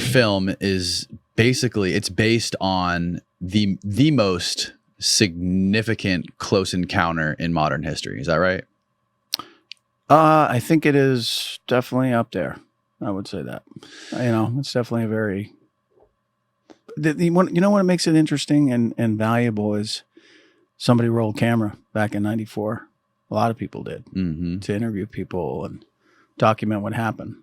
your film is basically, it's based on the most significant close encounter in modern history. Is that right? I think it is definitely up there. I would say that. It's definitely a very... what makes it interesting and valuable is somebody rolled camera back in 94. A lot of people did to interview people and document what happened.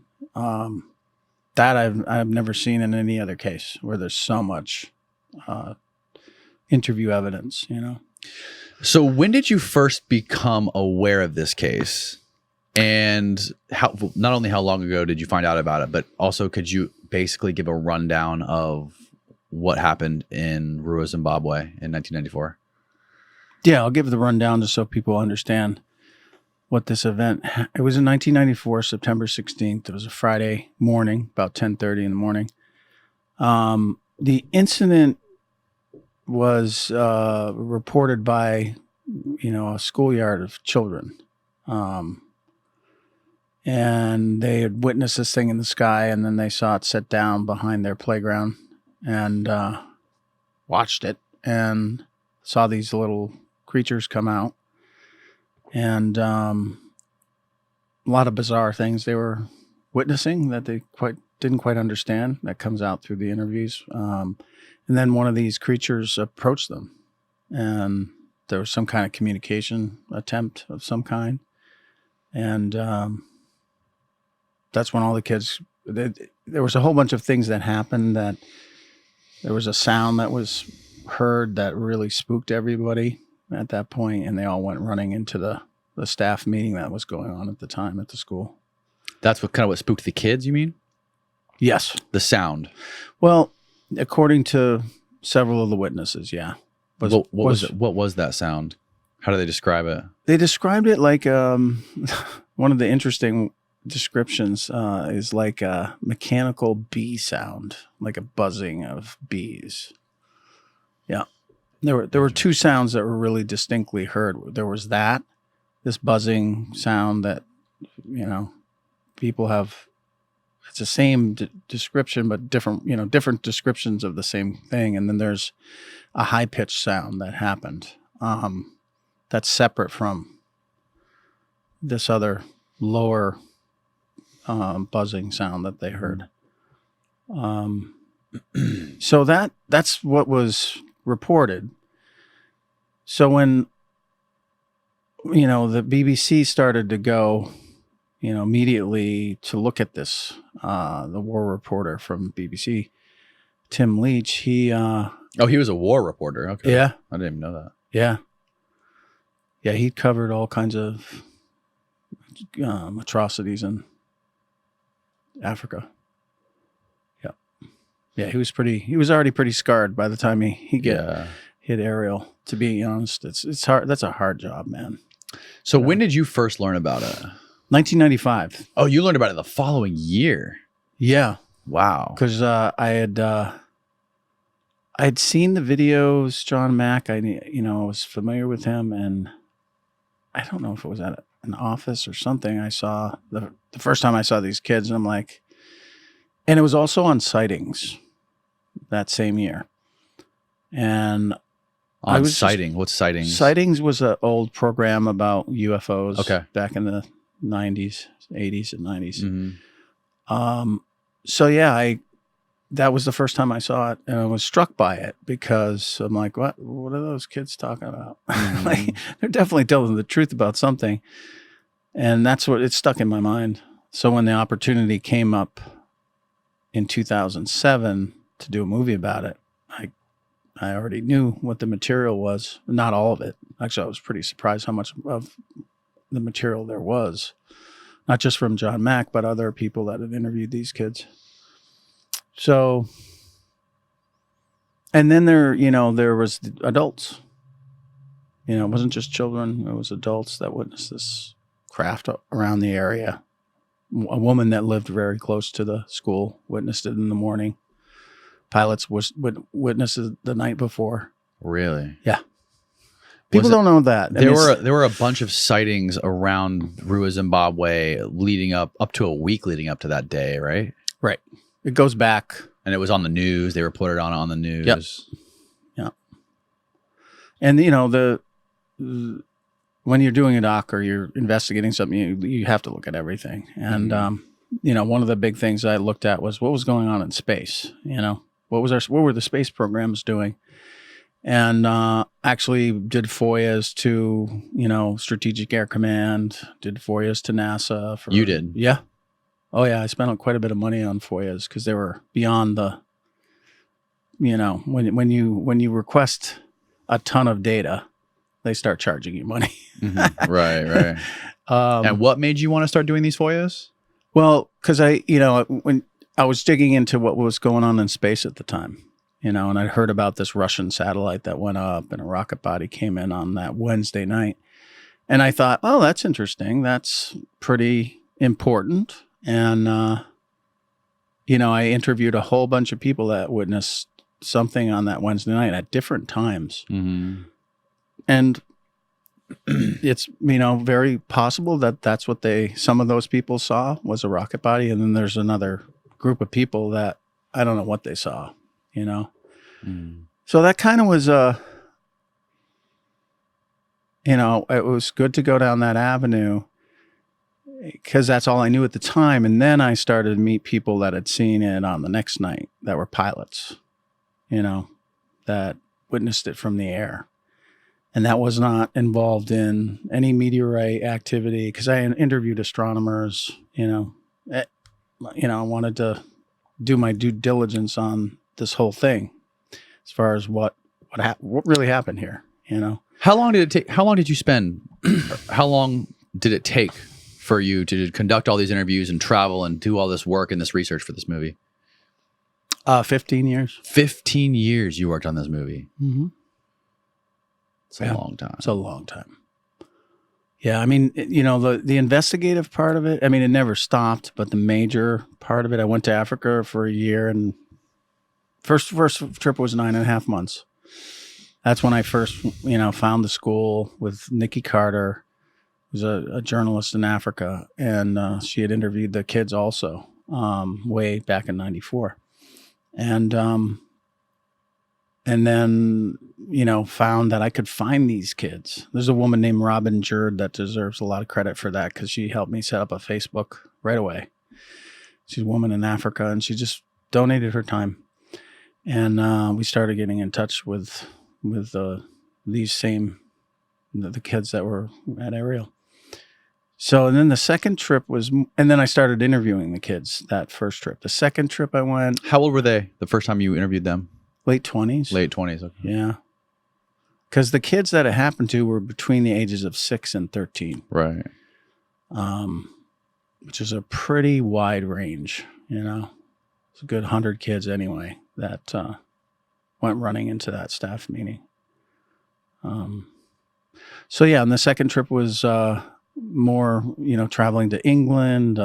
That I've never seen in any other case where there's so much interview evidence, So when did you first become aware of this case? And not only how long ago did you find out about it, but also could you basically give a rundown of what happened in Ruwa, Zimbabwe in 1994? Yeah, I'll give the rundown just so people understand what this event. It was in 1994, September 16th. It was a Friday morning, about 10:30 in the morning. The incident was reported by, a schoolyard of children. And they had witnessed this thing in the sky, and then they saw it set down behind their playground and watched it and saw these little creatures come out. And a lot of bizarre things they were witnessing that they didn't quite understand. That comes out through the interviews. And then one of these creatures approached them, and there was some kind of communication attempt of some kind. And that's when all the kids, there was a whole bunch of things that happened. That there was a sound that was heard that really spooked everybody at that point, and they all went running into the staff meeting that was going on at the time at the school. That's what spooked the kids, you mean? Yes. The sound. Well, according to several of the witnesses, yeah. What was that sound? How do they describe it? They described it like one of the interesting descriptions is like a mechanical bee sound, like a buzzing of bees. Yeah. There were two sounds that were really distinctly heard. There was this buzzing sound that, people have. It's the same description, but different descriptions of the same thing. And then there's a high pitched sound that happened that's separate from this other lower buzzing sound that they heard. So that's what was reported. So when, the BBC started to go, immediately to look at this, the war reporter from BBC, Tim Leach, he was a war reporter. Okay. Yeah. I didn't even know that. Yeah. Yeah. He covered all kinds of atrocities in Africa. Yeah. Yeah. He was already pretty scarred by the time he hit Ariel, to be honest. It's hard. That's a hard job, man. So when did you first learn about it? 1995. Oh, you learned about it the following year. Yeah. Wow. Because I had seen the videos, John Mack. I was familiar with him, and I don't know if it was at an office or something. I saw the first time I saw these kids, and I'm like, and it was also on Sightings that same year. And what's Sightings? Sightings was an old program about UFOs. Okay. Back in the 90s, 80s, and 90s. Mm-hmm. So yeah, that was the first time I saw it, and I was struck by it because I'm like, what are those kids talking about? Mm-hmm. Like, they're definitely telling the truth about something. And that's what it stuck in my mind. So when the opportunity came up in 2007 to do a movie about it, I already knew what the material was. Not all of it. Actually, I was pretty surprised how much of the material there was. Not just from John Mack, but other people that had interviewed these kids. So, and then there was adults. It wasn't just children. It was adults that witnessed this craft around the area. A woman that lived very close to the school witnessed it in the morning. Pilots witnessed it the night before. Really? Yeah. People don't know that. There were a bunch of sightings around Ruwa, Zimbabwe, leading up to a week leading up to that day, right? Right. It goes back. And it was on the news. They reported on the news. Yep. Yeah. And, you know, when you're doing a doc or you're investigating something, you have to look at everything. And, you know, one of the big things I looked at was what was going on in space. You know, what were the space programs doing? And actually did FOIAs to, you know, Strategic Air Command, did FOIAs to NASA. You did? Yeah. Oh, yeah. I spent quite a bit of money on FOIAs because they were beyond the, you know, when you request a ton of data, they start charging you money. Mm-hmm. Right. And what made you want to start doing these FOIAs? Well, because when I was digging into what was going on in space at the time, you know, and I'd heard about this Russian satellite that went up and a rocket body came in on that Wednesday night. And I thought, oh, that's interesting. That's pretty important. And, you know, I interviewed a whole bunch of people that witnessed something on that Wednesday night at different times. Mm-hmm. And it's, you know, very possible that that's what some of those people saw was a rocket body. And then there's another group of people that I don't know what they saw, you know? So that kind of was, you know, it was good to go down that avenue because that's all I knew at the time. And then I started to meet people that had seen it on the next night that were pilots, you know, that witnessed it from the air. And that was not involved in any meteorite activity because I interviewed astronomers, you know, I wanted to do my due diligence on this whole thing as far as what really happened here, you know. How long did it take? How long did you spend? How long did it take for you to conduct all these interviews and travel and do all this work and this research for this movie? 15 years. 15 years you worked on this movie. Mm-hmm. It's a long time. It's a long time. Yeah, I mean, you know, the investigative part of it, I mean, it never stopped, but the major part of it, I went to Africa for a year, and first trip was 9.5 months. That's when I first, you know, found the school with Nikki Carter, who's a journalist in Africa, and she had interviewed the kids also way back in 94. And then, you know, found that I could find these kids. There's a woman named Robin Jerd that deserves a lot of credit for that because she helped me set up a Facebook right away. She's a woman in Africa, and she just donated her time. And we started getting in touch with these the kids that were at Ariel. So, and then the second trip and then I started interviewing the kids that first trip. The second trip I went. How old were they the first time you interviewed them? Late 20s. Late 20s. Okay. Yeah. Because the kids that it happened to were between the ages of 6 and 13. Right. Which is a pretty wide range, you know. It's a good 100 kids anyway that went running into that staff meeting. So yeah, and the second trip was more, you know, traveling to England,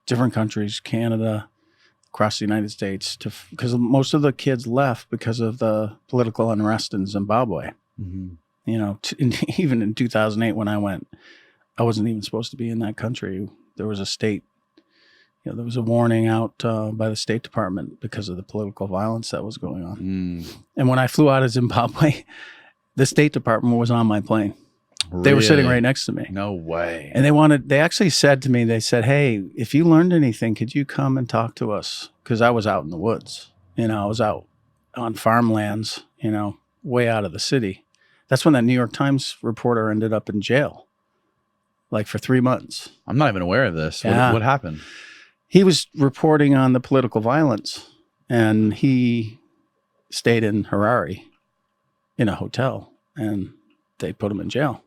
different countries, Canada, across the United States, because most of the kids left because of the political unrest in Zimbabwe. Mm-hmm. You know, even in 2008 when I went, I wasn't even supposed to be in that country. There was there was a warning out by the State Department because of the political violence that was going on. Mm. And when I flew out of Zimbabwe, the State Department was on my plane. Really? They were sitting right next to me. No way. And they actually said to me, they said, hey, if you learned anything, could you come and talk to us? Because I was out in the woods. You know, I was out on farmlands, you know, way out of the city. That's when that New York Times reporter ended up in jail, like for 3 months. I'm not even aware of this. Yeah. What happened? He was reporting on the political violence, and he stayed in Harare in a hotel, and they put him in jail.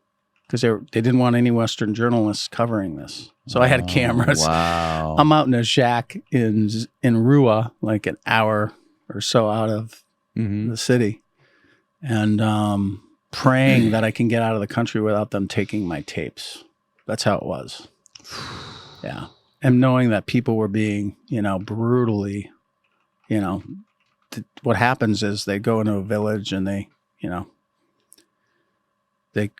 Because they didn't want any Western journalists covering this. So I had cameras. Wow. I'm out in a shack in Ruwa, like an hour or so out of the city. And praying that I can get out of the country without them taking my tapes. That's how it was. Yeah. And knowing that people were being, you know, brutally, you know, what happens is they go into a village and they, you know, they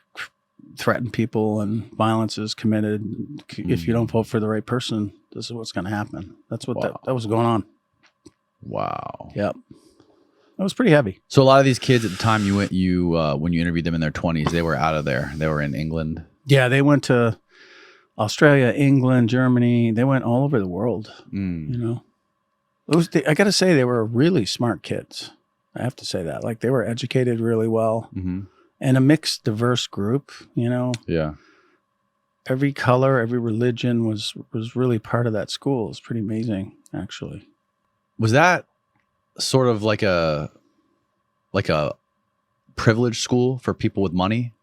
threaten people and violence is committed. If you don't vote for the right person, this is what's going to happen. That's what that was going on. Wow. Yep. That was pretty heavy. So a lot of these kids at the time when you interviewed them in their 20s, they were out of there. They were in England. Yeah, they went to Australia, England, Germany. They went all over the world. You know, I got to say they were really smart kids. I have to say that. Like they were educated really well, and a mixed, diverse group. You know. Yeah. Every color, every religion was really part of that school. It's pretty amazing, actually. Was that sort of like a privileged school for people with money?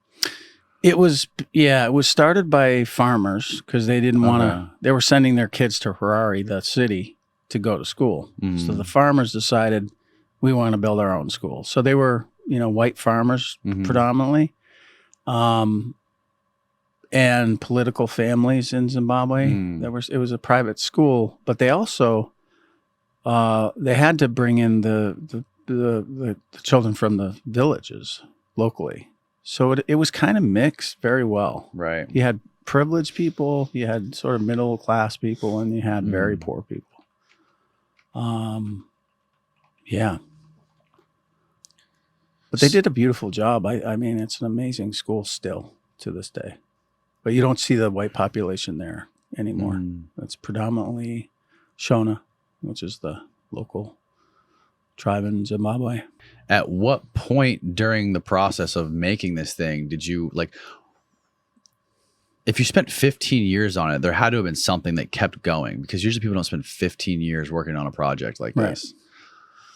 It was, yeah, it was started by farmers because they didn't want to, they were sending their kids to Harare, the city, to go to school. So the farmers decided we want to build our own school. So they were, you know, white farmers predominantly, and political families in Zimbabwe. It was a private school, but they also, they had to bring in the children from the villages locally. So it was kind of mixed very well. Right. You had privileged people, you had sort of middle class people, and you had very poor people. Yeah. But they did a beautiful job. I mean, it's an amazing school still to this day. But you don't see the white population there anymore. It's predominantly Shona, which is the local tribe in Zimbabwe. At what point during the process of making this thing did you, like, if you spent 15 years on it, there had to have been something that kept going, because usually people don't spend 15 years working on a project like this.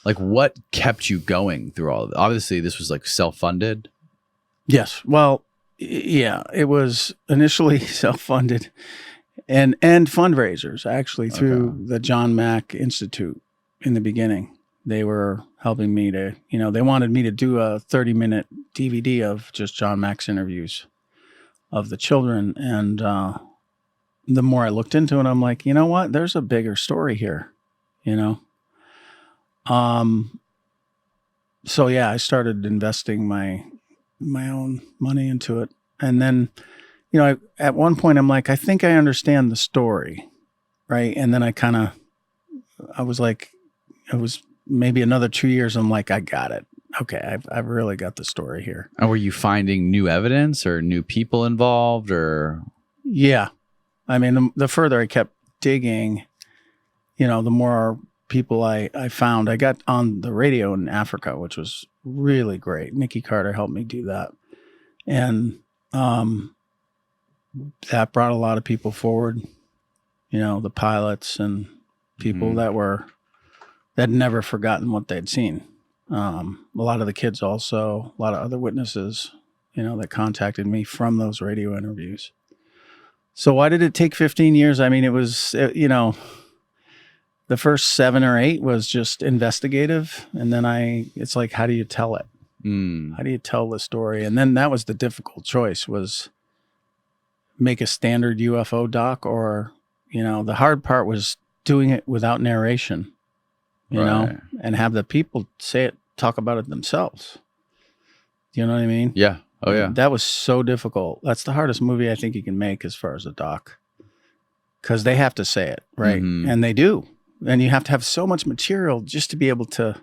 Like, what kept you going through all of it? Obviously, this was like self-funded. Yes. Well, yeah, it was initially self-funded and fundraisers, actually, through the John Mack Institute in the beginning. They were helping me to, you know, they wanted me to do a 30-minute DVD of just John Mack's interviews of the children. And the more I looked into it, I'm like, you know what? There's a bigger story here, you know? So yeah, I started investing my own money into it. And then, you know, at one point I'm like, I think I understand the story. Right. And then I was like, it was maybe another 2 years. I'm like, I got it. Okay. I've really got the story here. And were you finding new evidence or new people involved, or? Yeah. I mean, the further I kept digging, you know, the more people I found. I got on the radio in Africa, which was really great. Nikki Carter helped me do that. And that brought a lot of people forward, you know, the pilots and people that never forgotten what they'd seen. A lot of the kids also, a lot of other witnesses, you know, that contacted me from those radio interviews. So why did it take 15 years? I mean, it was, you know, the first 7 or 8 was just investigative. And then it's like, how do you tell it? How do you tell the story? And then that was the difficult choice, was make a standard UFO doc, or, you know, the hard part was doing it without narration, you know, and have the people talk about it themselves. Do you know what I mean? Yeah. Oh yeah. That was so difficult. That's the hardest movie I think you can make as far as a doc, because they have to say it, right? And they do. And you have to have so much material just to be able to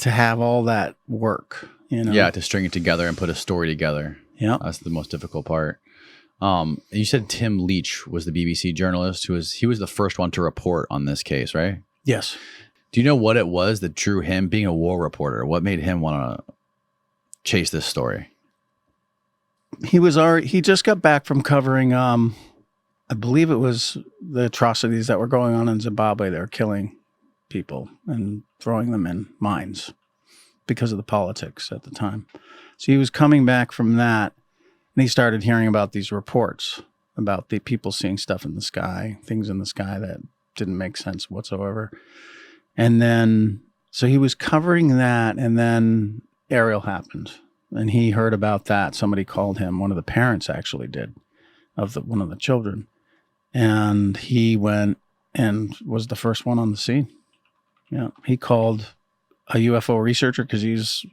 have all that work, you know? Yeah, to string it together and put a story together. Yeah. That's the most difficult part. You said Tim Leach was the BBC journalist he was the first one to report on this case, right? Yes. Do you know what it was that drew him, being a war reporter? What made him want to chase this story? He just got back from covering, I believe it was the atrocities that were going on in Zimbabwe. They were killing people and throwing them in mines because of the politics at the time. So he was coming back from that, and he started hearing about these reports about the people seeing stuff in the sky, things in the sky that didn't make sense whatsoever. And then, so he was covering that, and then Ariel happened, and he heard about that. Somebody called him, one of the parents actually did, one of the children. And he went and was the first one on the scene. Yeah. He called a UFO researcher because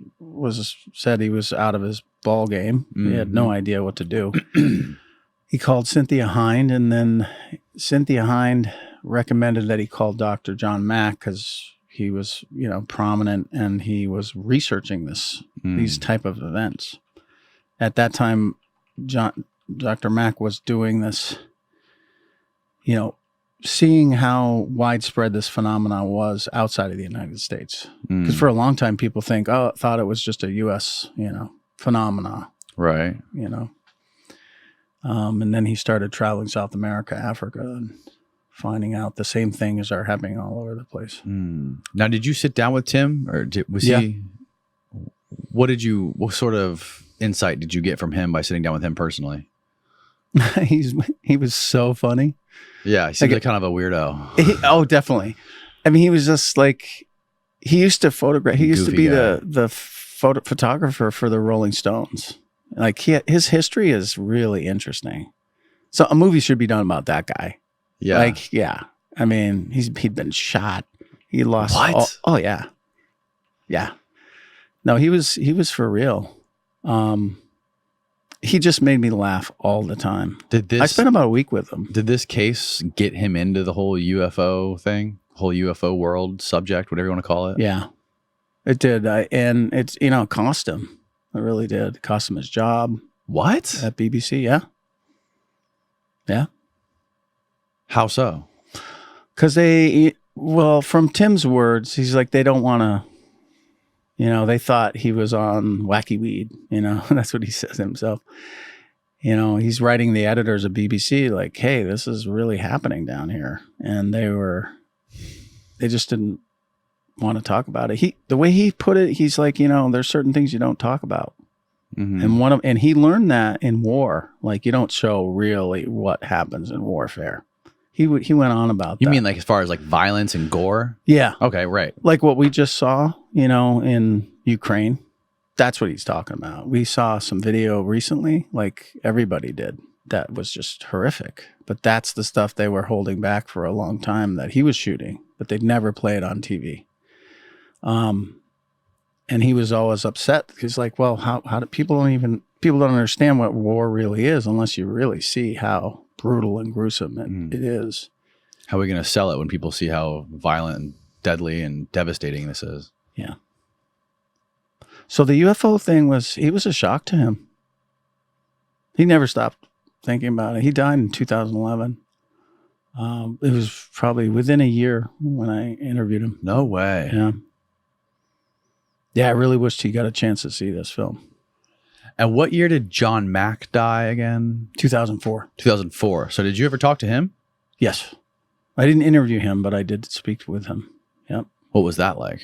said he was out of his ball game. He had no idea what to do. He called Cynthia Hind, and then Cynthia Hind recommended that he call Dr. John Mack because he was, prominent and he was researching these type of events. At that time, Dr. Mack was doing this, seeing how widespread this phenomenon was outside of the United States. Because for a long time, people thought it was just a U.S., phenomena. Right. And then he started traveling South America, Africa, and finding out the same things are happening all over the place. Now, did you sit down with Tim, or was he? What sort of insight did you get from him by sitting down with him personally? He was so funny. Yeah, he seems like kind of a weirdo. Definitely. I mean, he was just like, he used to photograph. He used to be the photographer for the Rolling Stones. Like his history is really interesting. So a movie should be done about that guy. Yeah. I mean, he'd been shot. He lost. What? Oh yeah. Yeah. No, he was for real. He just made me laugh all the time. I spent about a week with him. Did this case get him into the whole UFO thing? Whole UFO world subject, whatever you want to call it? Yeah, it did. And it's, it cost him. It really did. It cost him his job. What? At BBC, yeah. Yeah. How so? Because from Tim's words, he's like, they don't want to, they thought he was on wacky weed, that's what he says himself. He's writing the editors of BBC like, hey, this is really happening down here. And they just didn't want to talk about it. The way he put it, he's like, there's certain things you don't talk about. Mm-hmm. And he learned that in war, like you don't show really what happens in warfare. He went on about that. You mean like as far as like violence and gore? Yeah. Okay, right. Like what we just saw, in Ukraine. That's what he's talking about. We saw some video recently, like everybody did. That was just horrific. But that's the stuff they were holding back for a long time that he was shooting, but they'd never play it on TV. And he was always upset. He's like, well, how do people don't understand what war really is unless you really see how brutal and gruesome it is. How are we going to sell it when people see how violent and deadly and devastating this is? Yeah. So the UFO thing was a shock to him. He never stopped thinking about it. He died in 2011. It was probably within a year when I interviewed him. No way. Yeah. Yeah, I really wished he got a chance to see this film. And what year did John Mack die again? 2004. 2004. So did you ever talk to him? Yes. I didn't interview him, but I did speak with him. Yep. What was that like?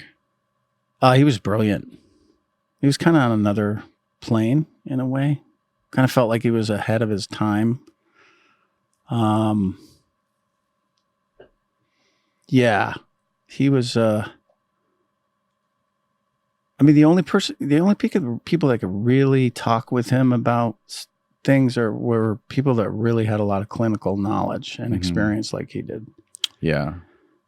He was brilliant. He was kind of on another plane in a way. Kind of felt like he was ahead of his time. Yeah. He was... the only people that could really talk with him about things were people that really had a lot of clinical knowledge and experience like he did. Yeah.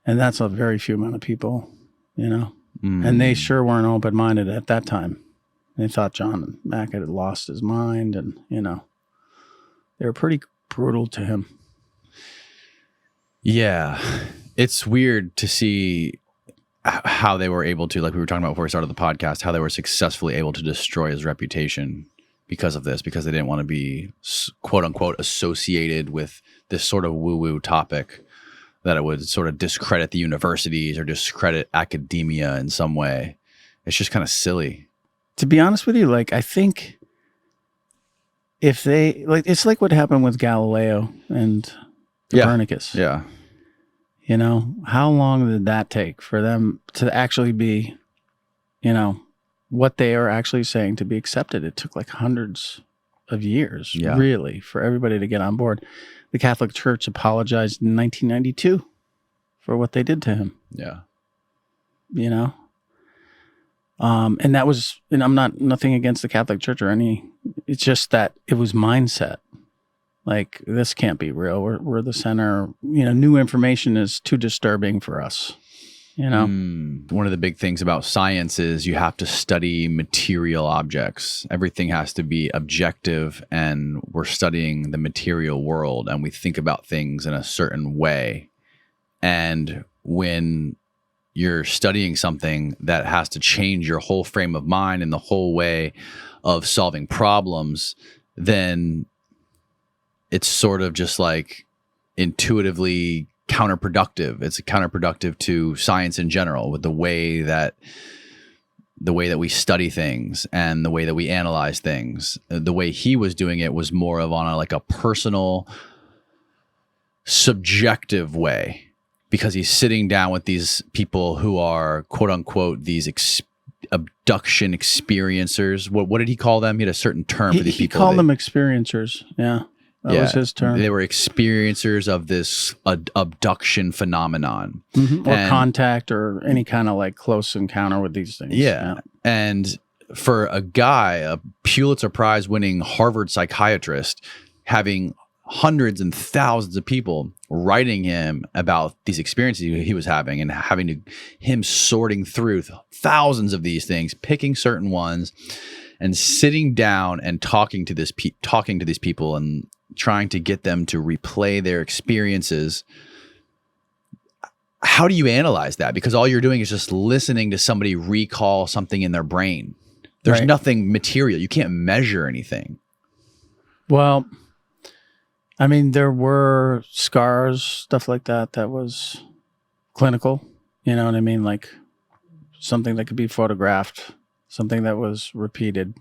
And that's a very few amount of people, and they sure weren't open-minded at that time. They thought John Mack had lost his mind and, they were pretty brutal to him. Yeah. It's weird to see how they were able to, like we were talking about before we started the podcast, how they were successfully able to destroy his reputation because of this, because they didn't want to be quote unquote associated with this sort of woo-woo topic, that it would sort of discredit the universities or discredit academia in some way. It's just kind of silly. To be honest with you, like, I think if they, like, it's like what happened with Galileo and Copernicus. Yeah. How long did that take for them to actually be, what they are actually saying to be accepted? It took like hundreds of years, really, for everybody to get on board. The Catholic Church apologized in 1992 for what they did to him. Yeah. And that was, and I'm nothing against the Catholic Church it's just that it was mindset. Like, this can't be real. We're the center. New information is too disturbing for us. you know? One of the big things about science is you have to study material objects. Everything has to be objective, and we're studying the material world, and we think about things in a certain way. And when you're studying something that has to change your whole frame of mind and the whole way of solving problems, then it's sort of just like intuitively counterproductive. It's counterproductive to science in general, with the way that we study things and the way that we analyze things. The way he was doing it was more of on a personal, subjective way, because he's sitting down with these people who are quote unquote these abduction experiencers. What did he call them? He had a certain term for these people. He called them experiencers. Yeah. That was his term. They were experiencers of this abduction phenomenon. Or contact, or any kind of close encounter with these things. Yeah. And for a guy, a Pulitzer Prize winning Harvard psychiatrist, having hundreds and thousands of people writing him about these experiences he was having, and him sorting through thousands of these things, picking certain ones, and sitting down and talking to these people and trying to get them to replay their experiences. How do you analyze that? Because all you're doing is just listening to somebody recall something in their brain. There's nothing material. You can't measure anything. Well, I mean, there were scars, stuff like that was clinical. You know what I mean? Like something that could be photographed, something that was repeated.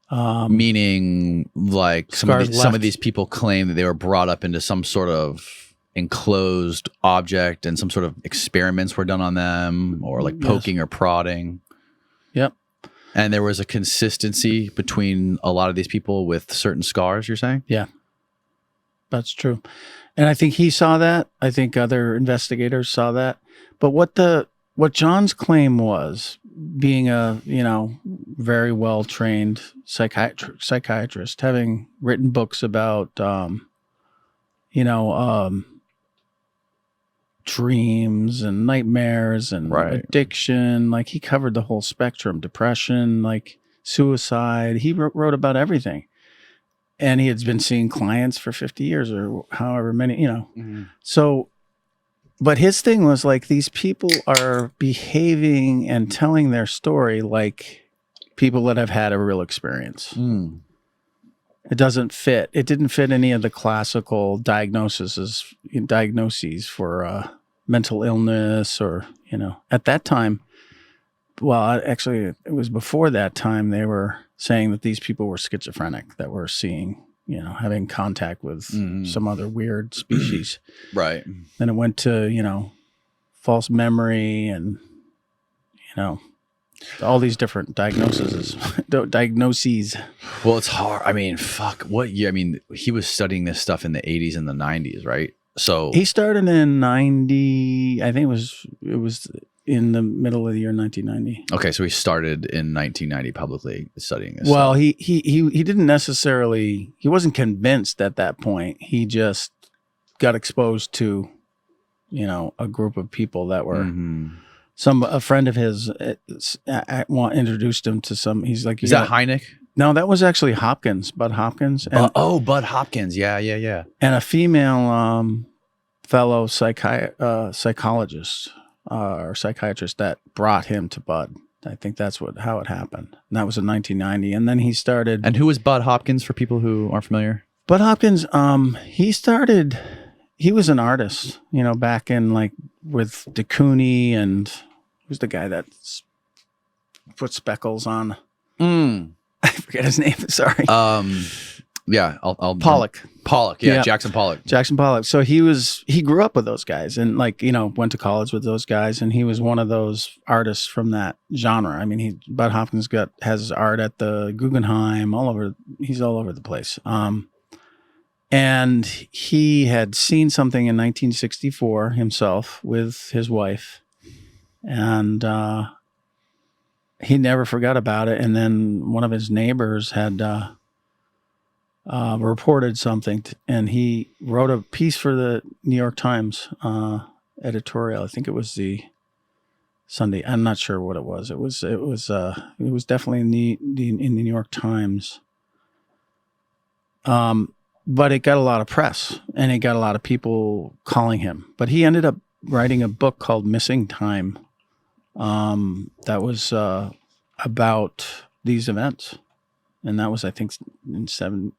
Meaning, like some of these people claim that they were brought up into some sort of enclosed object, and some sort of experiments were done on them, or like poking or prodding. Yep. And there was a consistency between a lot of these people with certain scars, you're saying? Yeah, that's true. And I think he saw that. I think other investigators saw that. But what John's claim was, being a, very well-trained psychiatrist, having written books about, dreams and nightmares and addiction. Like, he covered the whole spectrum, depression, like suicide. He wrote about everything. And he had been seeing clients for 50 years or however many, So, but his thing was like, these people are behaving and telling their story like people that have had a real experience. It doesn't fit. It didn't fit any of the classical diagnoses for mental illness, or, at that time. Well, actually, it was before that time. They were saying that these people were schizophrenic, that were seeing, having contact with some other weird species. Right. Then it went to, false memory and, all these different diagnoses. Well, it's hard. I mean, fuck. What year? I mean, he was studying this stuff in the 80s and the 90s, right? So he started in 90. I think it was in the middle of the year 1990. Okay, so he started in 1990 publicly studying this. Well, stuff. he didn't necessarily. He wasn't convinced at that point. He just got exposed to, a group of people that were. A friend of his introduced him to some. He's like, is that Hynek? No, that was actually Hopkins, Bud Hopkins. And, Bud Hopkins. Yeah. And a female fellow psychologist or psychiatrist that brought him to Bud. I think that's how it happened. And that was in 1990. And then he started. And who was Bud Hopkins for people who aren't familiar? Bud Hopkins, he was an artist, back in with de Kooning, and who's the guy that put speckles on? I forget his name. Sorry. Yeah, I'll Pollock. Yeah, Jackson Pollock. So he grew up with those guys, and went to college with those guys, and he was one of those artists from that genre. I mean, Bud Hopkins has art at the Guggenheim all over. He's all over the place. And he had seen something in 1964 himself with his wife, and he never forgot about it. And then one of his neighbors had reported something, and he wrote a piece for the New York Times editorial. I think it was the Sunday. I'm not sure what it was. It was definitely in the New York Times. But it got a lot of press and it got a lot of people calling him. But he ended up writing a book called Missing Time. That was about these events. And that was, I think,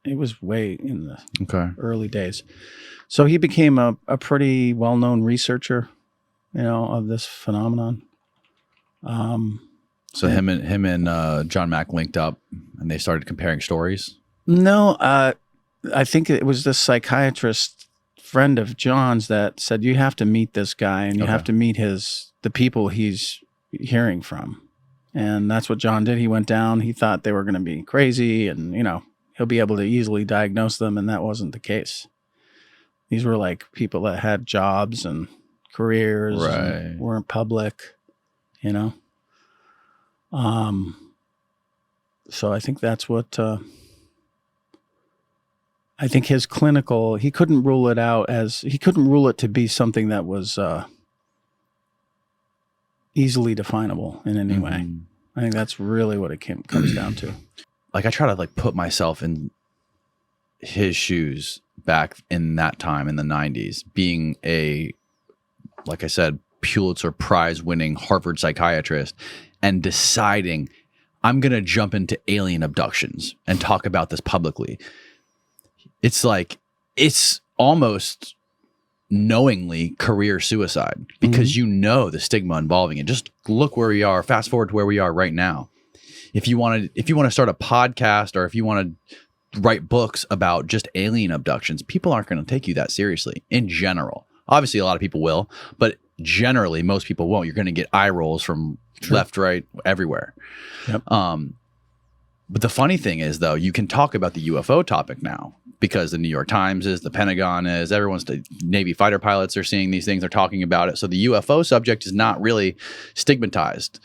it was way in the early days. So he became a pretty well-known researcher, of this phenomenon. So him and John Mack linked up and they started comparing stories? No, I think it was this psychiatrist friend of John's that said, you have to meet this guy and you have to meet the people he's hearing from. And that's what John did. He went down. He thought they were going to be crazy and, he'll be able to easily diagnose them. And that wasn't the case. These were like people that had jobs and careers and weren't public, So I think that's what, I think his clinical, he couldn't rule it to be something that was easily definable in any way. I think that's really what it comes down to. Like I try to put myself in his shoes back in that time in the 90s, being like I said, Pulitzer Prize winning Harvard psychiatrist and deciding I'm going to jump into alien abductions and talk about this publicly. It's it's almost knowingly career suicide because the stigma involving it. Just look where we are. Fast forward to where we are right now. If you want to start a podcast or if you want to write books about just alien abductions, people aren't going to take you that seriously in general. Obviously, a lot of people will, but generally, most people won't. You're going to get eye rolls from left, right, everywhere. Yep. But the funny thing is, though, you can talk about the UFO topic now because the New York Times is, the Pentagon is, the Navy fighter pilots are seeing these things, they're talking about it. So the UFO subject is not really stigmatized.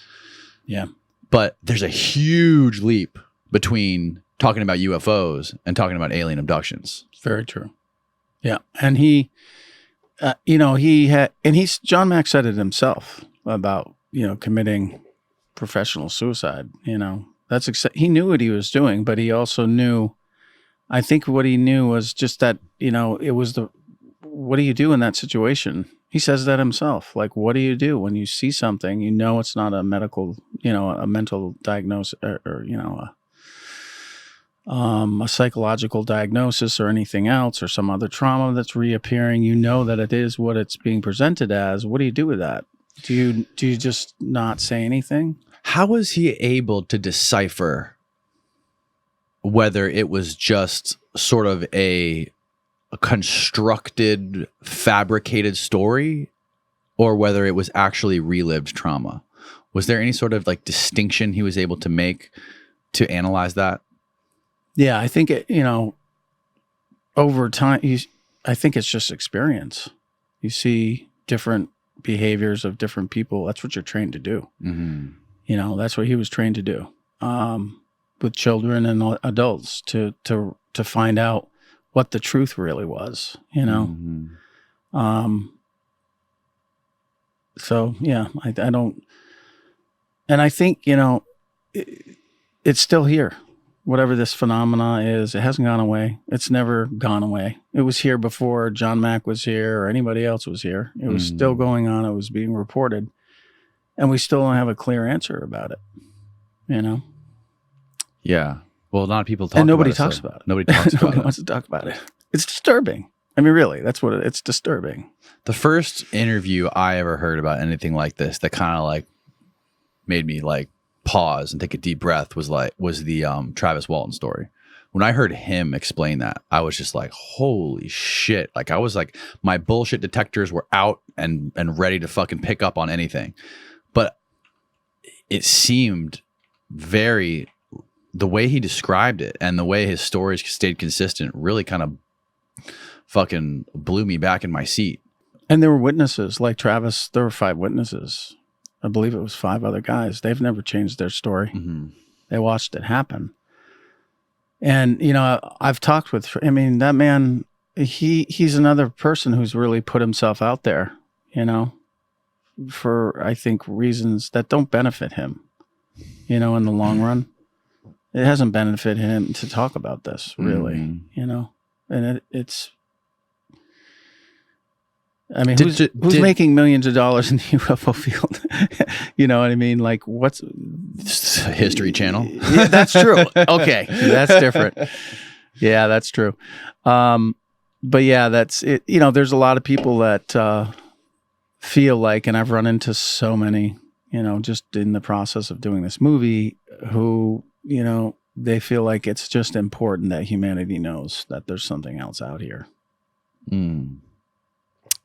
Yeah. But there's a huge leap between talking about UFOs and talking about alien abductions. Very true. Yeah. And John Mack said it himself about, committing professional suicide, he knew what he was doing, but he also knew, I think what he knew was just that, it was what do you do in that situation? He says that himself. Like, what do you do when you see something, it's not a medical, a mental diagnosis or a psychological diagnosis or anything else or some other trauma that's reappearing, that it is what it's being presented as. What do you do with that? Do you just not say anything? How was he able to decipher whether it was just sort of a constructed, fabricated story or whether it was actually relived trauma? Was there any sort of distinction he was able to make to analyze that? Yeah, I think over time, I think it's just experience. You see different behaviors of different people. That's what you're trained to do. Mm-hmm. That's what he was trained to do with children and adults to find out what the truth really was. Mm-hmm. So yeah, I don't, and I think it's still here. Whatever this phenomena is, it hasn't gone away. It's never gone away. It was here before John Mack was here or anybody else was here. It was still going on. It was being reported. And we still don't have a clear answer about it. Yeah. Well, a lot of people talk and nobody about talks it. about it. Nobody talks about Nobody it. wants to talk about it. It's disturbing. I mean, really, that's what it's disturbing. The first interview I ever heard about anything like this that kind of made me pause and take a deep breath was the Travis Walton story. When I heard him explain that, I was just like, holy shit. I was my bullshit detectors were out and ready to fucking pick up on anything. But it seemed the way he described it and the way his stories stayed consistent really kind of fucking blew me back in my seat. And there were witnesses like Travis. There were 5 witnesses. I believe it was 5 other guys. They've never changed their story. Mm-hmm. They watched it happen. And, I've talked with, that man, he's another person who's really put himself out there, for, I think, reasons that don't benefit him, in the long run. It hasn't benefited him to talk about this, really, and it's, I mean, who's making millions of dollars in the UFO field? You know what I mean? Like, what's History Channel? Yeah, that's true. Okay, that's different. Yeah, that's true. But yeah, that's it. There's a lot of people that feel like, and I've run into so many, just in the process of doing this movie, who, they feel like it's just important that humanity knows that there's something else out here. Mm.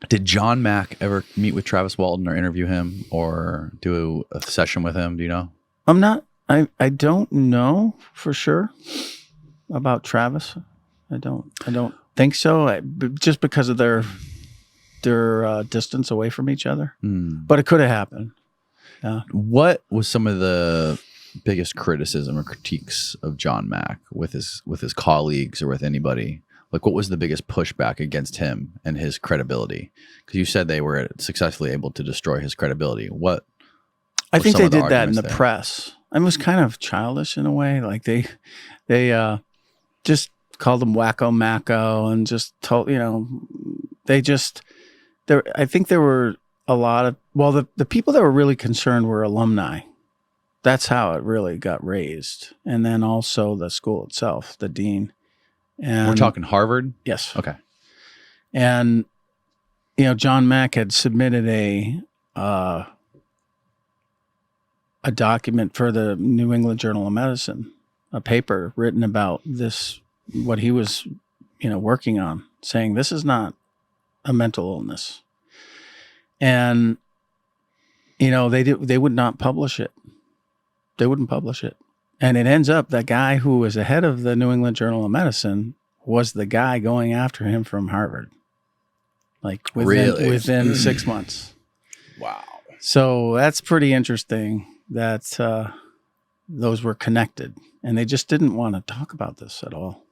Did John Mack ever meet with Travis Walton or interview him or do a session with him? Do you know? I don't know for sure about Travis. I don't think so. Just because of their distance away from each other. But it could have happened. What was some of the biggest criticism or critiques of John Mack with his colleagues or with anybody? Like, what was the biggest pushback against him and his credibility? Because you said they were successfully able to destroy his credibility. I think they did that in the press. It was kind of childish in a way. Like they just called him Wacko Macko and just told, I think there were a lot of, the people that were really concerned were alumni. That's how it really got raised. And then also the school itself, the dean. And we're talking Harvard? Yes. Okay. And, John Mack had submitted a document for the New England Journal of Medicine, a paper written about this, what he was, working on, saying this is not a mental illness. And, they would not publish it. They wouldn't publish it. And it ends up that guy who was the head of the New England Journal of Medicine was the guy going after him from Harvard. Like within 6 months. Wow. So that's pretty interesting that those were connected. And they just didn't want to talk about this at all.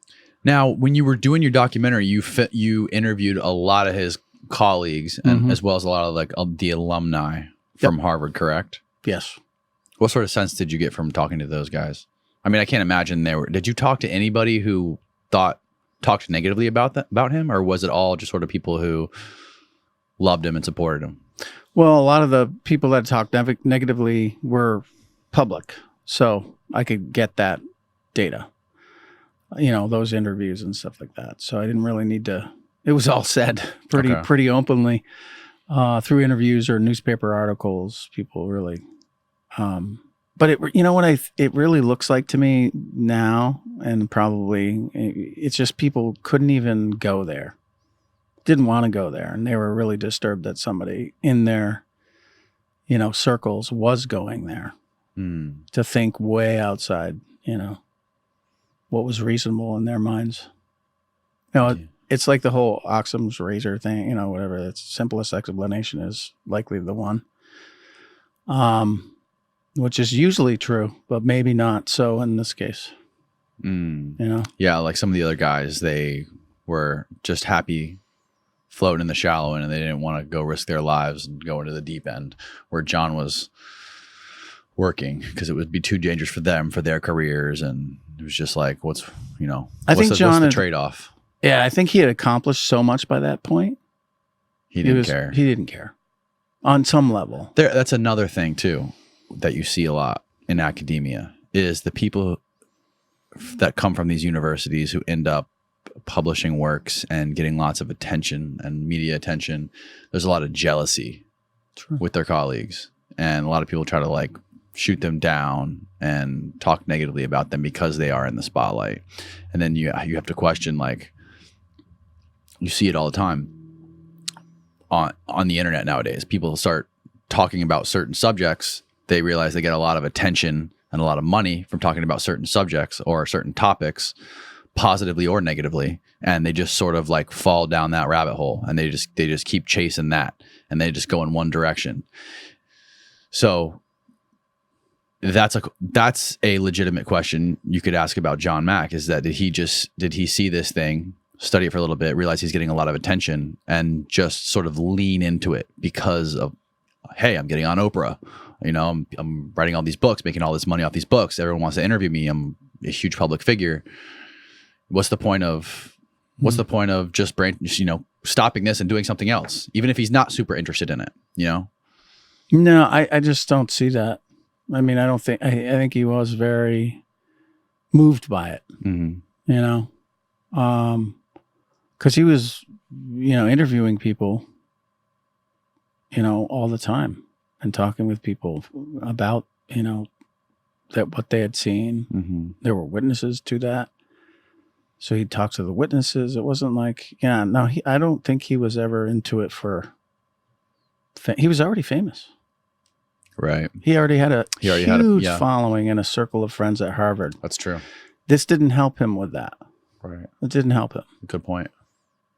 Now, when you were doing your documentary, you interviewed a lot of his colleagues and as well as a lot of the alumni from Harvard, correct? Yes. What sort of sense did you get from talking to those guys? I mean, I can't imagine did you talk to anybody who talked negatively about him, or was it all just sort of people who loved him and supported him? Well, a lot of the people that talked negatively were public, so I could get that data, those interviews and stuff like that. So I didn't really need to. It was all said pretty openly through interviews or newspaper articles. People really. But it really looks like to me now, and probably it's just people couldn't even go there, didn't want to go there. And they were really disturbed that somebody in their, circles was going there to think way outside, what was reasonable in their minds. It's like the whole Occam's razor thing, whatever. That's the simplest explanation is likely the one. Which is usually true, but maybe not so in this case. Yeah, like some of the other guys, they were just happy floating in the shallow end, and they didn't want to go risk their lives and go into the deep end, where John was working because it would be too dangerous for them, for their careers, and it was just like, what's the trade-off? Yeah, I think he had accomplished so much by that point. He didn't care. He didn't care on some level. That's another thing too that you see a lot in academia is the people that come from these universities who end up publishing works and getting lots of attention and media attention. There's a lot of jealousy with their colleagues, and a lot of people try to shoot them down and talk negatively about them because they are in the spotlight. And then you have to question, you see it all the time on the internet nowadays. People start talking about certain subjects. They realize they get a lot of attention and a lot of money from talking about certain subjects or certain topics, positively or negatively, and they just sort of fall down that rabbit hole, and they just keep chasing that, and they just go in one direction. So that's a legitimate question you could ask about John Mack, is that did he see this thing, study it for a little bit, realize he's getting a lot of attention, and just sort of lean into it because of hey, I'm getting on Oprah. You know, I'm writing all these books, making all this money off these books. Everyone wants to interview me. I'm a huge public figure. What's the point of just stopping this and doing something else, even if he's not super interested in it, you know? No, I just don't see that. I mean, I think he was very moved by it, you know, because he was, interviewing people, all the time and talking with people about, that what they had seen. There were witnesses to that. So he'd talk to the witnesses. It wasn't like, I don't think he was ever into it he was already famous. Right. He already had a huge following and a circle of friends at Harvard. That's true. This didn't help him with that. Right. It didn't help him. Good point.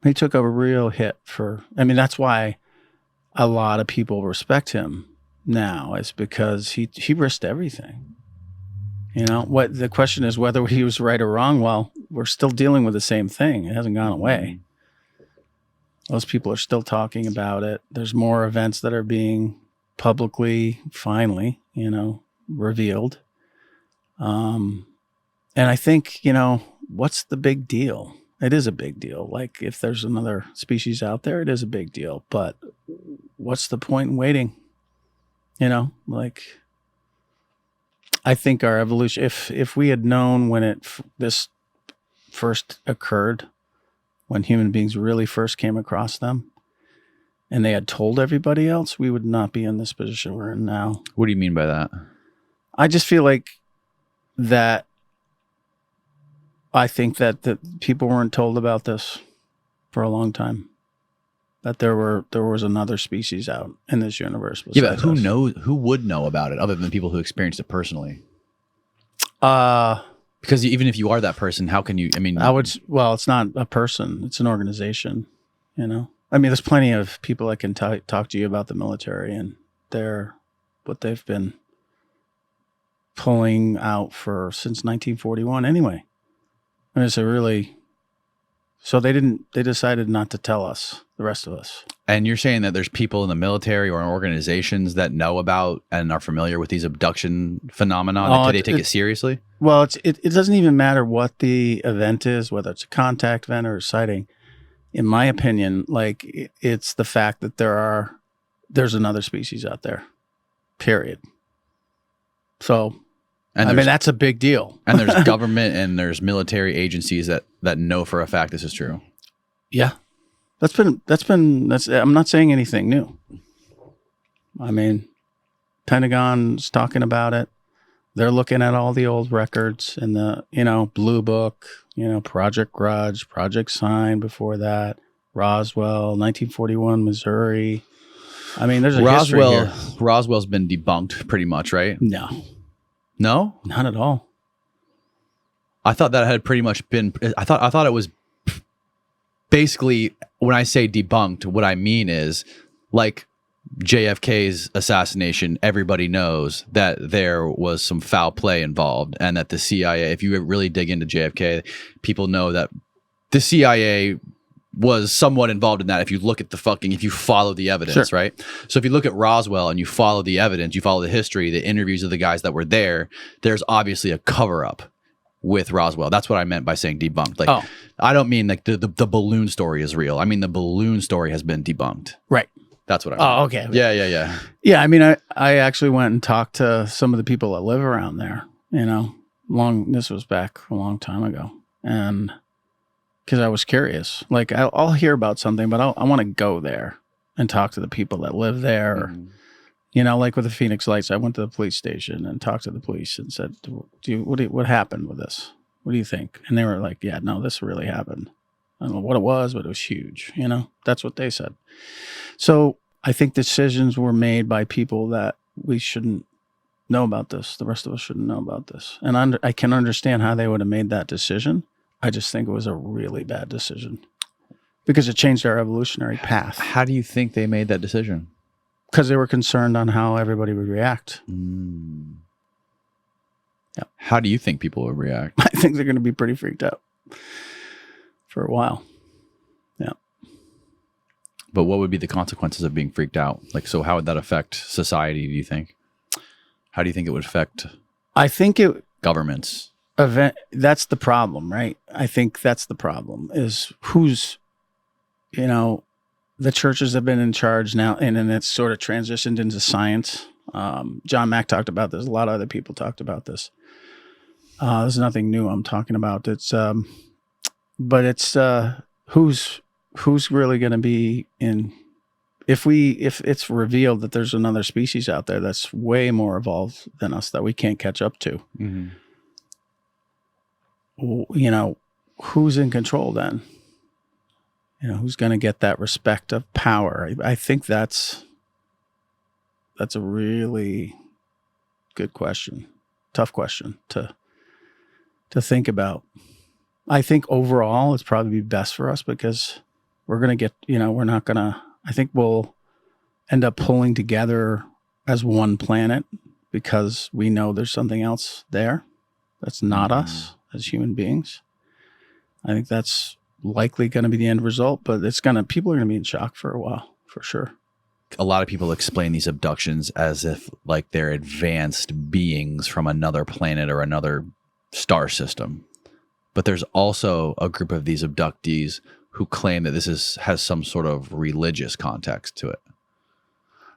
He took a real hit that's why a lot of people respect him now, is because he risked everything. What the question is whether he was right or wrong. Well, we're still dealing with the same thing. It hasn't gone away. Those people are still talking about it. There's more events that are being publicly, finally, revealed. And I think, what's the big deal? It is a big deal. Like, if there's another species out there, it is a big deal. But what's the point in waiting? I think our evolution, if we had known when this first occurred, when human beings really first came across them, and they had told everybody else, we would not be in this position we're in now. What do you mean by that? I just feel like that. I think that people weren't told about this for a long time. That there was another species out in this universe. Yeah, but who would know about it other than people who experienced it personally? Because even if you are that person, how can you? I mean, it's not a person; it's an organization. There's plenty of people that can talk to you about the military and what they've been pulling out since 1941. Anyway, so they decided not to tell us, the rest of us. And you're saying that there's people in the military or in organizations that know about and are familiar with these abduction phenomena. Do they take it seriously? Well, it doesn't even matter what the event is, whether it's a contact event or a sighting. In my opinion, it's the fact that there's another species out there, period. So, that's a big deal. And there's government and there's military agencies that know for a fact this is true. Yeah. I'm not saying anything new. Pentagon's talking about it. They're looking at all the old records and the, Blue Book, Project Grudge, Project Sign before that, Roswell, 1941, Missouri. There's a history here. Roswell's been debunked pretty much, right? No, not at all. I thought that had pretty much been. I thought it was basically, when I say debunked, what I mean is, like JFK's assassination, everybody knows that there was some foul play involved, and that the CIA, if you really dig into JFK, people know that the CIA was somewhat involved in that. If you look at if you follow the evidence, sure. Right? So if you look at Roswell and you follow the evidence, you follow the history, the interviews of the guys that were there, there's obviously a cover up with Roswell. That's what I meant by saying debunked. I don't mean like the balloon story is real. I mean, the balloon story has been debunked. Right. That's what I meant. Oh, okay. Yeah. Yeah, I actually went and talked to some of the people that live around there, this was back a long time ago. And because I was curious, I'll hear about something, but I want to go there and talk to the people that live there. Mm-hmm. Like with the Phoenix Lights, I went to the police station and talked to the police and said, what happened with this? What do you think? And they were like, yeah, no, this really happened. I don't know what it was, but it was huge. That's what they said. So I think decisions were made by people that we shouldn't know about this. The rest of us shouldn't know about this. And I can understand how they would have made that decision. I just think it was a really bad decision because it changed our evolutionary path. How do you think they made that decision? Because they were concerned on how everybody would react. Yeah. How do you think people would react? I think they're going to be pretty freaked out for a while. Yeah. But what would be the consequences of being freaked out? Like, so how would that affect society, do you think? How do you think it would affect I think governments? That's the problem, right? I think that's the problem is who's, the churches have been in charge now, and then it's sort of transitioned into science. John Mack talked about this. A lot of other people talked about this. There's nothing new I'm talking about. It's, but it's who's really going to be in. If it's revealed that there's another species out there that's way more evolved than us that we can't catch up to, who's in control then? Who's going to get that respect of power? I think that's a really good question, tough question to think about. I think overall it's probably be best for us because we're going to get, we're not going to, I think we'll end up pulling together as one planet because we know there's something else there that's not us as human beings. I think that's likely going to be the end result, but people are going to be in shock for a while, for sure. A lot of people explain these abductions as if like they're advanced beings from another planet or another star system. But there's also a group of these abductees who claim that this has some sort of religious context to it.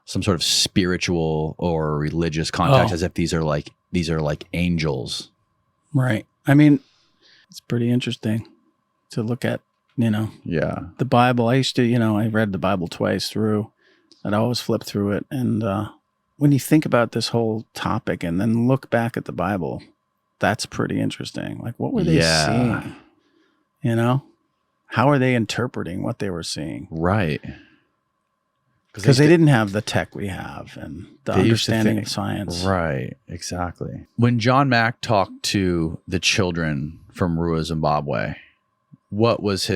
Some sort of spiritual or religious context, as if these are like angels. Right. I mean, it's pretty interesting to look at, the Bible. I used to, I read the Bible twice through. I'd always flip through it. And when you think about this whole topic and then look back at the Bible, that's pretty interesting. Like, what were they seeing? How are they interpreting what they were seeing? Right. Because they didn't have the tech we have and the understanding of science. Right. Exactly. When John Mack talked to the children from Ruwa, Zimbabwe, what was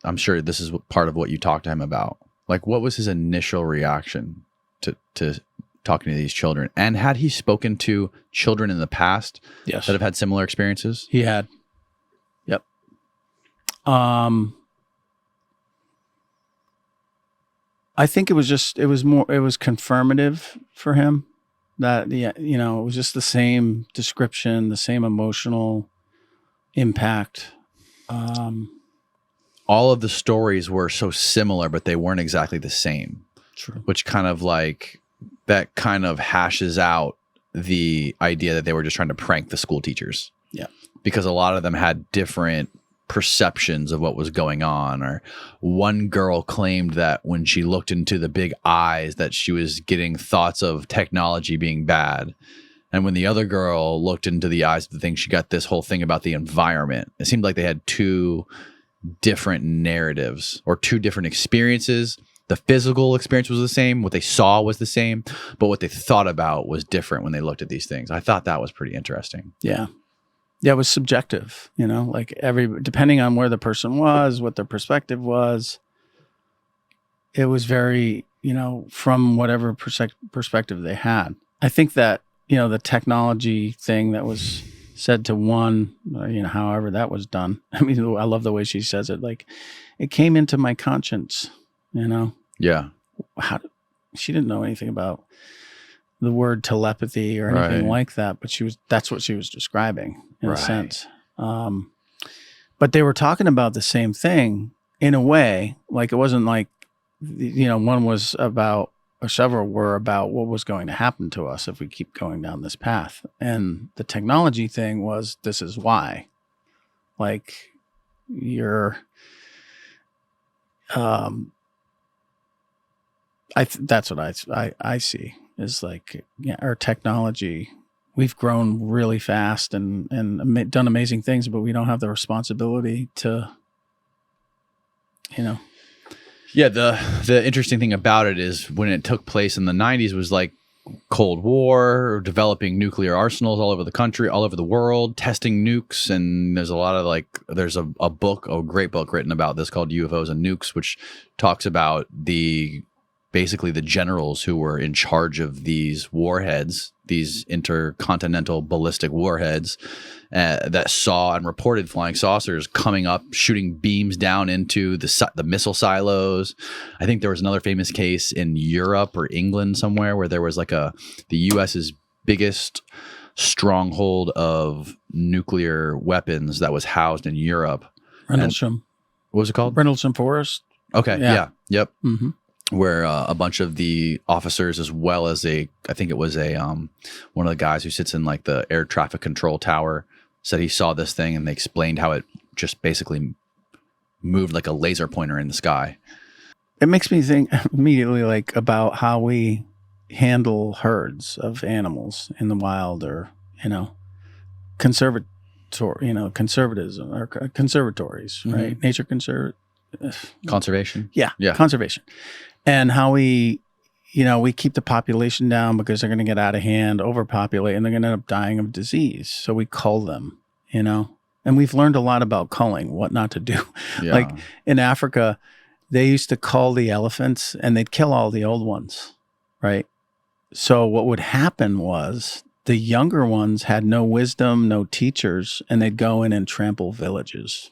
I'm sure this is part of what you talked to him about. Like, what was his initial reaction to talking to these children? And had he spoken to children in the past that have had similar experiences? He had. Yep. I think it was confirmative for him that, it was just the same description, the same emotional impact. All of the stories were so similar, but they weren't exactly the same. True. Which kind of hashes out the idea that they were just trying to prank the school teachers. Yeah. Because a lot of them had different perceptions of what was going on. Or one girl claimed that when she looked into the big eyes that she was getting thoughts of technology being bad. And when the other girl looked into the eyes of the thing, she got this whole thing about the environment. It seemed like they had two different narratives or two different experiences. The physical experience was the same. What they saw was the same, but what they thought about was different when they looked at these things. I thought that was pretty interesting. Yeah. Yeah, it was subjective, like depending on where the person was, what their perspective was, it was very, from whatever perspective they had. I think that, the technology thing that was said to one, however that was done. I mean, I love the way she says it. Like, it came into my conscience, Yeah. She didn't know anything about the word telepathy or anything like that, but that's what she was describing in a sense. But they were talking about the same thing in a way. Like, it wasn't like, one was about, or several were about what was going to happen to us if we keep going down this path. And the technology thing was, this is why. Like, that's what I see is like, our technology, we've grown really fast and done amazing things, but we don't have the responsibility to, Yeah, the interesting thing about it is when it took place in the 90s was like Cold War, developing nuclear arsenals all over the country, all over the world, testing nukes. And there's a lot of there's a great book written about this called UFOs and Nukes, which talks about basically the generals who were in charge of these warheads these intercontinental ballistic warheads that saw and reported flying saucers coming up, shooting beams down into the missile silos. I think there was another famous case in Europe or England somewhere where there was like the U.S.'s biggest stronghold of nuclear weapons that was housed in Europe. Rendlesham. What was it called? Rendlesham Forest. Okay. Yeah. Yep. Mm-hmm. Where a bunch of the officers, as well as I think it was one of the guys who sits in like the air traffic control tower, said he saw this thing, and they explained how it just basically moved like a laser pointer in the sky. It makes me think immediately like about how we handle herds of animals in the wild, or conservatism or conservatories, right? Nature Conservation. Yeah, conservation. And how we keep the population down because they're going to get out of hand, overpopulate, and they're going to end up dying of disease. So we cull them, and we've learned a lot about culling, what not to do. Yeah. Like in Africa, they used to cull the elephants and they'd kill all the old ones, right? So what would happen was the younger ones had no wisdom, no teachers, and they'd go in and trample villages.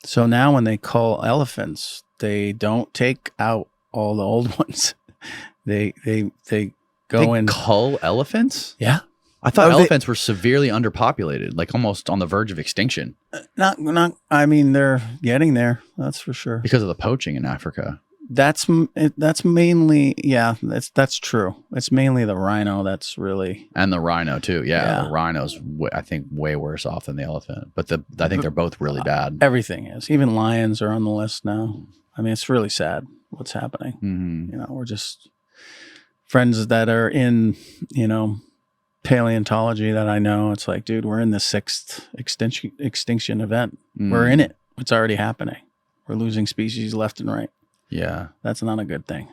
So now when they cull elephants, they don't take out all the old ones. They go in. Cull elephants? Yeah. I thought elephants were severely underpopulated, like almost on the verge of extinction. Not. I mean, they're getting there. That's for sure. Because of the poaching in Africa. That's mainly, yeah, that's true. It's mainly the rhino that's really. And the rhino too. Yeah. The rhino's, I think, way worse off than the elephant. But I think they're both really bad. Everything is. Even lions are on the list now. I mean, it's really sad what's happening. Mm-hmm. We're just friends that are in, paleontology that I know. It's like, dude, we're in the 6th extinction event. We're in it. It's already happening. We're losing species left and right. Yeah. That's not a good thing.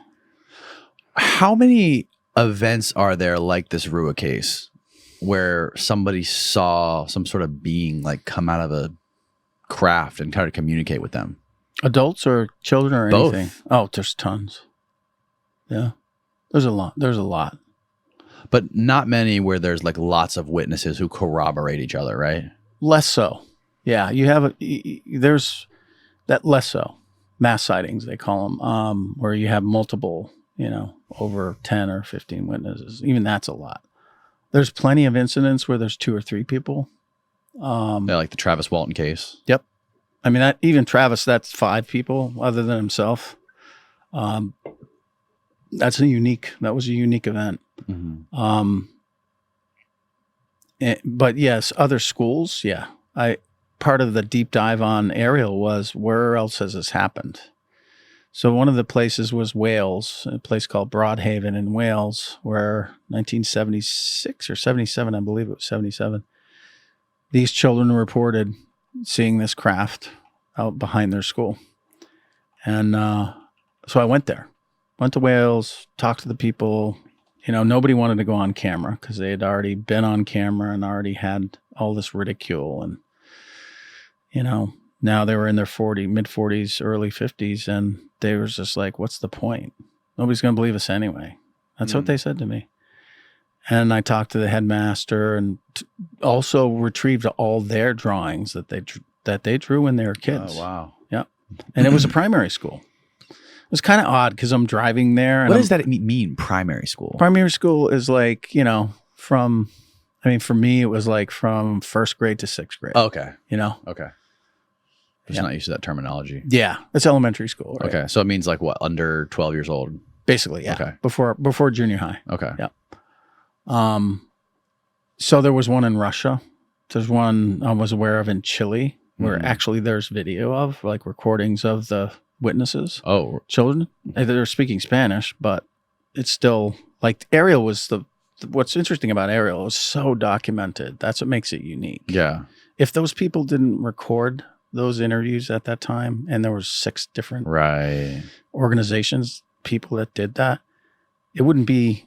How many events are there like this Ruwa case where somebody saw some sort of being like come out of a craft and try to communicate with them? Adults or children or Both. anything? Oh, there's tons. Yeah. There's a lot. But not many where there's like lots of witnesses who corroborate each other, right? Less so. Yeah. There's that less so. Mass sightings, they call them, where you have multiple, over 10 or 15 witnesses. Even that's a lot. There's plenty of incidents where there's 2 or 3 people. Like the Travis Walton case. Yep. I mean, even Travis, that's 5 people other than himself. That was a unique event. Mm-hmm. But yes, other schools. Yeah. Part of the deep dive on Ariel was, where else has this happened? So one of the places was Wales, a place called Broadhaven in Wales, where 1976 or 77, I believe it was 77, these children reported seeing this craft out behind their school. And so I went there, went to Wales, talked to the people. Nobody wanted to go on camera because they had already been on camera and already had all this ridicule. And now they were in their mid 40s, early 50s, and they were just like, what's the point? Nobody's going to believe us anyway. That's what they said to me. And I talked to the headmaster and also retrieved all their drawings that they drew when they were kids. Oh, wow. Yeah. And it was a primary school. It was kind of odd because I'm driving there. And what does that mean, primary school? Primary school is like, for me, it was like from 1st grade to 6th grade. Oh, okay. Okay. Just not used to that terminology. Yeah. It's elementary school. Right? Okay. So it means like what? Under 12 years old? Basically, yeah. Okay. Before junior high. Okay. Yeah. So there was one in Russia. There's one I was aware of in Chile where actually there's video of, like, recordings of the witnesses. Oh. Children. They're speaking Spanish, but it's still like Ariel was what's interesting about Ariel, it was so documented. That's what makes it unique. Yeah. If those people didn't record those interviews at that time, and there was 6 different organizations, people that did that, we wouldn't be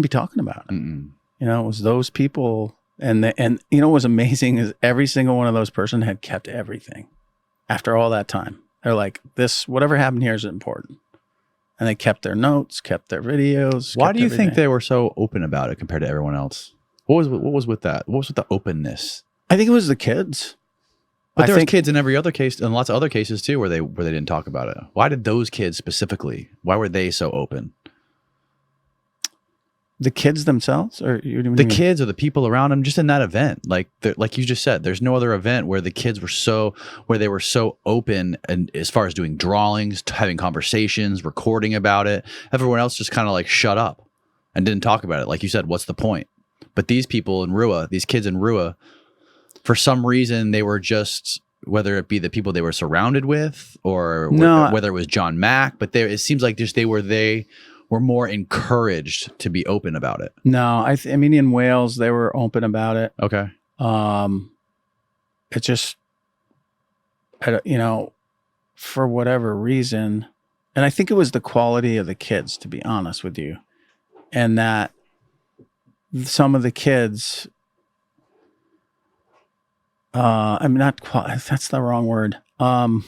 talking about it. Mm-mm. It was those people, and what was amazing is every single one of those person had kept everything after all that time. They're like, whatever happened here is important. And they kept their notes, kept their videos. Why kept do you everything. think they were so open about it compared to everyone else? What was with that? What was with the openness? I think it was the kids. But there was kids in every other case, and lots of other cases too, where they didn't talk about it. Why did those kids specifically? Why were they so open? The kids themselves, or the kids or the people around them, just in that event, like you just said, there's no other event where the kids were they were so open, and as far as doing drawings, having conversations, recording about it. Everyone else just kind of like shut up and didn't talk about it. Like you said, what's the point? But these people in Ruwa, these kids in Ruwa, for some reason, they were just, whether it be the people they were surrounded with, or whether it was John Mack, but it seems like just they were more encouraged to be open about it. No, I mean, in Wales, they were open about it. Okay. It just, for whatever reason, and I think it was the quality of the kids, to be honest with you, and that some of the kids, that's the wrong word. I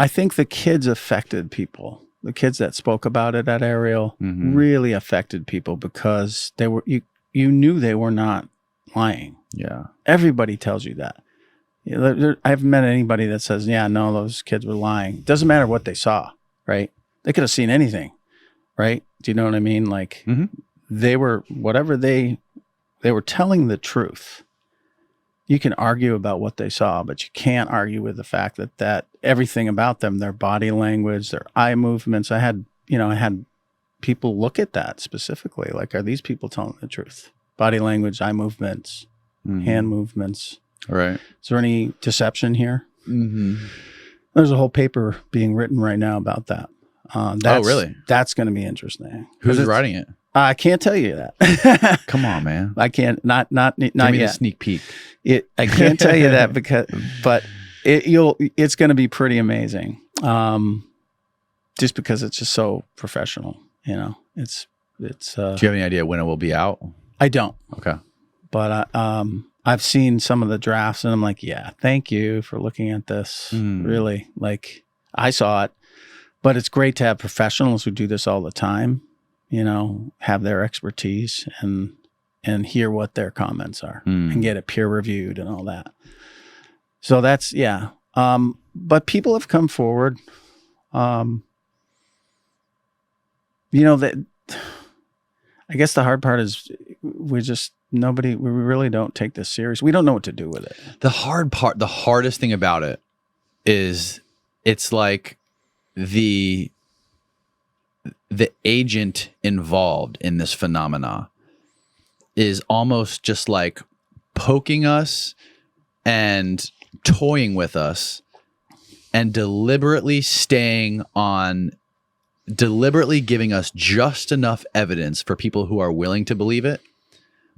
think the kids affected people. The kids that spoke about it at Ariel really affected people because they were you knew they were not lying. Yeah. Everybody tells you that. I haven't met anybody that says, yeah, no, those kids were lying. It doesn't matter what they saw, right? They could have seen anything, right? Do you know what I mean? Like they were, whatever they were telling the truth. You can argue about what they saw, but you can't argue with the fact that everything about them, their body language, their eye movements. I had people look at that specifically. Like, are these people telling the truth? Body language, eye movements, hand movements. Right. Is there any deception here? There's a whole paper being written right now about that. Oh, really? That's going to be interesting. Who's writing it? I can't tell you that. Come on, man. I can't. Not Give me yet. a sneak peek. I can't tell you that but it's going to be pretty amazing. Just because it's just so professional. It's. Do you have any idea when it will be out? I don't. Okay. But I've seen some of the drafts, and I'm like, yeah, thank you for looking at this. Really, like, I saw it, but it's great to have professionals who do this all the time. Have their expertise and hear what their comments are and get it peer reviewed and all that. So that's, yeah. But people have come forward. That I guess the hard part is we really don't take this serious. We don't know what to do with it. The hardest thing about it is it's like the agent involved in this phenomena is almost just like poking us and toying with us and deliberately giving us just enough evidence for people who are willing to believe it,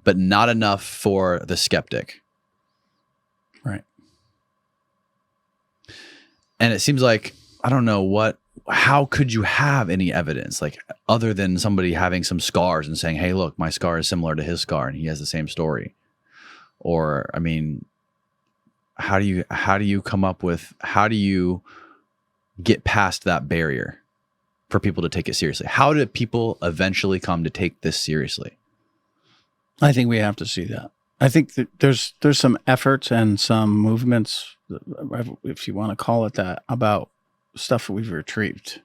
but not enough for the skeptic. Right. And it seems like, I don't know how could you have any evidence, like, other than somebody having some scars and saying, hey, look, my scar is similar to his scar and he has the same story? Or, I mean, how do you get past that barrier for people to take it seriously? How did people eventually come to take this seriously? I think we have to see that. I think that there's some efforts and some movements, if you want to call it that, about stuff that we've retrieved,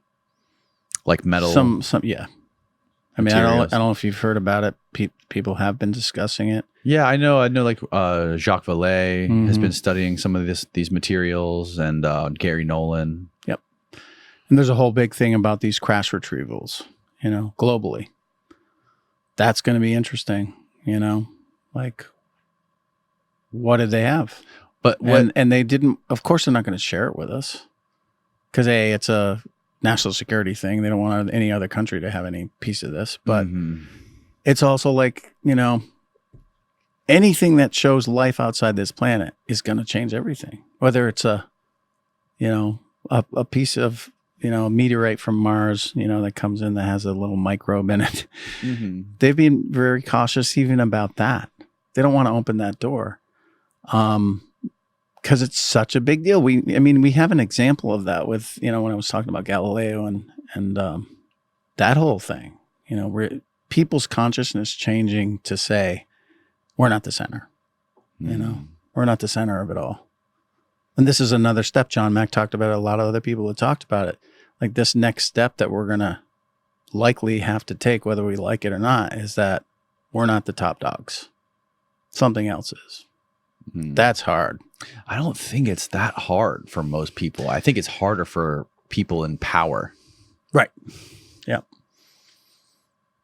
like metal. Some yeah. I mean, materials. I don't know if you've heard about it. People have been discussing it. Yeah, I know. Like Jacques Vallée has been studying some of these materials, and Gary Nolan. Yep. And there's a whole big thing about these crash retrievals, globally. That's going to be interesting. Like, what did they have? But and they didn't. Of course, they're not going to share it with us. Because it's a national security thing. They don't want any other country to have any piece of this. But it's also like, anything that shows life outside this planet is going to change everything. Whether it's a piece of, a meteorite from Mars, that comes in that has a little microbe in it. They've been very cautious even about that. They don't want to open that door. Because because it's such a big deal. I mean, we have an example of that with, when I was talking about Galileo and that whole thing, people's consciousness changing to say, we're not the center, we're not the center of it all. And this is another step. John Mack talked about it. A lot of other people have talked about it. Like this next step that we're going to likely have to take, whether we like it or not, is that we're not the top dogs. Something else is. That's hard. I don't think it's that hard for most people. I think it's harder for people in power. Right. Yeah.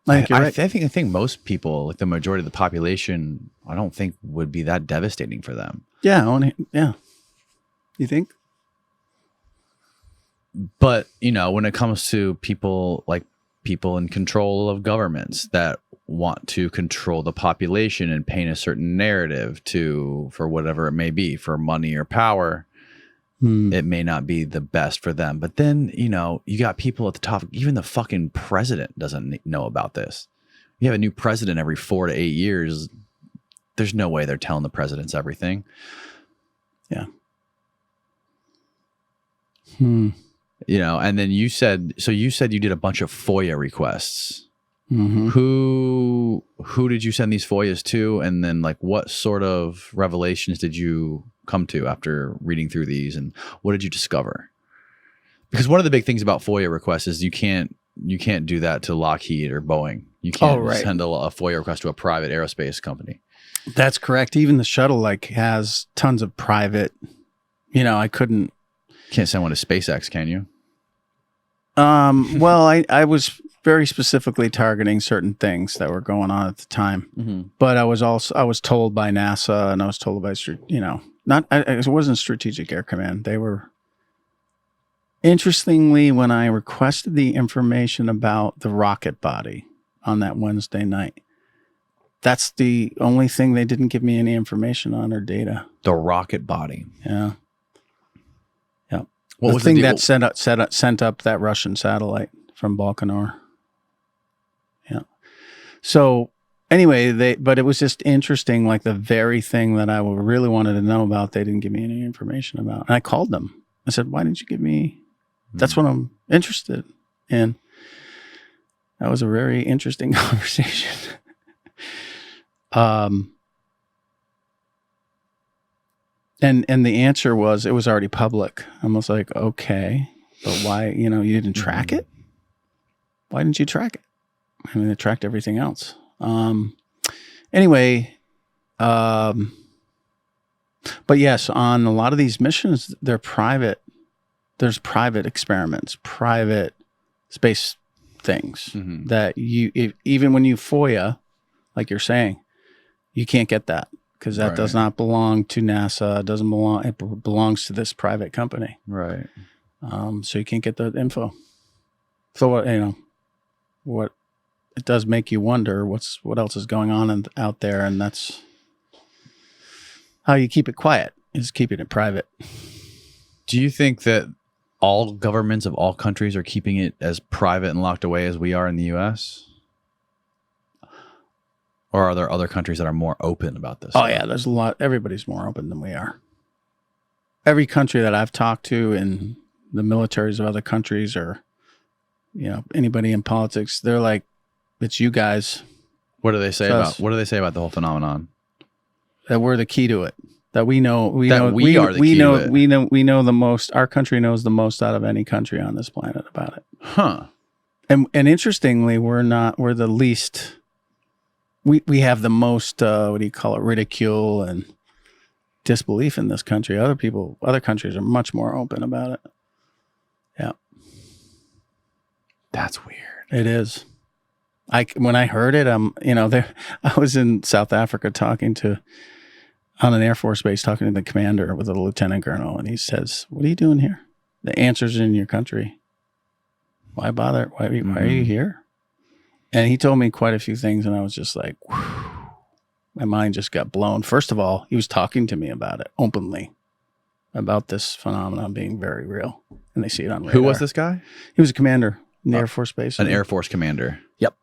I think you're right. I think most people, like the majority of the population, I don't think would be that devastating for them. Yeah. Yeah. You think? But, when it comes to people in control of governments that want to control the population and paint a certain narrative for whatever it may be, for money or power, it may not be the best for them. But then, you got people at the top, even the fucking president doesn't know about this. You have a new president every 4 to 8 years. There's no way they're telling the presidents everything. Yeah. And then you said you did a bunch of FOIA requests. Mm-hmm. Who did you send these FOIAs to? And then what sort of revelations did you come to after reading through these, and what did you discover? Because one of the big things about FOIA requests is you can't do that to Lockheed or Boeing. You can't send a FOIA request to a private aerospace company. That's correct. Even the shuttle has tons of private, I couldn't. Can't send one to SpaceX, can you? Well, I was very specifically targeting certain things that were going on at the time, but I was told by NASA, and I was told by, it wasn't Strategic Air Command. They were, interestingly, when I requested the information about the rocket body on that Wednesday night, that's the only thing they didn't give me any information on or data. The rocket body. Yeah. What was the thing that sent up that Russian satellite from Baikonur? Yeah. So anyway, but it was just interesting. Like the very thing that I really wanted to know about, they didn't give me any information about. And I called them. I said, "Why didn't you give me? That's what I'm interested in." That was a very interesting conversation. And the answer was, it was already public. I was like, okay, but why, you didn't track it? Why didn't you track it? I mean, it tracked everything else. Anyway, but yes, on a lot of these missions, they're private. There's private experiments, private space things that even when you FOIA, like you're saying, you can't get that. Because that does not belong to NASA. It doesn't belong. It belongs to this private company. Right. So you can't get the info. So what it does make you wonder what else is going on out there, and that's how you keep it quiet, is keeping it private. Do you think that all governments of all countries are keeping it as private and locked away as we are in the U.S.? Or are there other countries that are more open about this? Oh, yeah, there's a lot. Everybody's more open than we are. Every country that I've talked to in the militaries of other countries, or, anybody in politics, they're like, it's you guys. What do they say about the whole phenomenon? That we're the key to it. That we know we are the key to it. We know the most. Our country knows the most out of any country on this planet about it. Huh. And interestingly, we're the least. We have the most, ridicule and disbelief in this country. Other countries are much more open about it. Yeah. That's weird. It is. When I heard it, I was in South Africa on an Air Force base, talking to the commander with a lieutenant colonel, and he says, "What are you doing here? The answer's in your country. Why bother? Why are you here?" And he told me quite a few things, and I was just like, whew, my mind just got blown. First of all, he was talking to me about it openly, about this phenomenon being very real, and they see it on radar. Who was this guy? He was a commander in the Air Force base. An Air Force commander. Yep.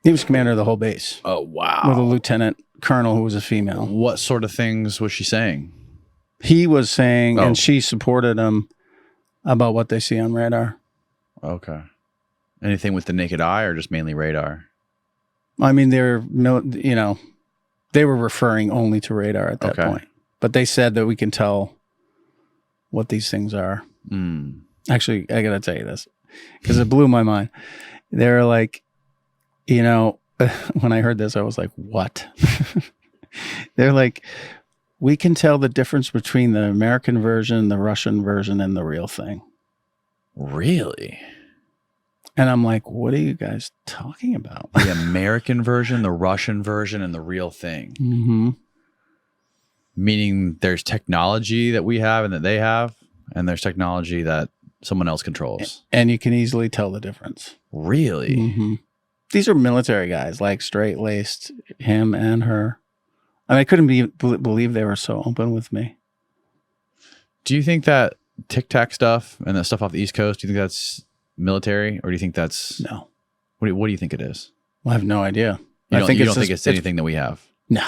He was commander of the whole base. Oh, wow. With a lieutenant colonel who was a female. What sort of things was she saying? He was saying, Oh. and she supported him about what they see on radar. Okay. Anything with the naked eye or just mainly radar? I mean, they were referring only to radar at that point. But they said that we can tell what these things are. Actually, I got to tell you this because it blew my mind. They're like, when I heard this, I was like, what? They're like, we can tell the difference between the American version, the Russian version, and the real thing. Really? And I'm like, what are you guys talking about? The American version, the Russian version, and the real thing. Mm-hmm. Meaning there's technology that we have and that they have, and there's technology that someone else controls. And you can easily tell the difference. Really? Mm-hmm. These are military guys, like straight-laced, him and her. I mean, I couldn't believe they were so open with me. Do you think that Tic Tac stuff and the stuff off the East Coast, do you think that's military, or do you think that's... No. What do you think it is? Well, I have no idea. You don't think it's anything that we have? No.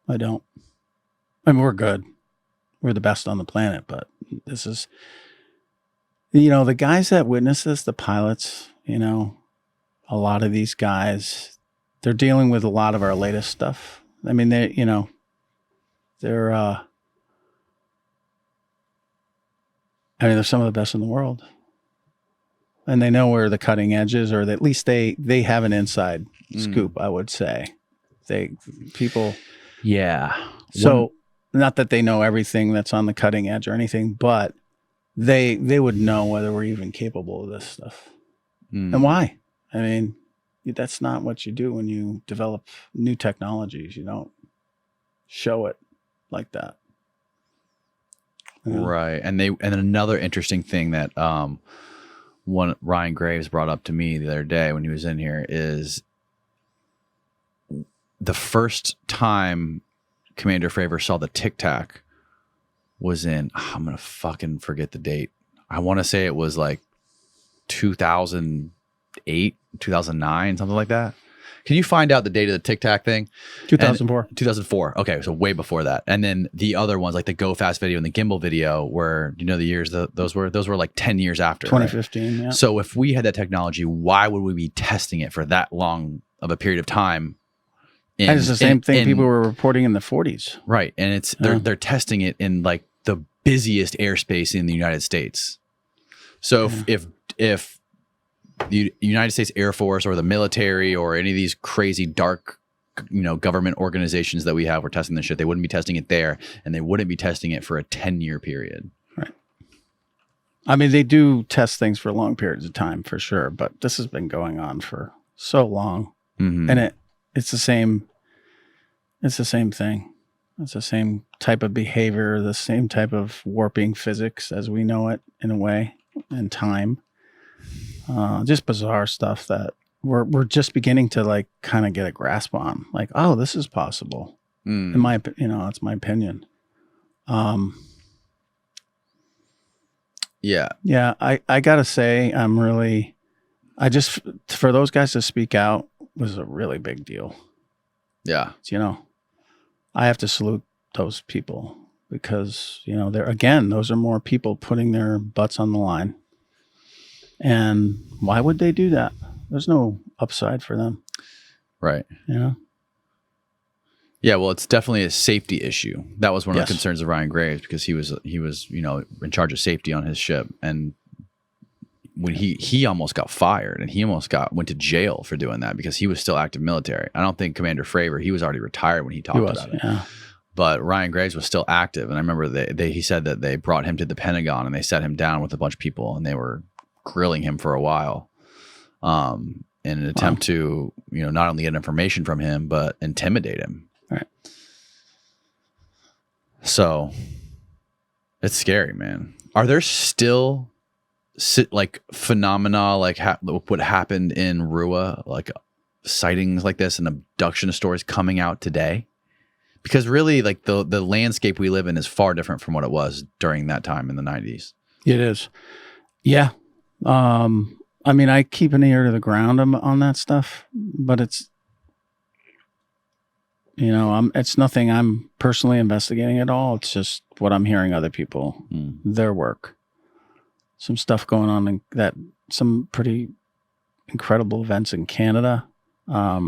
I don't. I mean, we're good. We're the best on the planet, but this is... the guys that witness this, the pilots, a lot of these guys... They're dealing with a lot of our latest stuff. I mean, they're some of the best in the world. And they know where the cutting edge is, or at least they have an inside scoop, I would say. Yeah. So not that they know everything that's on the cutting edge or anything, but they would know whether we're even capable of this stuff. And why. I mean, that's not what you do when you develop new technologies. You don't show it like that. Right. And another interesting thing that Ryan Graves brought up to me the other day when he was in here is the first time Commander Fravor saw the Tic Tac was in, I'm going to fucking forget the date. I want to say it was like 2008, 2009, something like that. Can you find out the date of the Tic Tac thing? 2004. 2004. Okay, so way before that. And then the other ones, like the Go Fast video and the Gimbal video, where the years those were like 10 years after. 2015. Right? Yeah. So if we had that technology, why would we be testing it for that long of a period of time? And it's the same thing people were reporting in the 40s. Right, and they're testing it in like the busiest airspace in the United States. So if the United States Air Force or the military or any of these crazy dark, government organizations that we have were testing this shit, they wouldn't be testing it there, and they wouldn't be testing it for a 10-year period. Right. I mean, they do test things for long periods of time for sure, but this has been going on for so long, and it's the same. It's the same thing. It's the same type of behavior, the same type of warping physics as we know it in a way, and time. Just bizarre stuff that we're just beginning to like kind of get a grasp on. Like, oh, this is possible. In my, it's my opinion. Yeah. I gotta say, for those guys to speak out was a really big deal. Yeah. I have to salute those people because, those are more people putting their butts on the line. And why would they do that? There's no upside for them. Right. Yeah, well, it's definitely a safety issue. That was one of the concerns of Ryan Graves because he was, in charge of safety on his ship. And when he almost got fired and he almost went to jail for doing that because he was still active military. I don't think Commander Fravor, he was already retired when he talked about it. Yeah. But Ryan Graves was still active. And I remember he said that they brought him to the Pentagon and they sat him down with a bunch of people and they were grilling him for a while in an attempt to, not only get information from him, but intimidate him. Right. So it's scary, man. Are there still like phenomena like what happened in Ruwa, like sightings like this and abduction stories coming out today? Because really, like the landscape we live in is far different from what it was during that time in the 90s. It is. Yeah. I mean, I keep an ear to the ground on that stuff, but You know, it's nothing I'm personally investigating at all. It's just what I'm hearing other people, their work. Some stuff going on some pretty incredible events in Canada. I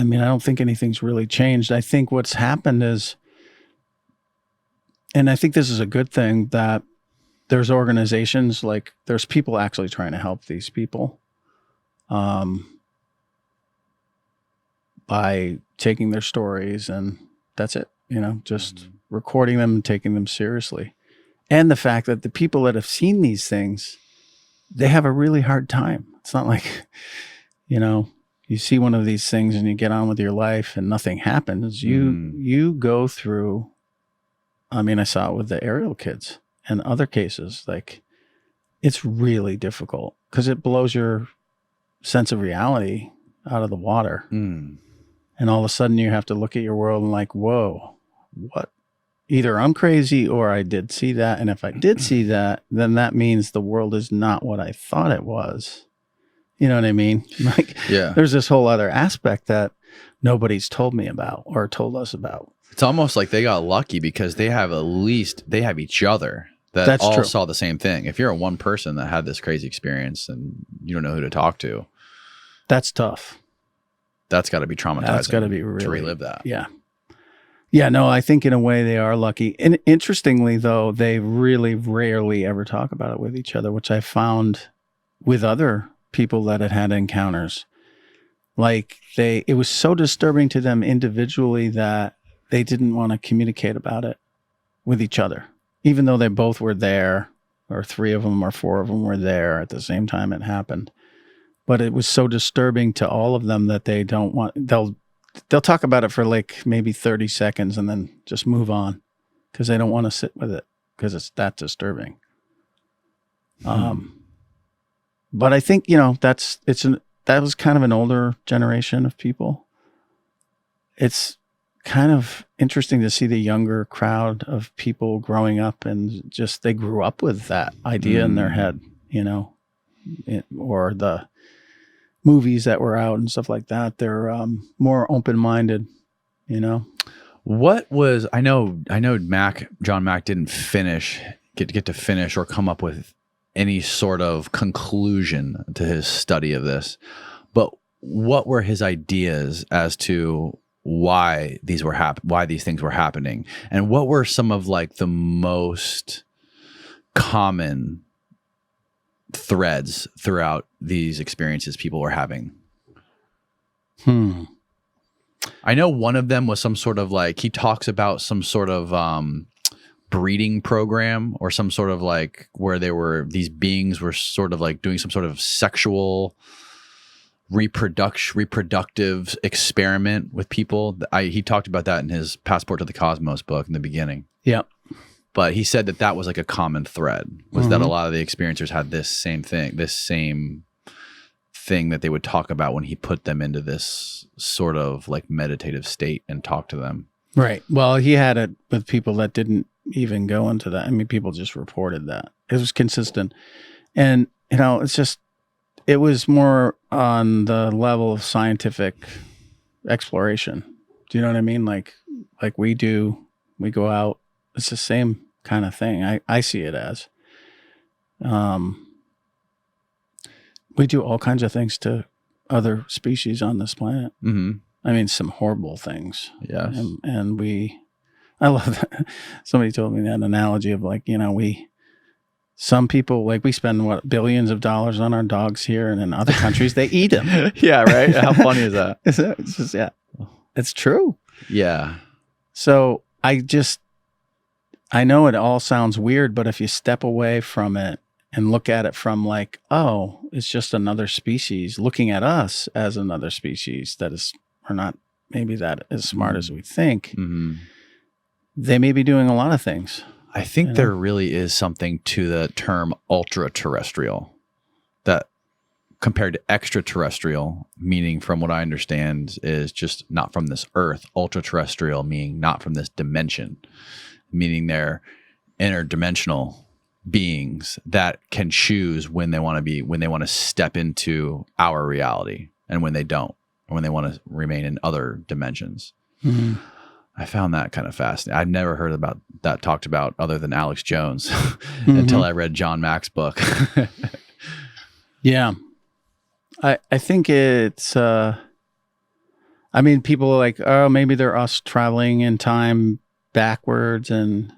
mean, I don't think anything's really changed. I think what's happened is, and I think this is a good thing, that there's organizations, like there's people actually trying to help these people by taking their stories, and that's it, you know, just recording them and taking them seriously. And the fact that the people that have seen these things, they have a really hard time. It's not like, you know, you see one of these things and you get on with your life and nothing happens. You go through, I mean, I saw it with the Ariel kids and other cases. Like, it's really difficult because it blows your sense of reality out of the water. And all of a sudden you have to look at your world and like, whoa, what? Either I'm crazy or I did see that. And if I did see that, then that means the world is not what I thought it was. You know what I mean? Like, there's this whole other aspect that nobody's told me about or told us about. It's almost like they got lucky because they have each other that That's all true. saw the same thing. If you're a one person that had this crazy experience and you don't know who to talk to, that's tough. That's got to be traumatizing. That's got to be really, to relive that. Yeah. Yeah, no, I think in a way they are lucky. And interestingly, though, they really rarely ever talk about it with each other, which I found with other people that had had encounters. Like, it was so disturbing to them individually that they didn't want to communicate about it with each other, even though they both were there, or 3 of them or 4 of them were there at the same time it happened. But it was so disturbing to all of them that they don't want, they'll talk about it for like maybe 30 seconds and then just move on because they don't want to sit with it because it's that disturbing. But I think, you know, that was kind of an older generation of people. It's kind of interesting to see the younger crowd of people growing up and just, they grew up with that idea in their head, you know, or the movies that were out and stuff like that. They're more open-minded, you know. What was, I know John Mack didn't get to finish or come up with any sort of conclusion to his study of this, but what were his ideas as to why these things were happening, and what were some of like the most common threads throughout these experiences people were having? I know one of them was some sort of like, he talks about some sort of breeding program or some sort of like where these beings were sort of like doing some sort of sexual reproductive experiment with people. He talked about that in his Passport to the Cosmos book in the beginning. Yeah. But he said that was like a common thread, was that a lot of the experiencers had this same thing that they would talk about when he put them into this sort of like meditative state and talk to them. Right. Well, he had it with people that didn't even go into that. I mean, people just reported that. It was consistent. And, you know, it was more on the level of scientific exploration. Do you know what I mean? Like we go out, it's the same kind of thing. I see it as, we do all kinds of things to other species on this planet. I mean, some horrible things. Yes. And I love that. Somebody told me that analogy of like, you know, some people, like, we spend billions of dollars on our dogs here, and in other countries they eat them. Yeah, right. How funny is that? It's just, yeah, it's true. Yeah. So I know it all sounds weird, but if you step away from it and look at it from like, oh, it's just another species looking at us as another species that are not maybe that as smart as we think. They may be doing a lot of things. I think there really is something to the term ultra-terrestrial that compared to extraterrestrial, meaning from what I understand is just not from this earth. Ultra-terrestrial meaning not from this dimension, meaning they're interdimensional beings that can choose when they want to step into our reality and when they don't. when they want to remain in other dimensions. Mhm. I found that kind of fascinating. I'd never heard about that talked about other than Alex Jones Mm-hmm. until I read John Mack's book. Yeah. I think it's, I mean, people are like, oh, maybe they're us traveling in time backwards, and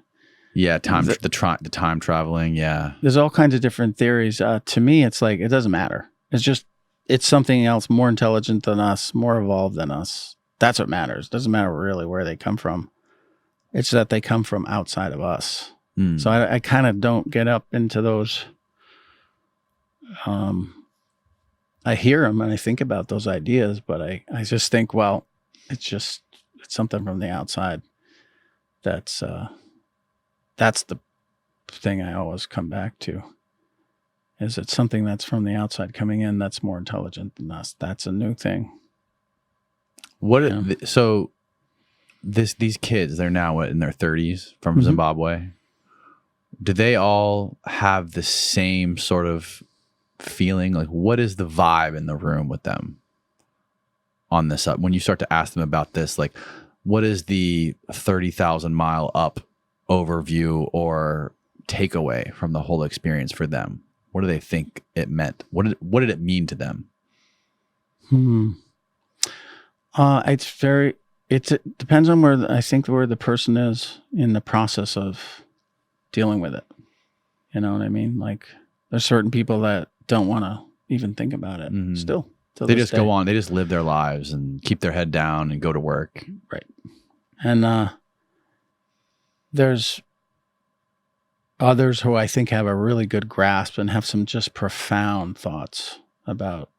Yeah, the time traveling. Yeah, there's all kinds of different theories. To me, it's like, it doesn't matter. It's something else more intelligent than us, more evolved than us. That's what matters. Doesn't matter really where they come from. It's that they come from outside of us. Mm. So I kind of don't get up into those. I hear them and I think about those ideas, but I just think, well, it's something from the outside. That's the thing I always come back to. Is it something that's from the outside coming in that's more intelligent than us? That's a new thing. So these kids, they're now in their 30s from Mm-hmm. Zimbabwe. Do they all have the same sort of feeling? Like, what is the vibe in the room with them on this up? When you start to ask them about this, like, what is the 30,000 mile up overview or takeaway from the whole experience for them? What do they think it meant? What did it mean to them? It depends on where the person is in the process of dealing with it. You know what I mean? Like, there's certain people that don't want to even think about it. Mhm. Still, They just go on. They just live their lives and keep their head down and go to work. Right. And there's others who I think have a really good grasp and have some just profound thoughts about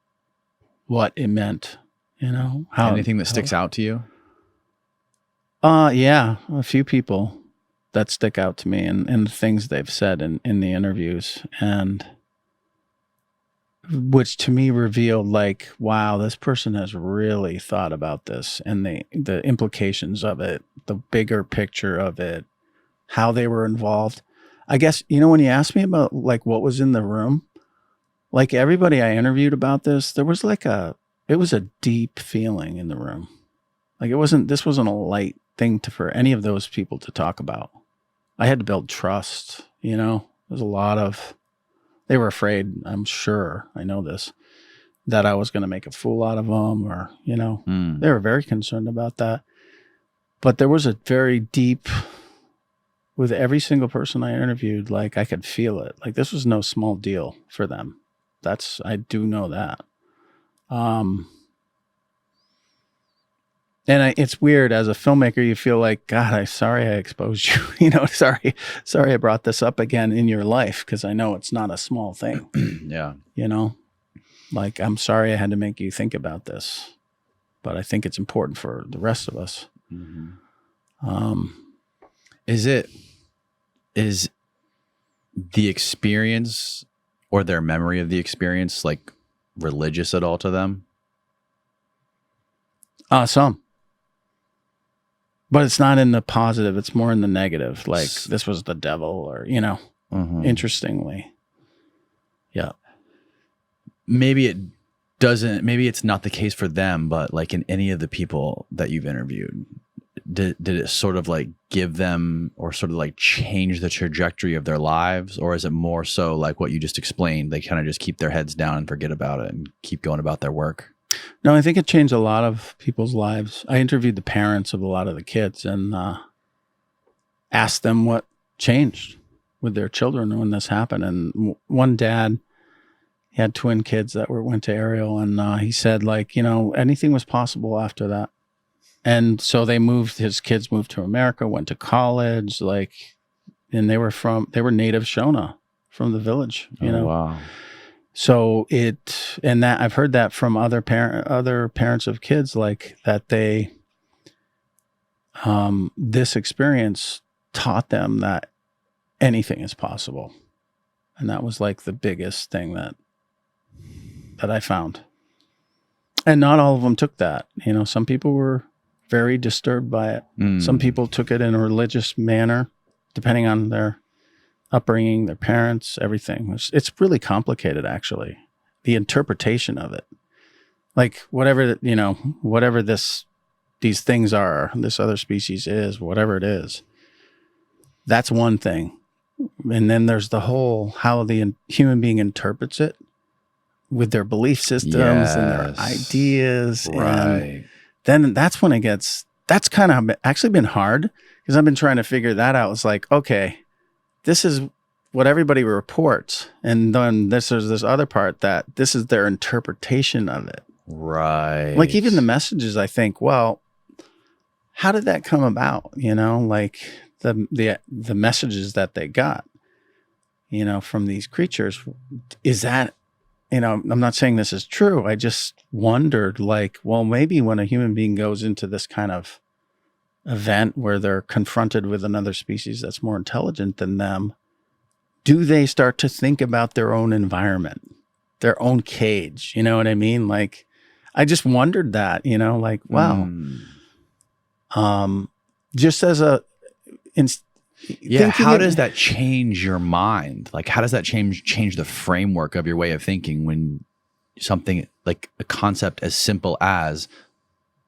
what it meant. You know, Anything that sticks out to you? Yeah, a few people that stick out to me, and the things they've said in the interviews, and which to me revealed, like, wow, this person has really thought about this and the implications of it, the bigger picture of it, how they were involved. I guess, you know, when you asked me about like what was in the room, like everybody I interviewed about this, there was it was a deep feeling in the room. Like this wasn't a light thing for any of those people to talk about. I had to build trust, you know. There's a lot they were afraid, I'm sure, I know this, that I was going to make a fool out of them, or, you know, they were very concerned about that. But there was a very deep, with every single person I interviewed, like I could feel it. Like this was no small deal for them. I do know that. And it's weird as a filmmaker, you feel like, God, I'm sorry I exposed you. You know, sorry I brought this up again in your life, because I know it's not a small thing. Yeah. You know, like, I'm sorry I had to make you think about this, but I think it's important for the rest of us. Mm-hmm. Is the experience or their memory of the experience like religious at all to them? Some. But it's not in the positive. It's more in the negative. Like, this was the devil, or, you know, interestingly. Yeah. Maybe it's not the case for them, but like in any of the people that you've interviewed, did it sort of like give them or sort of like change the trajectory of their lives? Or is it more so like what you just explained? They kind of just keep their heads down and forget about it and keep going about their work? No, I think it changed a lot of people's lives. I interviewed the parents of a lot of the kids and asked them what changed with their children when this happened. And one dad, he had twin kids that went to Ariel, and he said, like, you know, anything was possible after that. And so his kids moved to America, went to college, like, and they were native Shona from the village, you know. Wow. So I've heard that from other parents of kids, like that this experience taught them that anything is possible. And that was like the biggest thing that I found. And not all of them took that. You know, some people were very disturbed by it. Some people took it in a religious manner, depending on their upbringing, their parents, everything. It's really complicated, actually. The interpretation of it. Like whatever, whatever these things are, this other species is, whatever it is, that's one thing. And then there's the whole, how the human being interprets it with their belief systems and their ideas. Right. And then that's when that's kind of actually been hard, because I've been trying to figure that out. It's like, okay, this is what everybody reports. And then there's this other part that this is their interpretation of it. Right. Like even the messages, I think, well, how did that come about? Like the messages that they got, from these creatures. Is that, I'm not saying this is true. I just wondered, like, well, maybe when a human being goes into this kind of event where they're confronted with another species that's more intelligent than them, do they start to think about their own environment, their own cage? You know what I mean? Like, I just wondered that, like, wow. Just as how does that change your mind? Like, how does that change the framework of your way of thinking when something like a concept as simple as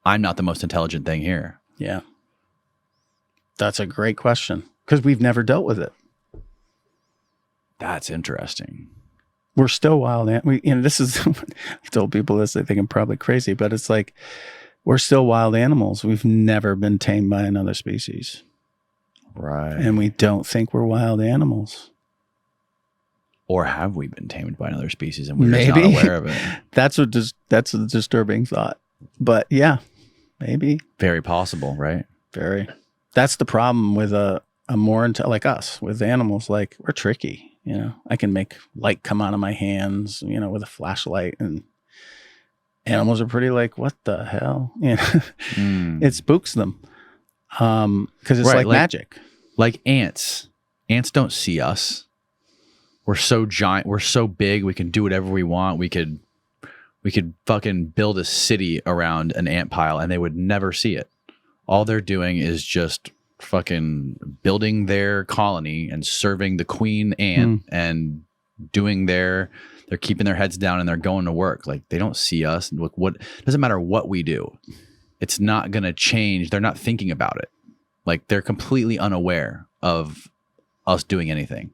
I'm not the most intelligent thing here? Yeah. That's a great question, because we've never dealt with it. That's interesting. We're still wild. This is, I've told people this, they think I'm probably crazy, but it's like, we're still wild animals. We've never been tamed by another species. Right. And we don't think we're wild animals. Or have we been tamed by another species and we're just not aware of it? That's a disturbing thought. But yeah, maybe. Very possible, right? Very. That's the problem with a more like us, with animals. Like, we're tricky. I can make light come out of my hands, with a flashlight, and animals are pretty like, what the hell? It spooks them. Because it's like magic. Like ants. Ants don't see us. We're so giant. We're so big. We can do whatever we want. We could fucking build a city around an ant pile and they would never see it. All they're doing is just fucking building their colony and serving the queen ant and doing they're keeping their heads down and they're going to work. Like, they don't see us. Look, what doesn't matter what we do. It's not going to change. They're not thinking about it. Like, they're completely unaware of us doing anything.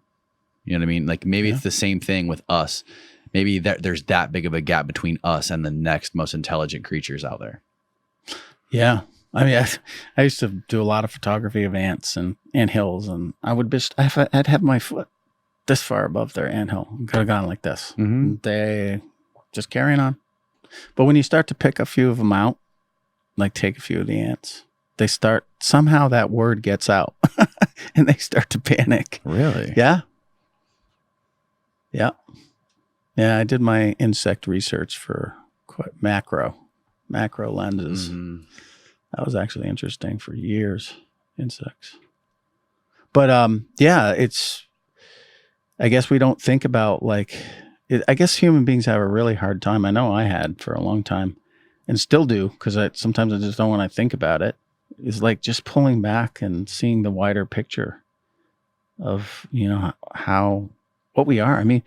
You know what I mean? Like, maybe it's the same thing with us. Maybe there's that big of a gap between us and the next most intelligent creatures out there. Yeah. I mean, I used to do a lot of photography of ants and anthills, and I'd have my foot this far above their anthill. Could have gone like this. Mm-hmm. They just carrying on. But when you start to pick a few of them out, like take a few of the ants, they start, somehow that word gets out and they start to panic. Really? Yeah. Yeah. Yeah. I did my insect research for macro lenses. Mm-hmm. That was actually interesting for years, insects. But yeah, I guess we don't think about I guess human beings have a really hard time. I know I had for a long time and still do, because sometimes I just don't want to think about it. It's like just pulling back and seeing the wider picture of, what we are. I mean,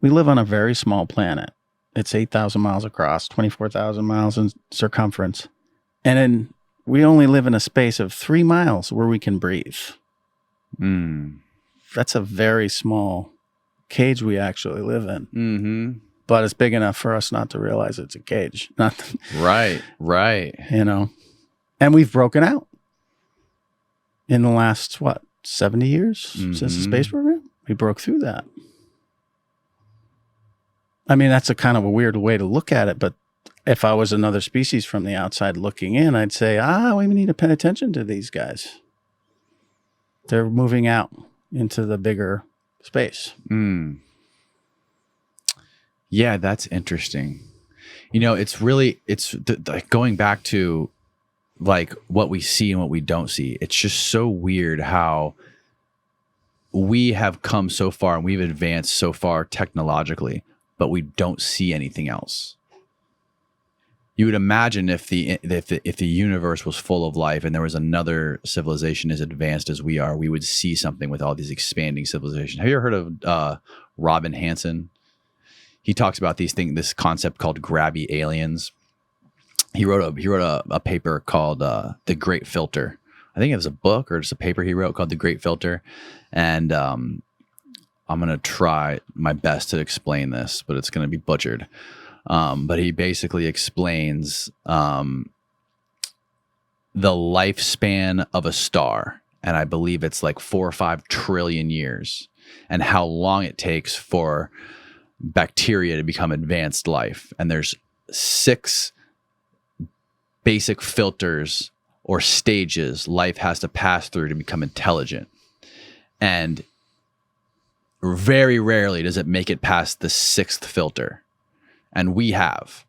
we live on a very small planet. It's 8,000 miles across, 24,000 miles in circumference. And then we only live in a space of 3 miles where we can breathe. That's a very small cage we actually live in. Mm-hmm. But it's big enough for us not to realize it's a cage. Right. And we've broken out in the last, 70 years since the space program? We broke through that. I mean, that's a kind of a weird way to look at it, but if I was another species from the outside looking in, I'd say, we need to pay attention to these guys. They're moving out into the bigger space. Yeah, that's interesting. It's going back to like what we see and what we don't see. It's just so weird how we have come so far and we've advanced so far technologically, but we don't see anything else. You would imagine if the universe was full of life and there was another civilization as advanced as we are, we would see something with all these expanding civilizations. Have you ever heard of Robin Hanson? He talks about this concept called Grabby Aliens. he wrote a paper called The Great Filter. I think it was a book or just a paper he wrote called The Great Filter. And I'm going to try my best to explain this, but it's going to be butchered. But he basically explains the lifespan of a star. And I believe it's like 4 or 5 trillion years, and how long it takes for bacteria to become advanced life. And there's 6 basic filters or stages life has to pass through to become intelligent. And very rarely does it make it past the 6th filter. And we have.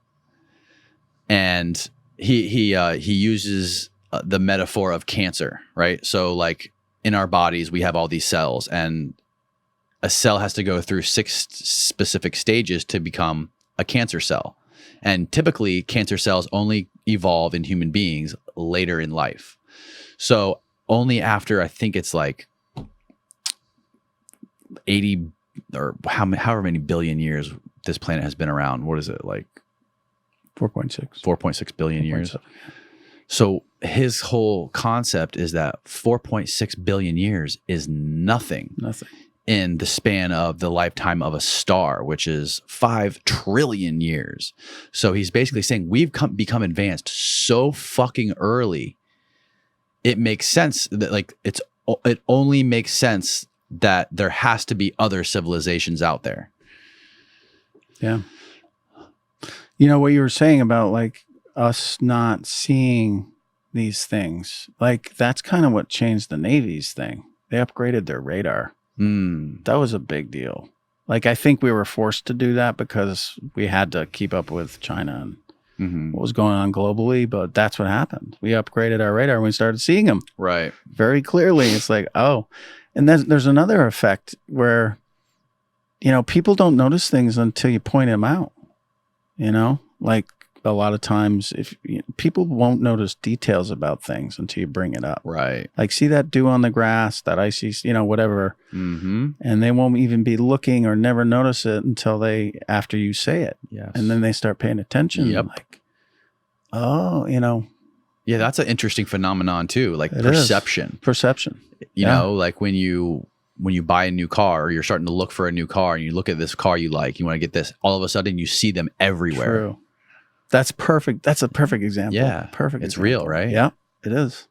And he uses the metaphor of cancer, right? So like in our bodies, we have all these cells, and a cell has to go through 6 specific stages to become a cancer cell. And typically cancer cells only evolve in human beings later in life. So only after, I think it's like 80 or however many billion years this planet has been around. What is it, like 4.6 billion years. So his whole concept is that 4.6 billion years is nothing in the span of the lifetime of a star, which is 5 trillion years. So he's basically saying we've become advanced so fucking early. It makes sense that like it only makes sense that there has to be other civilizations out there. Yeah. You know what you were saying about like us not seeing these things, like that's kind of what changed the Navy's thing. They upgraded their radar. That was a big deal. Like I think we were forced to do that because we had to keep up with China and what was going on globally, but that's what happened. We upgraded our radar when we started seeing them. Right. Very clearly. It's like, oh, and then there's another effect where, you know, people don't notice things until you point them out, you know, like a lot of times people won't notice details about things until you bring it up. Right. Like see that dew on the grass, that icy, you know, whatever. And they won't even be looking or never notice it until after you say it. Yes. And then they start paying attention. Yep. Like, oh, you know. Yeah, that's an interesting phenomenon too. Like perception. You know, like when you buy a new car or you're starting to look for a new car and you look at this car you like, you want to get this, all of a sudden you see them everywhere. True. That's perfect. That's a perfect example. Yeah. Perfect. It's example. real, right? Yeah, it is.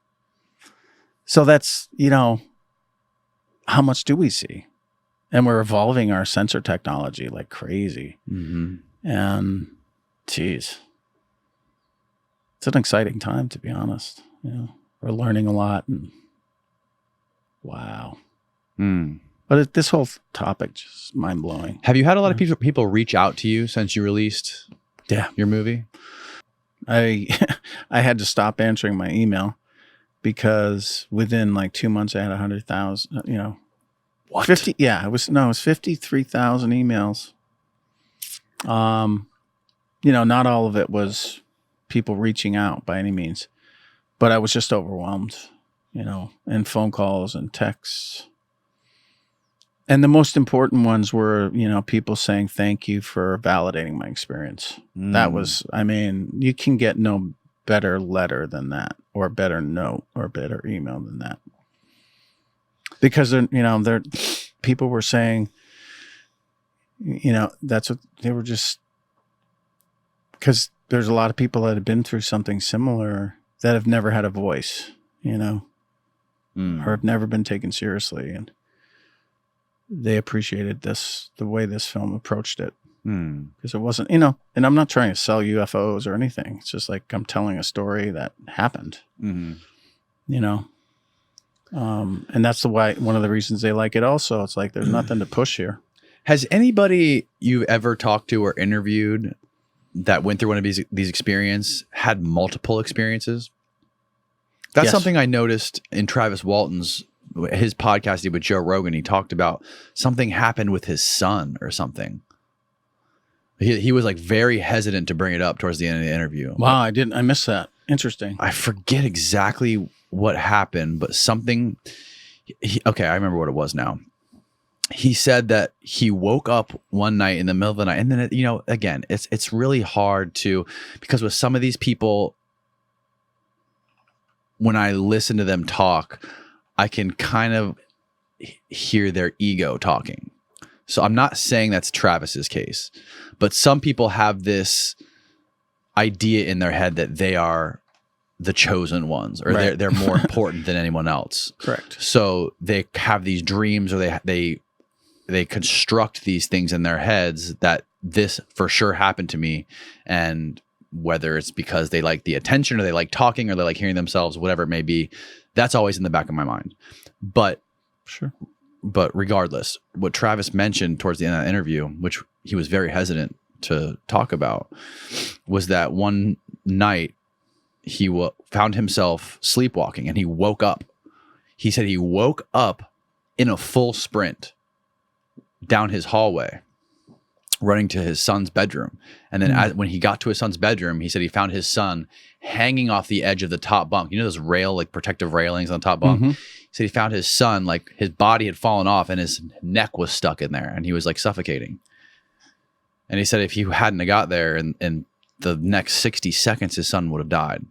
So that's, you know, how much do we see? And we're evolving our sensor technology like crazy. And geez, it's an exciting time, to be honest. You know, we're learning a lot and wow. But this whole topic just mind blowing. Have you had a lot of people reach out to you since you released your movie? I had to stop answering my email because within like 2 months I had 100,000, you know. What? 50, yeah, it was 53,000 emails. You know, not all of it was people reaching out by any means, but I was just overwhelmed, you know, and phone calls and texts. And the most important ones were, you know, people saying thank you for validating my experience. That was, I mean, you can get no better letter than that, or better note, or better email than that. Because people were saying, you know, that's what they were just, because there's a lot of people that have been through something similar that have never had a voice, you know, or have never been taken seriously. And they appreciated the way this film approached it. Because it wasn't, you know, and I'm not trying to sell UFOs or anything. It's just like I'm telling a story that happened, you know. And that's one of the reasons they like it also. It's like there's nothing to push here. Has anybody you've ever talked to or interviewed that went through one of these experiences had multiple experiences? That's something I noticed in Travis Walton's his podcast he did with Joe Rogan. He talked about something happened with his son or something. He was like very hesitant to bring it up towards the end of the interview. Wow, I missed that. Interesting. I forget exactly what happened, but something. Okay, I remember what it was now. he said that he woke up one night in the middle of the night, and then again, it's really hard to, because with some of these people, when I listen to them talk, I can kind of hear their ego talking. So I'm not saying that's Travis's case, but some people have this idea in their head that they are the chosen ones, or Right. they're more important than anyone else. Correct. So they have these dreams, or they construct these things in their heads that this for sure happened to me, and whether it's because they like the attention, or they like talking, or they like hearing themselves, whatever it may be, that's always in the back of my mind. But Sure. But regardless, what Travis mentioned towards the end of that interview, which he was very hesitant to talk about, was that one night he found himself sleepwalking, and he woke up. He said he woke up in a full sprint down his hallway, running to his son's bedroom. And then when he got to his son's bedroom, he said he found his son hanging off the edge of the top bunk. You know those protective railings on the top bunk? Mm-hmm. He said he found his son, like his body had fallen off and his neck was stuck in there, and he was like suffocating. And he said if he hadn't have got there in the next 60 seconds, his son would have died.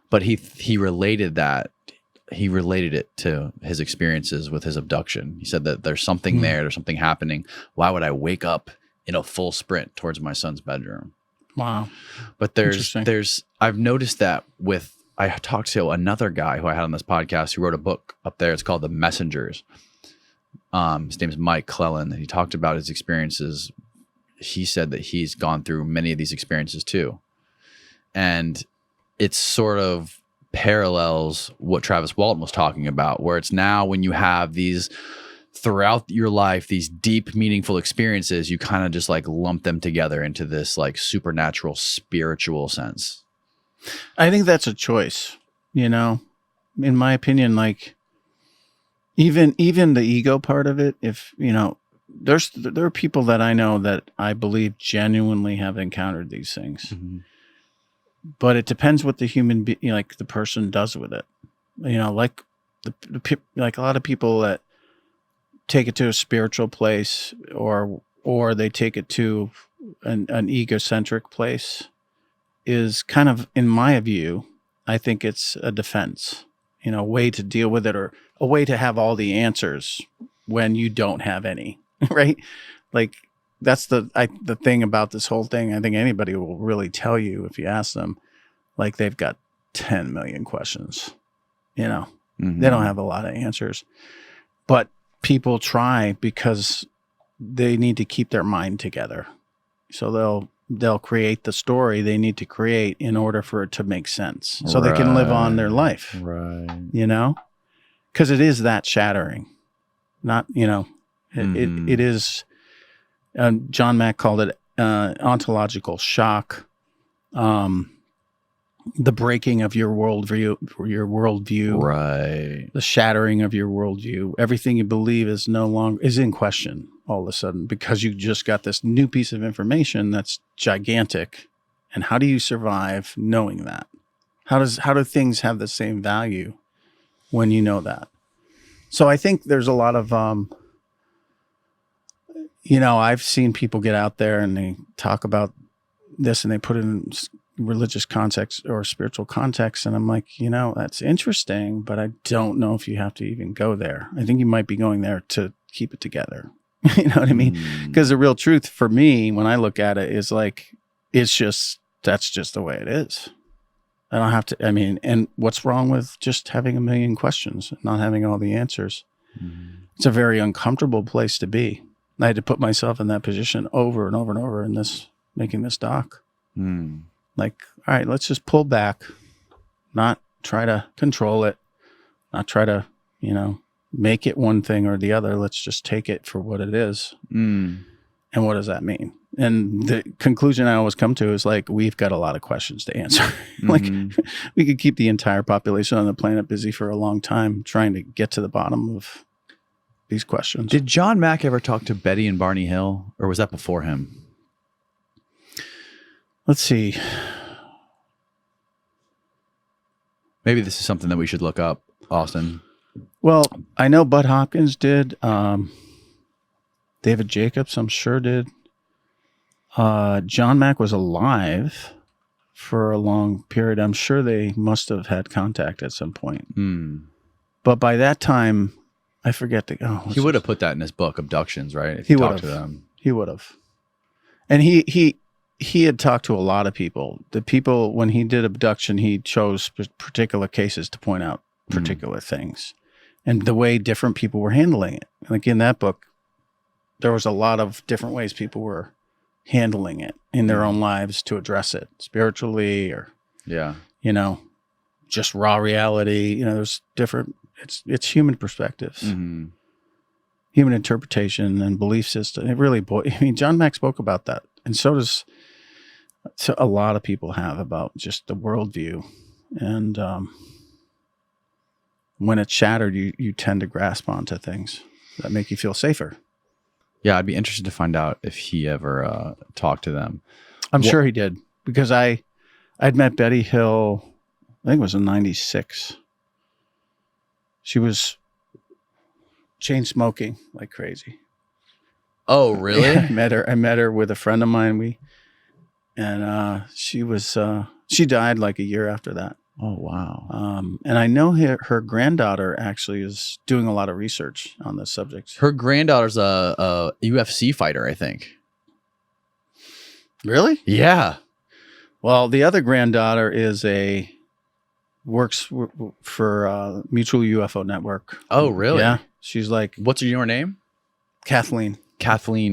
But he related it to his experiences with his abduction. He said that there's something there's something happening. Why would I wake up in a full sprint towards my son's bedroom? Wow. But I've noticed that I talked to another guy who I had on this podcast who wrote a book up there. It's called The Messengers. His name is Mike Clellan, and he talked about his experiences. He said that he's gone through many of these experiences too. And it sort of parallels what Travis Walton was talking about, where it's now when you have these throughout your life, these deep, meaningful experiences, you kind of just like lump them together into this like supernatural, spiritual sense. I think that's a choice, in my opinion. Like even the ego part of it, if there are people that I know that I believe genuinely have encountered these things, but it depends what the human like the person does with it. Like like a lot of people that take it to a spiritual place, or they take it to an egocentric place, is kind of, in my view, I think it's a defense, a way to deal with it, or a way to have all the answers when you don't have any, right? Like that's the thing about this whole thing. I think anybody will really tell you if you ask them, like they've got 10 million questions, they don't have a lot of answers, but people try because they need to keep their mind together. So they'll create the story they need to create in order for it to make sense, so they can live on their life. Right. Because it is that shattering. Not, it is, John Mack called it ontological shock. The breaking of your worldview, right? The shattering of your worldview. Everything you believe is in question all of a sudden, because you just got this new piece of information that's gigantic. And how do you survive knowing that? How do things have the same value when you know that? So I think there's a lot of, I've seen people get out there and they talk about this and they put it in religious context or spiritual context, and I'm like, that's interesting, but I don't know if you have to even go there. I think you might be going there to keep it together. You know what I mean? Because the real truth for me, when I look at it, is like, that's just the way it is. I don't have to, and what's wrong with just having a million questions and not having all the answers? It's a very uncomfortable place to be. I had to put myself in that position over and over and over in making this doc. Like, all right, let's just pull back, not try to control it, not try to, make it one thing or the other. Let's just take it for what it is. And what does that mean? And the conclusion I always come to is like, we've got a lot of questions to answer. Like we could keep the entire population on the planet busy for a long time trying to get to the bottom of these questions. Did John Mack ever talk to Betty and Barney Hill, or was that before him? Let's see. Maybe this is something that we should look up, Austin. Well, I know Bud Hopkins did. David Jacobs, I'm sure did. John Mack was alive for a long period. I'm sure they must have had contact at some point. Mm. But by that time, I forget he would have put that in his book, Abductions, right? If he you would talked have. to them. He would have. And he had talked to a lot of people. The people, when he did Abduction, he chose particular cases to point out particular things and the way different people were handling it. Like in that book, there was a lot of different ways people were handling it in their own lives to address it spiritually or, just raw reality. There's different, it's human perspectives, human interpretation and belief system. It really, John Mack spoke about that. And so a lot of people have about just the worldview. And when it's shattered, you tend to grasp onto things that make you feel safer. Yeah, I'd be interested to find out if he ever talked to them. I'm sure he did, because I'd met Betty Hill, I think it was in 96. She was chain smoking like crazy. Oh, really? Yeah, I met her with a friend of mine. She died like a year after that. Oh, wow. And I know her granddaughter actually is doing a lot of research on this subject. Her granddaughter's a UFC fighter, I think. Really? Yeah. Well, the other granddaughter works for Mutual UFO Network. Oh, really? Yeah. She's like... What's your name? Kathleen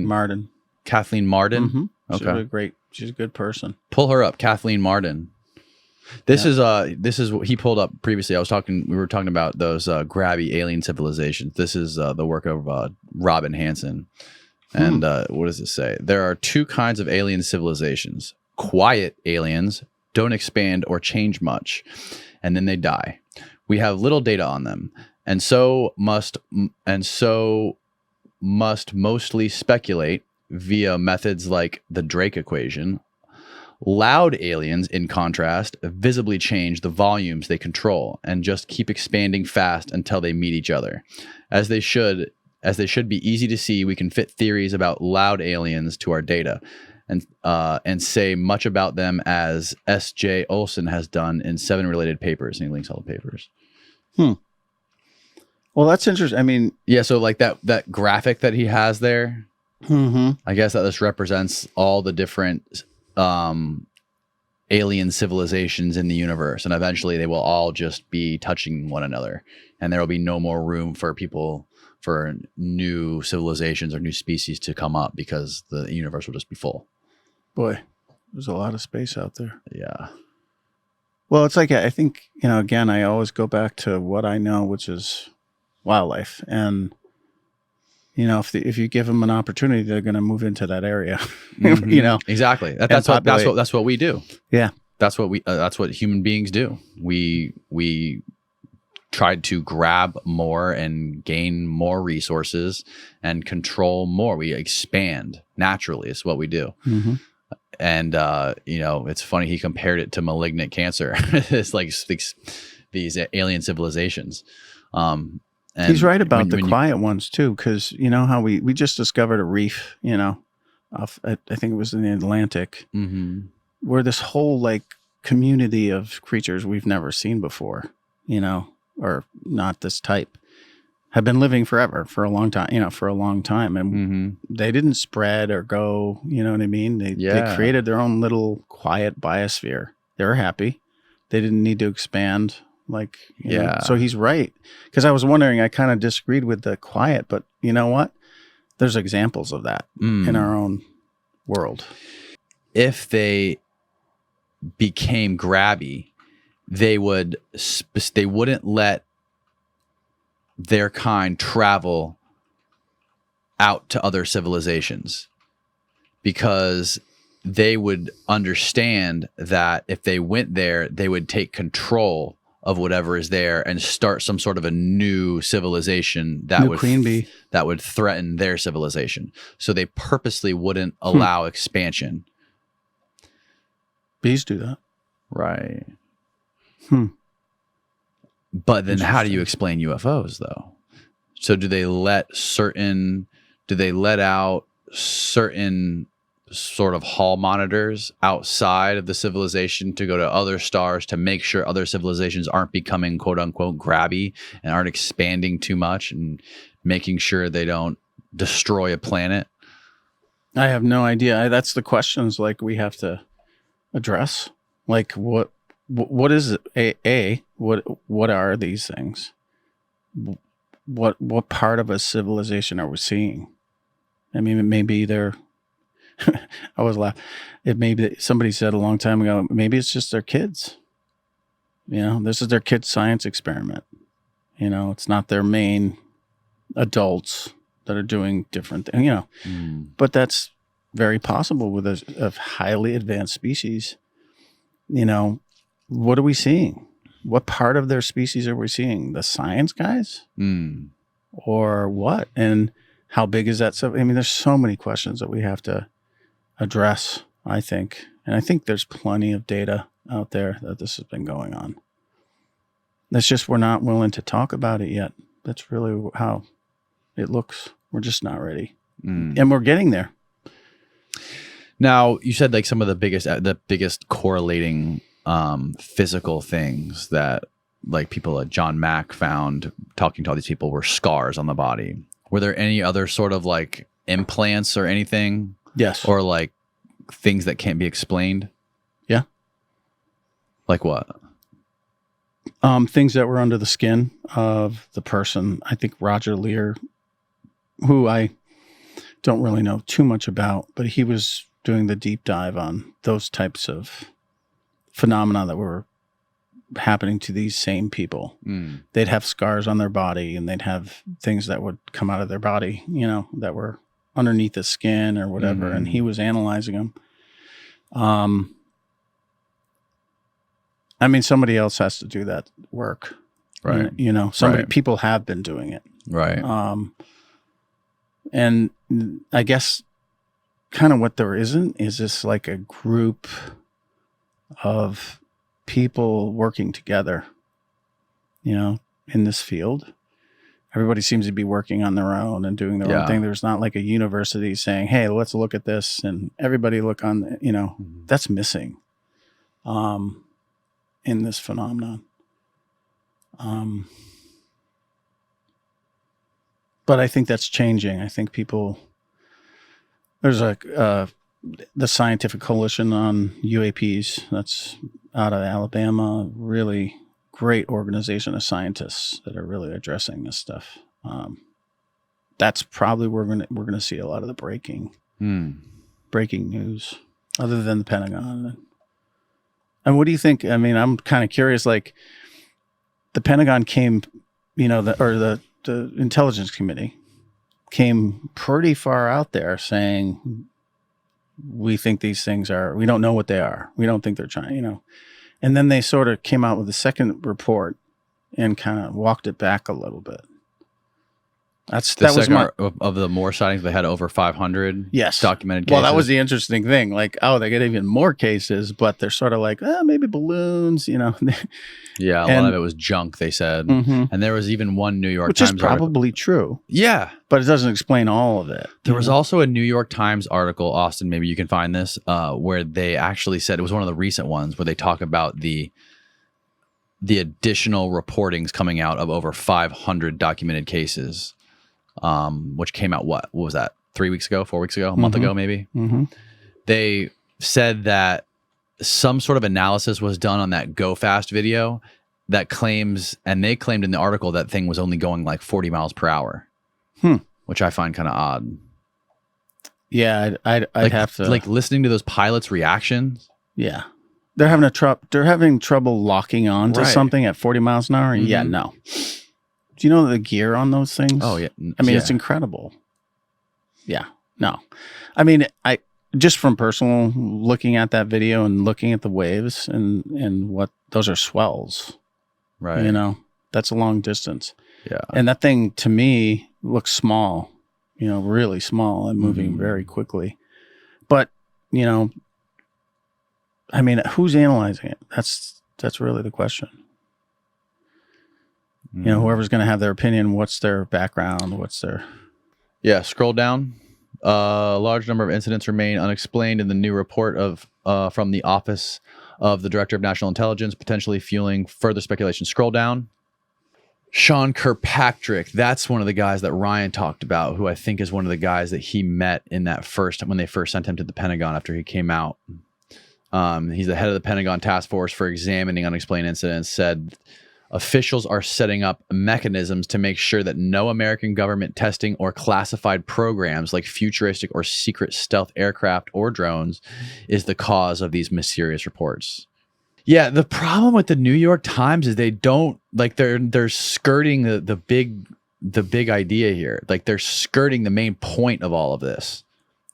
Marden. Kathleen Marden? Mm-hmm. Okay. She's a good person. Pull her up, Kathleen Marden. This is what he pulled up previously. We were talking about those Grabby alien civilizations. This is the work of Robin Hansen. And what does it say? There are two kinds of alien civilizations. Quiet aliens don't expand or change much, and then they die. We have little data on them, and so must mostly speculate via methods like the Drake equation. Loud aliens, in contrast, visibly change the volumes they control and just keep expanding fast until they meet each other. As they should be easy to see, we can fit theories about loud aliens to our data and say much about them as S.J. Olson has done in 7 related papers. And he links all the papers. Well, that's interesting. I mean... Yeah, so like that graphic that he has there, I guess that just represents all the different... alien civilizations in the universe, and eventually they will all just be touching one another, and there will be no more room for new civilizations or new species to come up because the universe will just be full. Boy, there's a lot of space out there. Yeah. Well, it's like, I think, again, I always go back to what I know, which is wildlife. And if you give them an opportunity, they're going to move into that area. Exactly. That's what we do. Yeah, that's what human beings do. We tried to grab more and gain more resources and control more. We expand naturally. It's what we do. And it's funny. He compared it to malignant cancer. It's like these alien civilizations. And he's right about the quiet ones too, because how we just discovered a reef, off, I think it was in the Atlantic, where this whole like community of creatures we've never seen before, or not this type, have been living forever for a long time, and they didn't spread or go, you know what I mean? They created their own little quiet biosphere. They were happy. They didn't need to expand. So he's right. Because I was wondering, I kind of disagreed with the quiet, but you know what? There's examples of that in our own world. If they became grabby, they wouldn't let their kind travel out to other civilizations, because they would understand that if they went there, they would take control of whatever is there and start some sort of a new civilization that would threaten their civilization. So they purposely wouldn't allow expansion. Bees do that. Right. But then how do you explain UFOs though? So do they let certain do they let out certain sort of hall monitors outside of the civilization to go to other stars to make sure other civilizations aren't becoming quote unquote grabby and aren't expanding too much and making sure they don't destroy a planet? I have no idea. That's the questions like we have to address. Like what is it? What are these things? What part of a civilization are we seeing? I mean, maybe they're I was laughing. It maybe somebody said a long time ago, maybe it's just their kids. You know, this is their kids' science experiment. You know, it's not their main adults that are doing different things, you know. But that's very possible with a highly advanced species. You know, what are we seeing? What part of their species are we seeing? The science guys? Or what? And how big is that? So, I mean, there's so many questions that we have to address, I think. And I think there's plenty of data out there that this has been going on. It's just we're not willing to talk about it yet. That's really how it looks. We're just not ready. And we're getting there. Now, you said like some of the biggest correlating physical things that like people like John Mack found talking to all these people were scars on the body. Were there any other sort of like implants or anything? Yes. Or like things that can't be explained? Yeah. Like what? Things that were under the skin of the person. I think Roger Lear, who I don't really know too much about, but he was doing the deep dive on those types of phenomena that were happening to these same people. They'd have scars on their body and they'd have things that would come out of their body, you know, that were underneath the skin or whatever. And he was analyzing them. I mean, somebody else has to do that work, right? You know, people have been doing it, right? And I guess kind of what there isn't is this like a group of people working together, you know, in this field. Everybody seems to be working on their own and doing their own thing. There's not like a university saying, hey, let's look at this and everybody look on, you know, that's missing in this phenomenon. But I think that's changing. I think there's the Scientific Coalition on UAPs that's out of Alabama, really great organization of scientists that are really addressing this stuff. That's probably where we're gonna see a lot of the breaking news, other than the Pentagon. And what do you think? I mean, I'm kind of curious. Like, the Pentagon came, you know, the Intelligence Committee came pretty far out there saying, we think these things we don't know what they are. We don't think they're trying, you know. And then they sort of came out with a second report and kind of walked it back a little bit. That was of the more sightings. They had over 500 documented cases. Well, that was the interesting thing. Like, oh, they get even more cases, but they're sort of like, maybe balloons, you know. Yeah, a lot of it was junk, they said. And there was even one New York Times article. Which is probably true. Yeah. But it doesn't explain all of it. There was also a New York Times article, Austin, maybe you can find this, where they actually said, it was one of the recent ones, where they talk about the additional reportings coming out of over 500 documented cases. Which came out, what was that, 3 weeks ago, 4 weeks ago, a month ago, maybe? They said that some sort of analysis was done on that Go Fast video that claims, and they claimed in the article that thing was only going like 40 miles per hour, which I find kind of odd. Yeah, I'd have to, like, listening to those pilots' reactions. Yeah, they're having trouble locking on to something at 40 miles an hour. Yeah, no. Do you know the gear on those things? Oh, yeah. I mean, it's incredible. Yeah. No. I mean, I just from personal looking at that video and looking at the waves and what those are swells. Right. You know, that's a long distance. Yeah. And that thing to me looks small, you know, really small and moving very quickly. But, you know, I mean, who's analyzing it? That's really the question. You know, whoever's going to have their opinion, what's their background, what's their... Yeah, scroll down. A large number of incidents remain unexplained in the new report from the Office of the Director of National Intelligence, potentially fueling further speculation. Scroll down. Sean Kirkpatrick, that's one of the guys that Ryan talked about, who I think is one of the guys that he met in that when they first sent him to the Pentagon after he came out. He's the head of the Pentagon Task Force for Examining Unexplained Incidents, said officials are setting up mechanisms to make sure that no American government testing or classified programs like futuristic or secret stealth aircraft or drones is the cause of these mysterious reports. Yeah, the problem with the New York Times is they don't like they're skirting the big idea here. Like they're skirting the main point of all of this.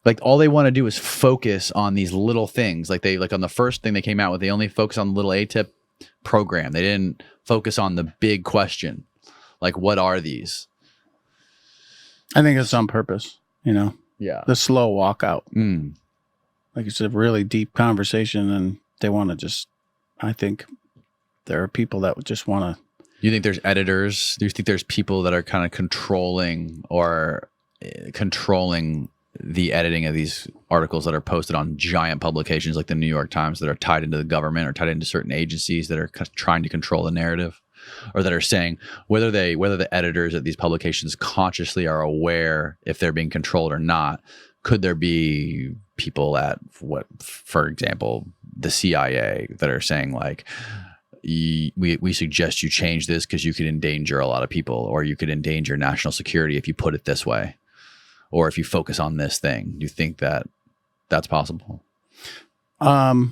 Like all they want to do is focus on these little things. Like on the first thing they came out with, they only focused on the little ATIP program. They didn't focus on the big question. Like what are these? I think it's on purpose, Yeah. the slow walkout. Like it's a really deep conversation and they want to just, I think there are people that would just want to. You think there's editors? Do you think there's people that are kind of controlling the editing of these articles that are posted on giant publications like the New York Times that are tied into the government or tied into certain agencies that are trying to control the narrative, or that are saying whether the editors at these publications consciously are aware if they're being controlled or not? Could there be people at for example, the CIA that are saying like, we suggest you change this because you could endanger a lot of people, or you could endanger national security if you put it this way, or if you focus on this thing? Do you think that that's possible? I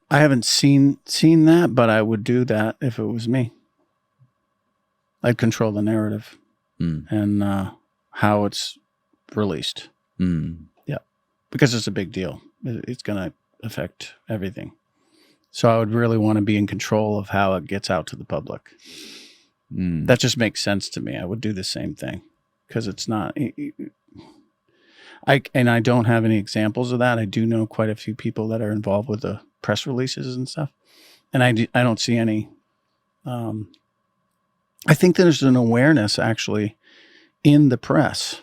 haven't seen that, but I would do that if it was me. I'd control the narrative and how it's released. Yeah, because it's a big deal. It's going to affect everything. So I would really want to be in control of how it gets out to the public. That just makes sense to me. I would do the same thing because it's not. I don't have any examples of that. I do know quite a few people that are involved with the press releases and stuff, and I don't see any. I think there's an awareness actually in the press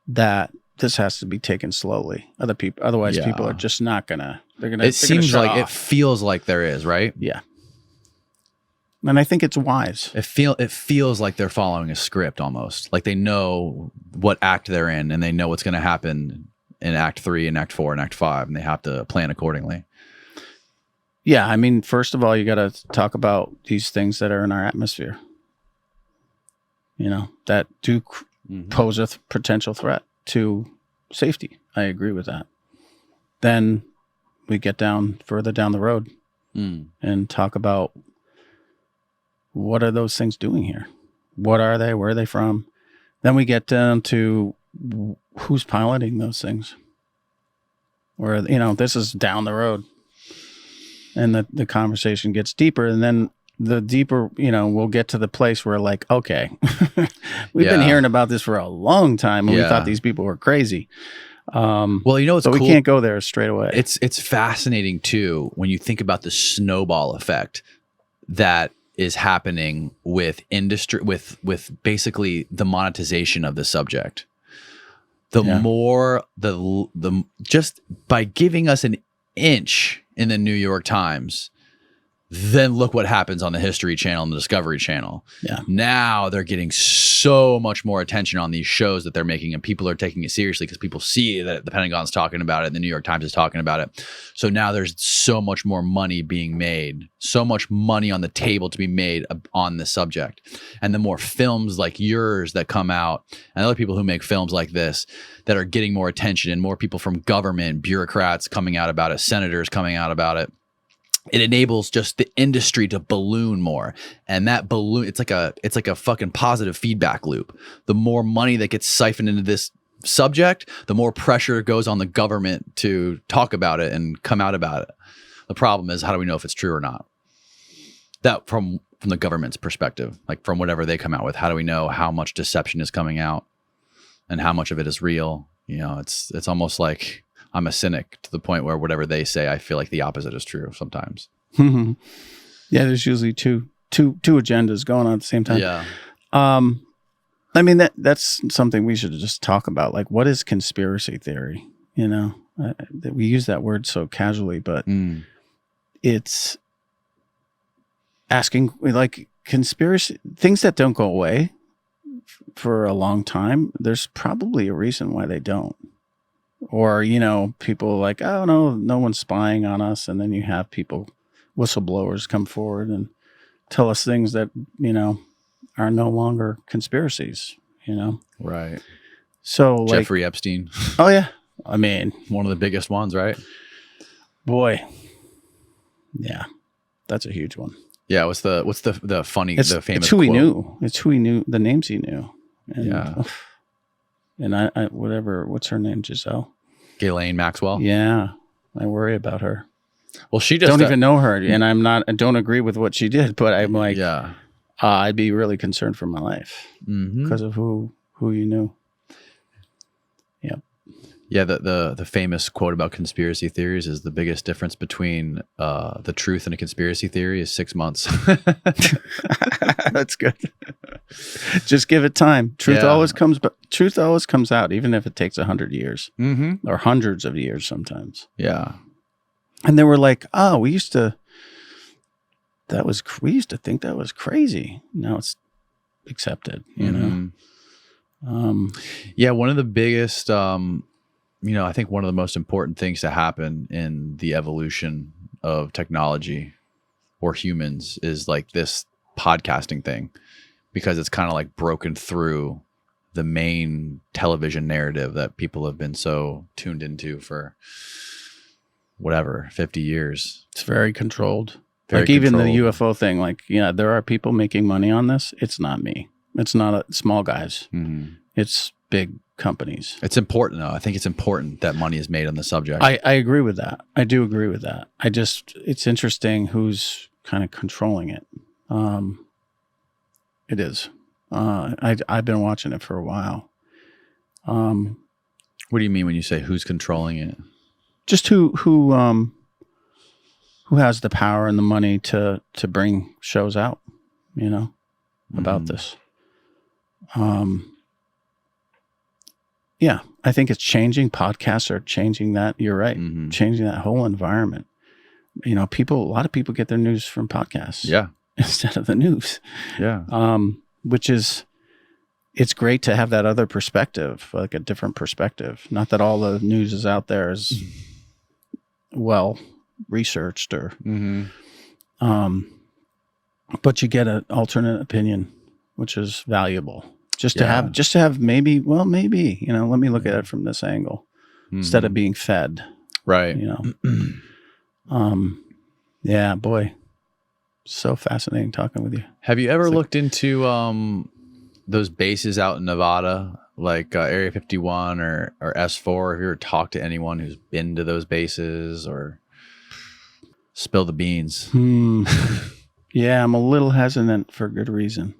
that this has to be taken slowly. Otherwise, people are just not gonna. It seems like it feels like there is, right? Yeah, and I think it's wise. It feels like they're following a script almost. Like they know what act they're in, and they know what's going to happen in Act 3 and Act 4 and Act 5, and they have to plan accordingly. Yeah, I mean, first of all, you got to talk about these things that are in our atmosphere. That do pose a potential threat to safety. I agree with that. Then we get further down the road and talk about what are those things doing here? What are they? Where are they from? Then we get down to who's piloting those things. Where, this is down the road. And the conversation gets deeper. And then the deeper, we'll get to the place where like, okay, we've been hearing about this for a long time. And we thought these people were crazy. Well, it's but cool. We can't go there straight away. It's fascinating too when you think about the snowball effect that is happening with industry, with basically the monetization of the subject. The more the just by giving us an inch in the New York Times, then look what happens on the History Channel and the Discovery Channel. Yeah. Now they're getting so much more attention on these shows that they're making, and people are taking it seriously because people see that the Pentagon's talking about it and the New York Times is talking about it. So now there's so much more money being made, so much money on the table to be made on the subject. And the more films like yours that come out and other people who make films like this that are getting more attention, and more people from government, bureaucrats coming out about it, senators coming out about it, it enables just the industry to balloon more. And that balloon, it's like a fucking positive feedback loop. The more money that gets siphoned into this subject, the more pressure goes on the government to talk about it and come out about it. The problem is, how do we know if it's true or not? That from the government's perspective, like from whatever they come out with, how do we know how much deception is coming out and how much of it is real? It's almost like I'm a cynic to the point where whatever they say, I feel like the opposite is true sometimes. Yeah, there's usually two agendas going on at the same time. Yeah. I mean, that's something we should just talk about. Like, what is conspiracy theory? You know, we use that word so casually, but it's asking, like, conspiracy things that don't go away for a long time. There's probably a reason why they don't. Or, you know, people like, oh, no one's spying on us. And then you have people, whistleblowers, come forward and tell us things that, you know, are no longer conspiracies, you know? Right. So, like, Jeffrey Epstein. Oh, yeah. I mean, one of the biggest ones, right? Boy. Yeah. That's a huge one. Yeah. What's the funny, the famous It's who quote? he knew. It's who he knew, the names he knew. And, yeah. And I what's her name? Giselle? Ghislaine Maxwell. Yeah. I worry about her. Well, she just don't even know her. And I don't agree with what she did, but I'm like, yeah. I'd be really concerned for my life because of who you knew. Yeah. Yeah. The famous quote about conspiracy theories is the biggest difference between the truth and a conspiracy theory is 6 months. That's good. Just give it time. Truth always comes out, even if it takes 100 years or hundreds of years sometimes. Yeah. And they were like, oh, we used to think that was crazy. Now it's accepted, you know? Yeah. One of the biggest, you know, I think one of the most important things to happen in the evolution of technology or humans is like this podcasting thing, because it's kind of like broken through the main television narrative that people have been so tuned into for whatever, 50 years. It's very controlled. Even the UFO thing, like, yeah, there are people making money on this. It's not me. It's not small guys. It's big companies. It's important, though. I think it's important that money is made on the subject. I agree with that. I do agree with that. It's interesting who's kind of controlling it. It is. I've been watching it for a while. What do you mean when you say who's controlling it? Just who has the power and the money to bring shows out, you know, about this. Yeah, I think it's changing. Podcasts are changing that. You're right. Changing that whole environment. You know, a lot of people get their news from podcasts. Yeah. Instead of the news. Yeah. Which is, it's great to have that other perspective, like a different perspective. Not that all the news is out there is well researched or, but you get an alternate opinion, which is valuable. Just to have maybe, you know, let me look at it from this angle instead of being fed. Right. You know? Yeah, boy. So fascinating talking with you. Have you ever looked into those bases out in Nevada, like Area 51 or S4? Have you ever talked to anyone who's been to those bases or spill the beans? Yeah, I'm a little hesitant for good reason.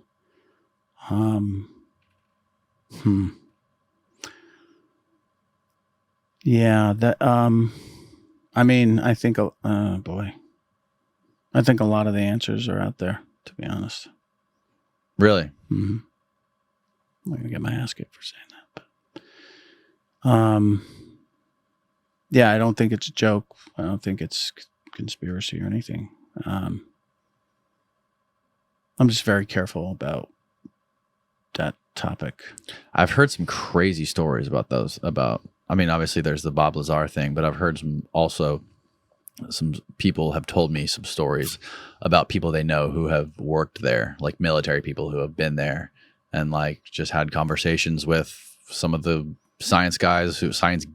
Yeah, that I mean, I think boy. I think a lot of the answers are out there, to be honest. Really? I'm going to get my ass kicked for saying that. But, yeah, I don't think it's a joke. I don't think it's conspiracy or anything. I'm just very careful about that topic. I've heard some crazy stories about those. I mean, obviously there's the Bob Lazar thing, but I've heard some people have told me some stories about people they know who have worked there, like military people who have been there and like just had conversations with some of the science guys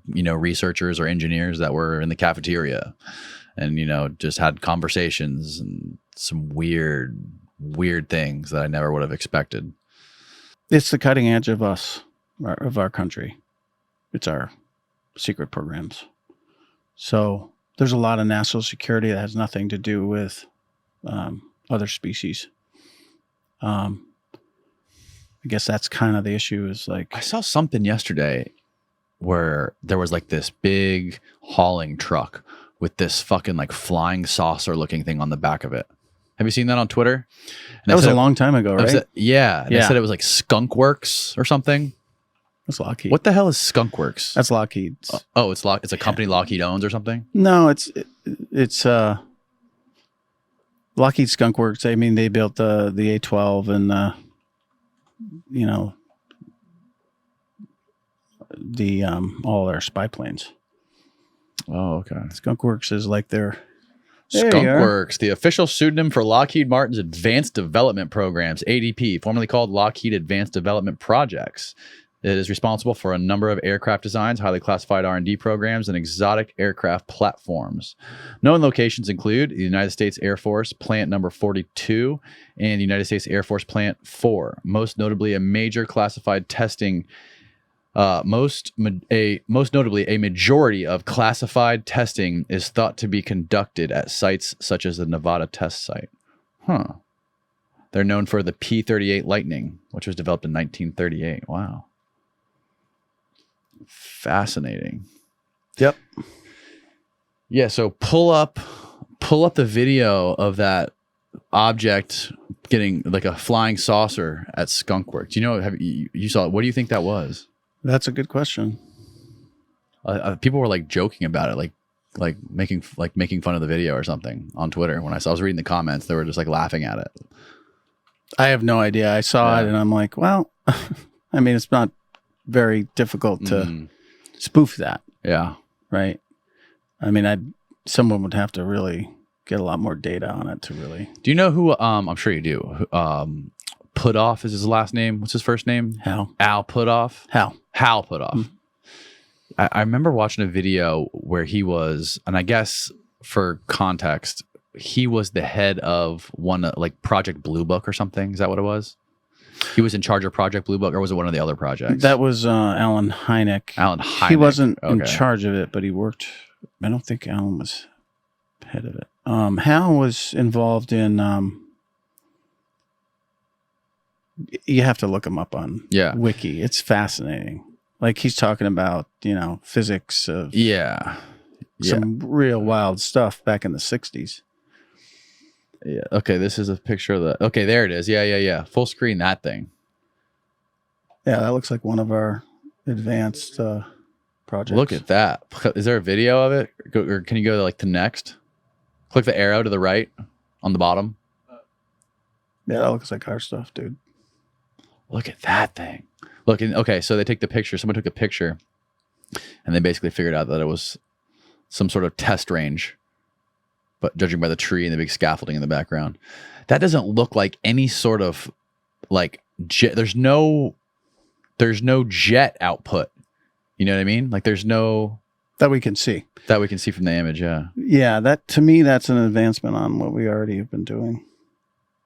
researchers or engineers that were in the cafeteria and, you know, just had conversations and some weird things that I never would have expected. It's the cutting edge of our country. It's our secret programs. So there's a lot of national security that has nothing to do with other species. I guess that's kind of the issue is like... I saw something yesterday where there was like this big hauling truck with this fucking like flying saucer looking thing on the back of it. Have you seen that on Twitter? And That was they a said long time ago, right? yeah. And They Yeah. said it was like Skunk Works or something. That's Lockheed. What the hell is Skunk Works? That's Lockheed. Oh, it's a company Lockheed owns or something? No, it's Lockheed Skunk Works. I mean, they built the A-12 and the all their spy planes. Oh, okay. Skunk Works is like their There you Skunk are. Works, the official pseudonym for Lockheed Martin's Advanced Development Programs, ADP, formerly called Lockheed Advanced Development Projects. It is responsible for a number of aircraft designs, highly classified R&D programs, and exotic aircraft platforms. Known locations include the United States Air Force Plant Number 42 and United States Air Force Plant 4. Most notably, a major classified testing. Most notably, a majority of classified testing is thought to be conducted at sites such as the Nevada test site. Huh. They're known for the P-38 Lightning, which was developed in 1938. Wow. Fascinating. Yep. Yeah, so pull up the video of that object getting like a flying saucer at Skunk Works. Do you know, you saw it? What do you think that was? That's a good question. People were like joking about it, like making fun of the video or something on Twitter. When I was reading the comments, they were just like laughing at it. I have no idea. I saw it and I'm like, well, I mean, it's not very difficult to spoof that. Yeah. Right. I mean, someone would have to really get a lot more data on it to really. Do you know who? I'm sure you do. Putoff is his last name. What's his first name? Hal. Al Putoff. Hal Putoff. Mm. I remember watching a video where he was, and I guess for context, he was the head of one like Project Blue Book or something. Is that what it was? He was in charge of Project Blue Book, or was it one of the other projects? That was Alan Hynek. Alan Hynek. He wasn't in Okay. charge of it, but he worked. I don't think Alan was head of it. Hal was involved in. You have to look him up on Wiki. It's fascinating. Like he's talking about, physics of some real wild stuff back in the 60s. Yeah. Okay, this is a picture of the. Okay, there it is. Yeah. Full screen that thing. Yeah, that looks like one of our advanced projects. Look at that. Is there a video of it? Or can you go to like to next? Click the arrow to the right on the bottom. Yeah, that looks like our stuff, dude. Look at that thing. Okay, so they take the picture. Someone took a picture, and they basically figured out that it was some sort of test range, but judging by the tree and the big scaffolding in the background, that doesn't look like any sort of like jet. There's no jet output. You know what I mean? Like there's no that we can see from the image. Yeah. Yeah, that to me that's an advancement on what we already have been doing.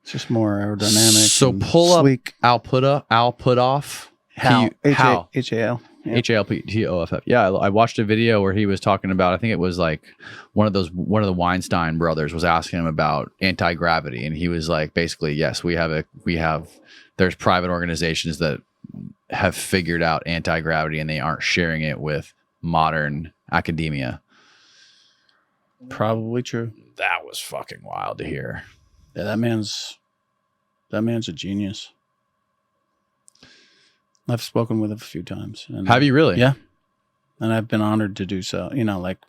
It's just more aerodynamic. So pull sleek. up Al Putoff. Hal. Hal. H-A-L. Yeah. H-A-L-P-T-O-F-F. Yeah, I watched a video where he was talking about, I think it was like one of the Weinstein brothers was asking him about anti-gravity. And he was like, basically, yes, there's private organizations that have figured out anti-gravity and they aren't sharing it with modern academia. Probably true. That was fucking wild to hear. Yeah, that man's a genius. I've spoken with him a few times. And, have you really? Yeah. And I've been honored to do so.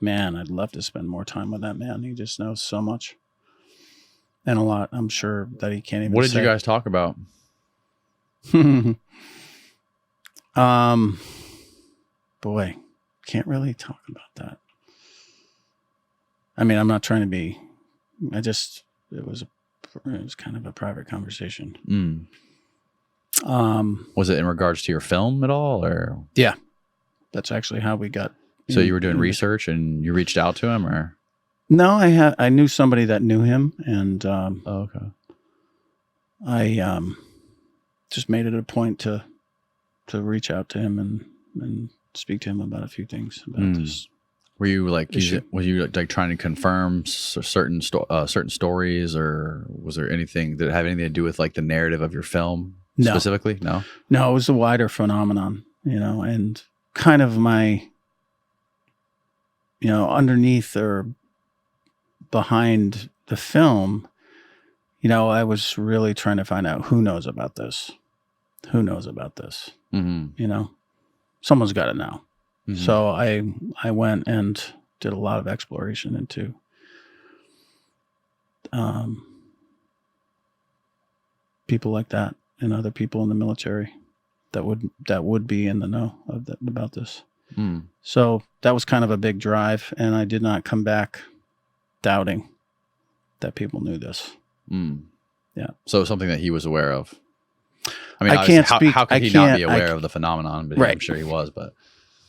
Man, I'd love to spend more time with that man. He just knows so much. And a lot, I'm sure, that he can't even What did say. you guys talk about? Boy, can't really talk about that. I mean, I'm not trying to be, it was kind of a private conversation. Was it in regards to your film at all, or? Yeah, that's actually how we got. So you were doing research and you reached out to him, or? No, I knew somebody that knew him, and okay. I just made it a point to reach out to him and speak to him about a few things about this. Were you like trying to confirm certain stories, or was there anything that had anything to do with like the narrative of your film specifically? No, it was a wider phenomenon, and kind of my, underneath or behind the film, I was really trying to find out who knows about this. Who knows about this? Mm-hmm. Someone's got to know. Mm-hmm. So I went and did a lot of exploration into people like that and other people in the military that would be in the know about this. Mm. So that was kind of a big drive, and I did not come back doubting that people knew this. Mm. Yeah. So something that he was aware of. I mean, I can't speak. How could he not be aware of the phenomenon? But right. I'm sure he was. But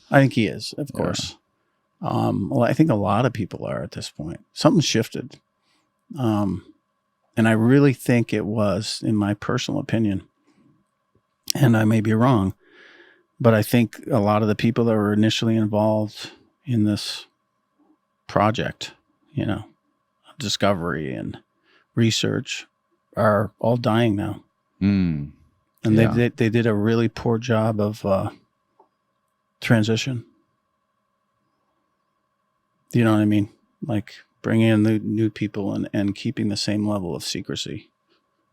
I think he is, of course. Well, I think a lot of people are at this point. Something shifted. And I really think it was, in my personal opinion, and I may be wrong, but I think a lot of the people that were initially involved in this project, discovery and research, are all dying now. Mm. And they did a really poor job of transition. Do you know what I mean? Like bringing in the new people and keeping the same level of secrecy.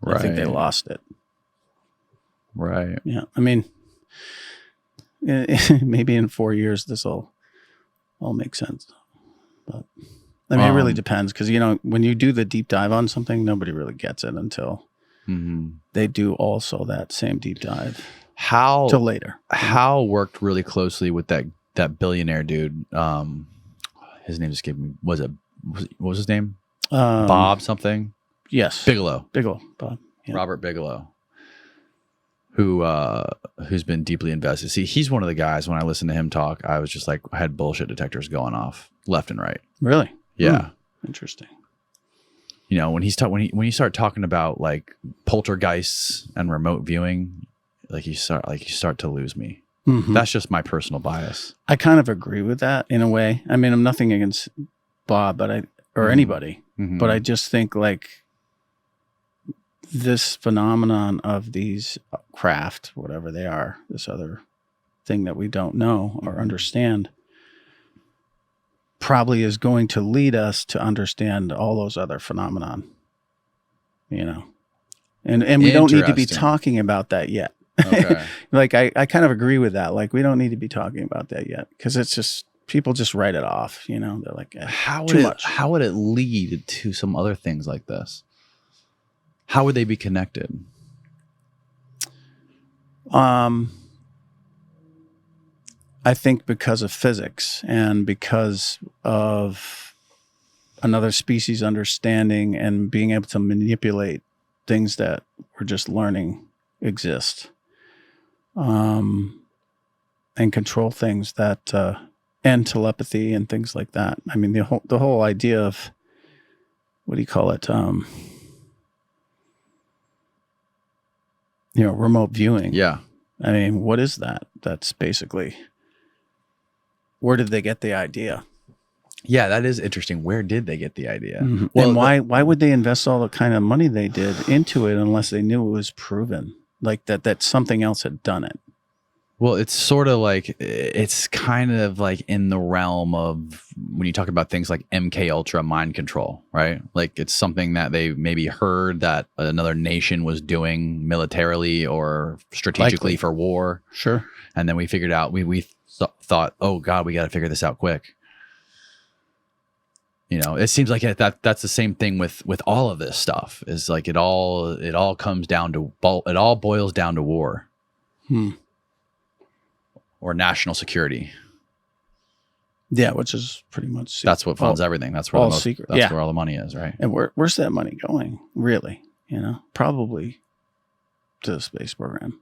Right. I think they lost it. Right. Yeah. I mean, maybe in 4 years this will all make sense. But I mean, it really depends because, when you do the deep dive on something, nobody really gets it until they do also that same deep dive. Till later. Hal worked really closely with that billionaire dude. His name escaped me. What was his name? Bob something? Yes. Bigelow, Bob. Yeah. Robert Bigelow, who's been deeply invested. See, he's one of the guys, when I listened to him talk, I was just like, I had bullshit detectors going off left and right. Really? Yeah. Interesting. When you start talking about like poltergeists and remote viewing, like you start to lose me. Mm-hmm. That's just my personal bias. I kind of agree with that in a way. I mean, I'm nothing against Bob, or anybody, but I just think like this phenomenon of these craft, whatever they are, this other thing that we don't know or understand, probably is going to lead us to understand all those other phenomenon, and we don't need to be talking about that yet. Okay. Like I kind of agree with that. Like we don't need to be talking about that yet because it's just people just write it off. They're like, how would it lead to some other things like this? How would they be connected? I think because of physics and because of another species understanding and being able to manipulate things that we're just learning exist. And control things that, and telepathy and things like that. I mean, the whole idea of, what do you call it? Remote viewing. Yeah. I mean, what is that? That's basically, where did they get the idea? Yeah, that is interesting. Where did they get the idea? Mm-hmm. Well, and why would they invest all the kind of money they did into it unless they knew it was proven? Like that something else had done it. Well, it's kind of like in the realm of when you talk about things like MK Ultra mind control, right? Like it's something that they maybe heard that another nation was doing militarily or strategically for war. Sure. And then we figured out, we thought, oh God, we got to figure this out quick. It seems like that's the same thing with all of this stuff. Is like it all comes down to it all boils down to war, or national security. Yeah, which is pretty much that's what funds everything. That's where where all the money is, right? And where's that money going? Really, probably to the space program.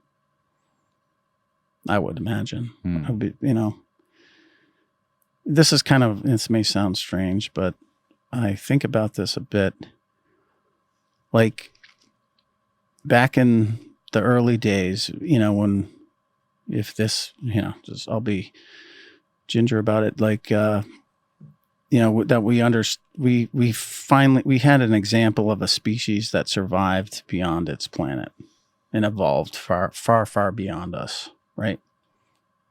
I would imagine. It would be, this may sound strange, but I think about this a bit. Like back in the early days, I'll be ginger about it. Like, that we had an example of a species that survived beyond its planet and evolved far, far, far beyond us. Right.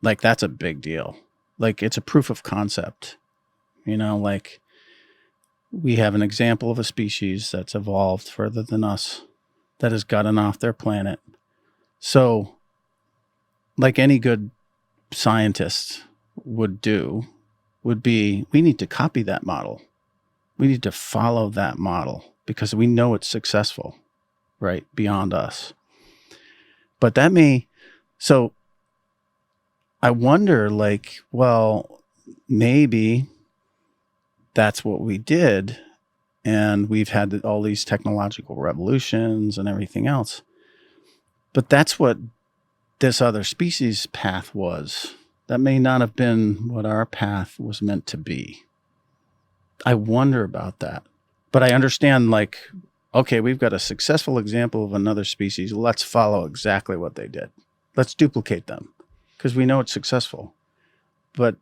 Like that's a big deal. Like it's a proof of concept, like we have an example of a species that's evolved further than us, that has gotten off their planet. So, like any good scientist would do, would be, we need to copy that model. We need to follow that model because we know it's successful, right? Beyond us. But that may, so I wonder, like, well, maybe that's what we did. And we've had all these technological revolutions and everything else. But that's what this other species path was. That may not have been what our path was meant to be. I wonder about that. But I understand, like, okay, we've got a successful example of another species. Let's follow exactly what they did. Let's duplicate them because we know it's successful. But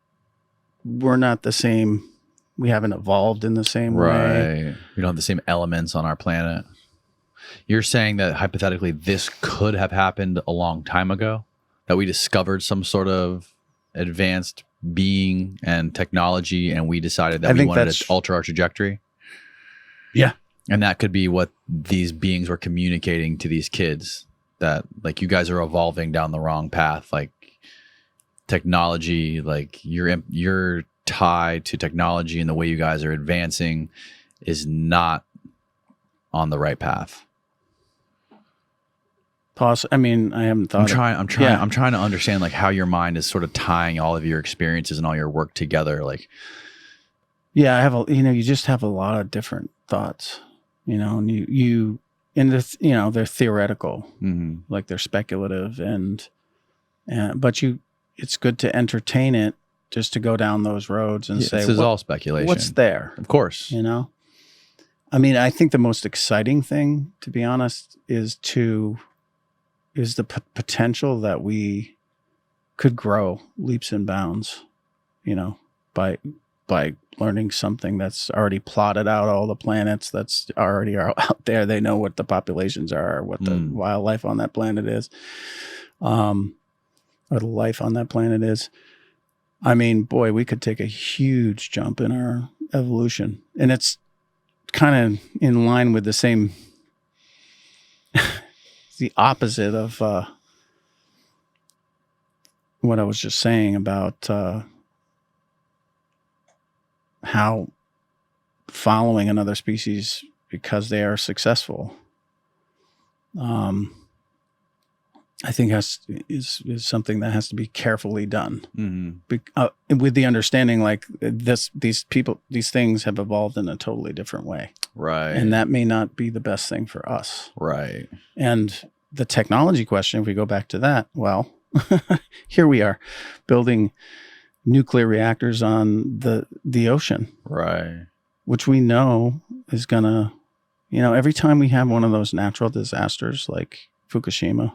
we're not the same. We haven't evolved in the same way. Right. We don't have the same elements on our planet. You're saying that hypothetically this could have happened a long time ago? That we discovered some sort of advanced being and technology and we decided that we wanted to alter our trajectory? Yeah. And that could be what these beings were communicating to these kids, that like you guys are evolving down the wrong path. Like technology, like your tie to technology and the way you guys are advancing is not on the right path. I mean, I haven't thought. I'm trying to understand like how your mind is sort of tying all of your experiences and all your work together. Like, yeah, I have you just have a lot of different thoughts, and they're theoretical, like they're speculative but it's good to entertain it, just to go down those roads and say, this is all speculation. What's there? Of course. I mean, I think the most exciting thing, to be honest, is the potential that we could grow leaps and bounds, by learning something that's already plotted out all the planets that's already are out there. They know what the populations are, what the wildlife on that planet is, or the life on that planet is. I mean, boy, we could take a huge jump in our evolution. And it's kind of in line with the same, the opposite of what I was just saying about how following another species because they are successful, I think is something that has to be carefully done, with the understanding like these things have evolved in a totally different way, right? And that may not be the best thing for us, right? And the technology question, if we go back to that, well, here we are building nuclear reactors on the ocean, right? Which we know is gonna, every time we have one of those natural disasters like Fukushima,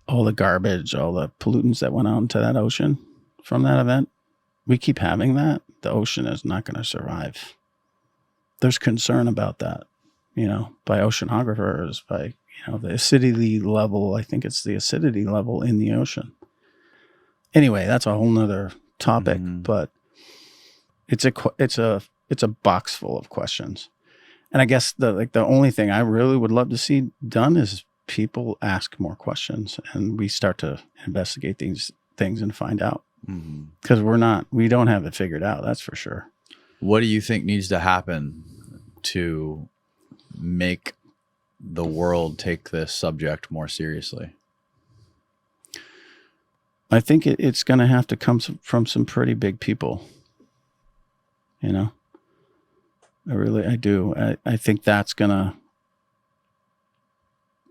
all the garbage, all the pollutants that went out into that ocean from that event, we keep having that. The ocean is not going to survive. There's concern about that, by oceanographers, by, the acidity level. I think it's the acidity level in the ocean. Anyway, that's a whole nother topic, but it's a box full of questions. And I guess the only thing I really would love to see done is people ask more questions and we start to investigate these things and find out, because we don't have it figured out. That's for sure. What do you think needs to happen to make the world take this subject more seriously? I think it's going to have to come from some pretty big people. I do. I think that's going to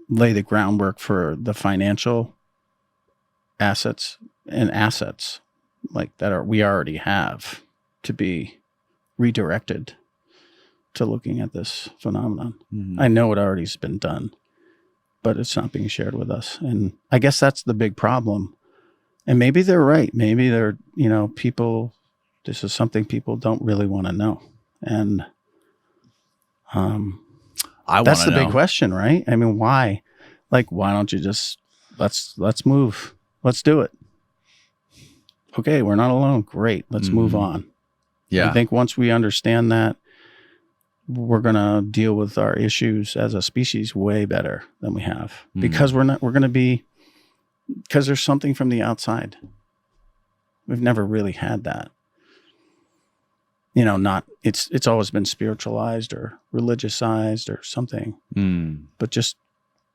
lay the groundwork for the financial assets like we already have to be redirected to looking at this phenomenon. I know it already has been done, but it's not being shared with us. And I guess that's the big problem. And maybe they're right. Maybe they're, this is something people don't really want to know. And that's the big question, right? I mean, why? Like, why don't you just let's move? Let's do it. Okay, we're not alone. Great. Let's move on. Yeah. I think once we understand that, we're going to deal with our issues as a species way better than we have because we're going to be, because there's something from the outside. We've never really had that. You know, not, it's always been spiritualized or religiousized or something, but just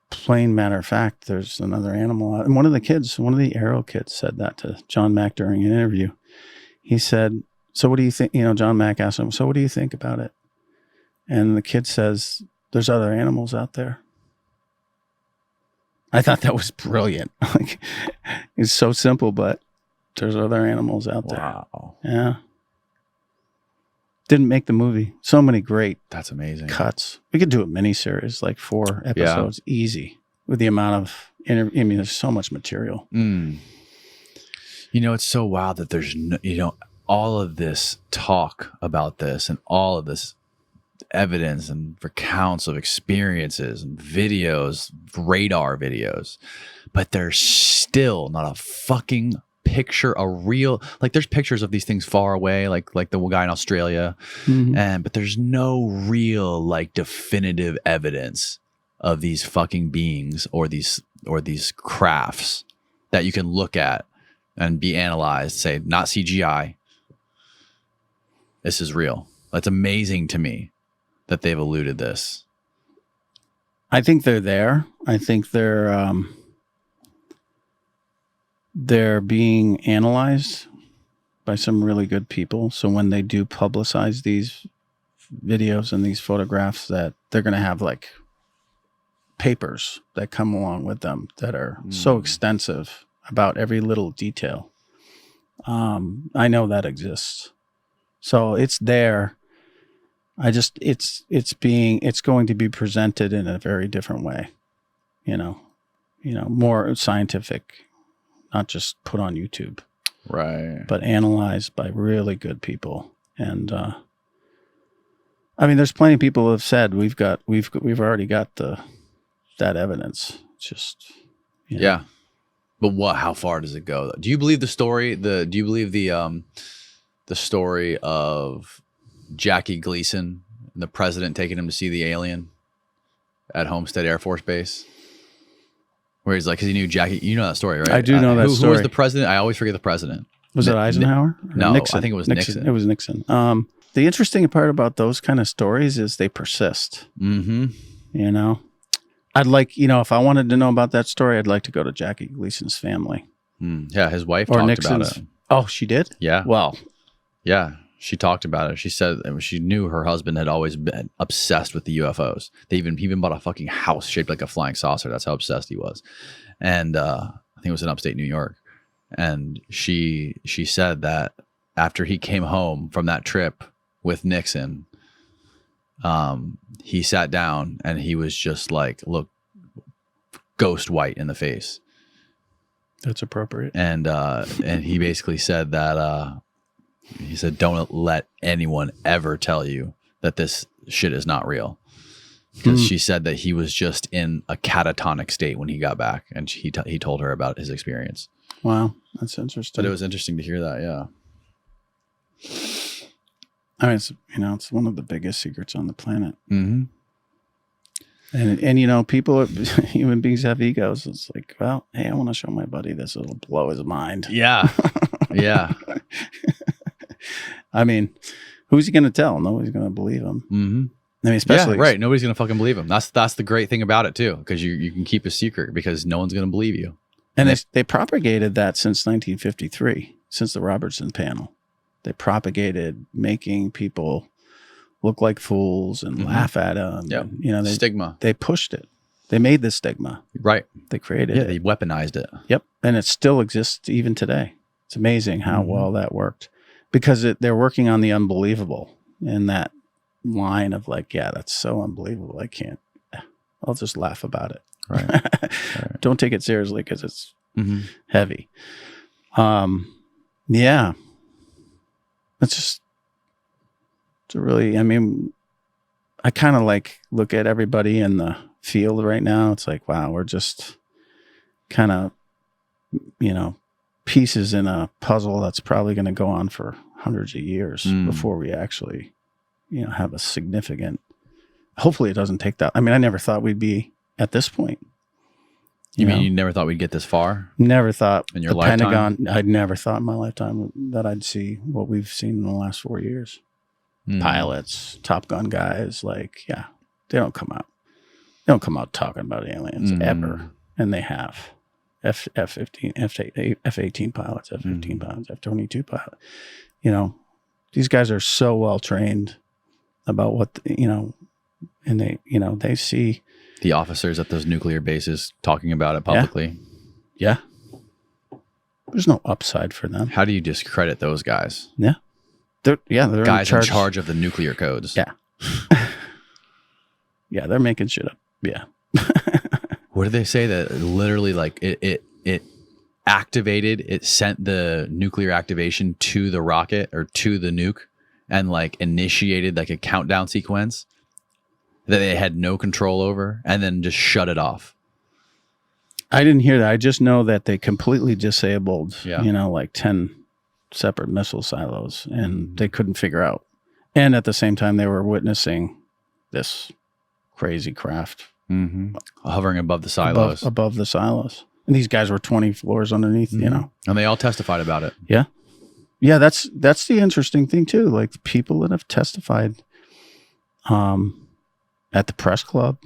plain matter of fact, there's another animal. And one of the Ariel kids said that to John Mack during an interview. He said, so what do you think? You know, John Mack asked him, so what do you think about it? And the kid says, there's other animals out there. I thought that was brilliant. Like, it's so simple, but there's other animals out there. Wow. Yeah. Didn't make the movie. So many great That's amazing. cuts. We could do a miniseries, like 4 episodes, easy, with the amount of I mean, there's so much material. You know, it's so wild that there's no, you know, all of this talk about this and all of this evidence and recounts of experiences and videos, radar videos, but there's still not a fucking picture, a real, like there's pictures of these things far away, like the guy in Australia, but there's no real like definitive evidence of these fucking beings or these crafts that you can look at and be analyzed, say not CGI. This is real. That's amazing to me that they've eluded this. I think they're there. I think they're being analyzed by some really good people. So when they do publicize these videos and these photographs, that they're going to have like papers that come along with them that are so extensive about every little detail. I know that exists. So it's there. It's going to be presented in a very different way, you know, more scientific, not just put on YouTube, Right. but analyzed by really good people. And, I mean, there's plenty of people who have said we've already got that evidence. It's just, you know. Yeah. But how far does it go? Do you believe the story? Do you believe the story of Jackie Gleason, the president taking him to see the alien at Homestead Air Force Base? Where he's like, because he knew Jackie, you know that story, right? I do know that story. Who was the president? I always forget the president. Was it Eisenhower? No, Nixon? I think it was Nixon. It was Nixon. The interesting part about those kind of stories is they persist. Mm-hmm. You know, I'd like, if I wanted to know about that story, I'd like to go to Jackie Gleason's family. Yeah, his wife or talked Nixon's. about it. Oh, she did? Yeah. Well, yeah, she talked about it. She said she knew her husband had always been obsessed with the UFOs. He even bought a fucking house shaped like a flying saucer. That's how obsessed he was. And I think it was in upstate New York. And she said that after he came home from that trip with Nixon, he sat down and he was just like, look, ghost white in the face. that's appropriate. And he basically said that he said, don't let anyone ever tell you that this shit is not real. Because she said that he was just in a catatonic state when he got back, and he told her about his experience. Wow, that's interesting. But it was interesting to hear that, yeah. I mean, it's one of the biggest secrets on the planet. Mm-hmm. And people, human beings have egos. It's like, well, hey, I want to show my buddy this. It'll blow his mind. Yeah. Yeah. I mean, who's he going to tell? Nobody's going to believe him. Mm-hmm. I mean, especially right. Nobody's going to fucking believe him. That's the great thing about it, too, because you can keep a secret because no one's going to believe you. And they propagated that since 1953, since the Robertson panel. They propagated making people look like fools and laugh at them. Yep. And, Stigma. They pushed it. They made the stigma. Right. They created it. They weaponized it. Yep. And it still exists even today. It's amazing how well that worked because they're working on the unbelievable in that line of like, yeah, that's so unbelievable. I'll just laugh about it. Right. Right. Don't take it seriously because it's heavy. Yeah. It's really, I mean, I kind of like look at everybody in the field right now. It's like, wow, we're just kind of, pieces in a puzzle that's probably going to go on for hundreds of years before we actually have a significant. Hopefully, it doesn't take that. I mean, I never thought we'd be at this point. You mean you never thought we'd get this far? Never thought in your lifetime? Pentagon. I'd never thought in my lifetime that I'd see what we've seen in the last 4 years. Pilots, Top Gun guys, they don't come out. They don't come out talking about aliens ever, and they have F-15, F-18 pilots, F-15 pilots, F-22 pilots. These guys are so well trained about what and they see. The officers at those nuclear bases talking about it publicly. Yeah. There's no upside for them. How do you discredit those guys? Yeah. They're guys in charge of the nuclear codes. Yeah. Yeah, they're making shit up. Yeah. What did they say that literally it activated, it sent the nuclear activation to the rocket or to the nuke and initiated a countdown sequence that they had no control over and then just shut it off? I didn't hear that. I just know that they completely disabled, 10 separate missile silos, and they couldn't figure out. And at the same time, they were witnessing this crazy craft hovering above the silos. Above the silos. And these guys were 20 floors underneath, And they all testified about it. Yeah. Yeah, that's the interesting thing, too. The people that have testified at the press club,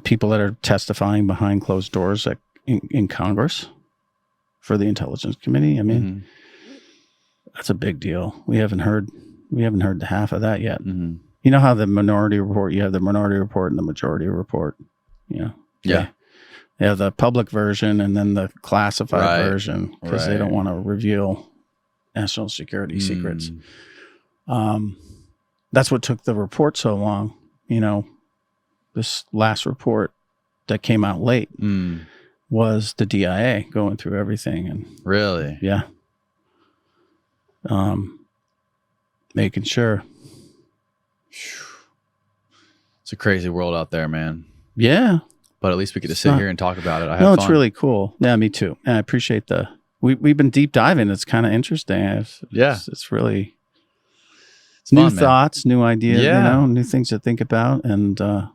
people that are testifying behind closed doors in Congress for the Intelligence Committee. I mean, that's a big deal. We haven't heard the half of that yet. You know how the Minority Report, you have the Minority Report and the Majority Report. Yeah. They have the public version and then the classified version because they don't want to reveal national security secrets. That's what took the report so long. This last report that came out late was the DIA going through everything. And really? Yeah. Making sure. It's a crazy world out there, man. Yeah. But at least we get to sit here and talk about it. I have fun. It's really cool. Yeah, me too. And I appreciate we've been deep diving. It's kind of interesting. It's really new fun, thoughts, new ideas, new things to think about. And I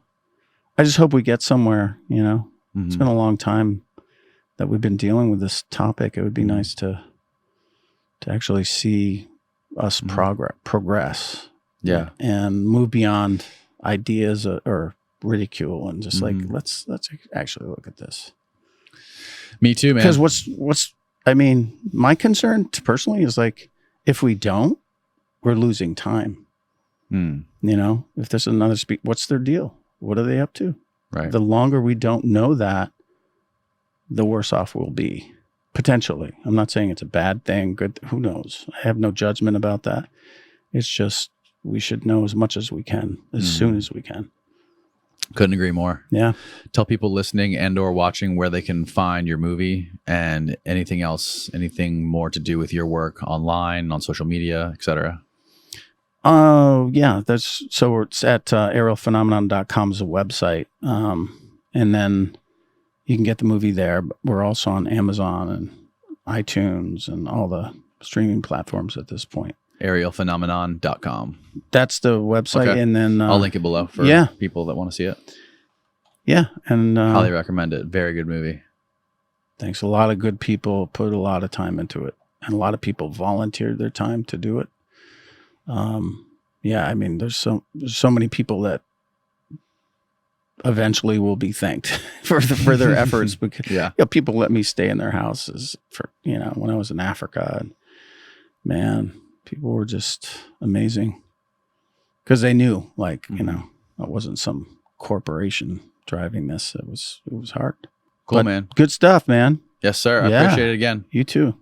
just hope we get somewhere, It's been a long time that we've been dealing with this topic. It would be nice to actually see us progress. Yeah. And move beyond ideas or ridicule and just let's actually look at this. Me too, man. Because my concern personally is if we don't, we're losing time. If there's another what's their deal? What are they up to? Right. The longer we don't know that, the worse off we'll be. Potentially. I'm not saying it's a bad thing, good. Who knows? I have no judgment about that. It's just we should know as much as we can, as soon as we can. Couldn't agree more. Yeah. Tell people listening and or watching where they can find your movie and anything else, anything more to do with your work online, on social media, etc. Yeah. It's at arielphenomenon.com is a website. And then you can get the movie there. But we're also on Amazon and iTunes and all the streaming platforms at this point. Arielphenomenon.com. That's the website. Okay. And then I'll link it below for people that want to see it. Yeah. And highly recommend it. Very good movie. Thanks. A lot of good people put a lot of time into it. And a lot of people volunteered their time to do it. There's so many people that eventually will be thanked for their efforts because people let me stay in their houses for when I was in Africa, and man, people were just amazing because they knew I wasn't some corporation driving this. It was hard. Cool, but man. Good stuff, man. Yes, sir. I appreciate it again. You too.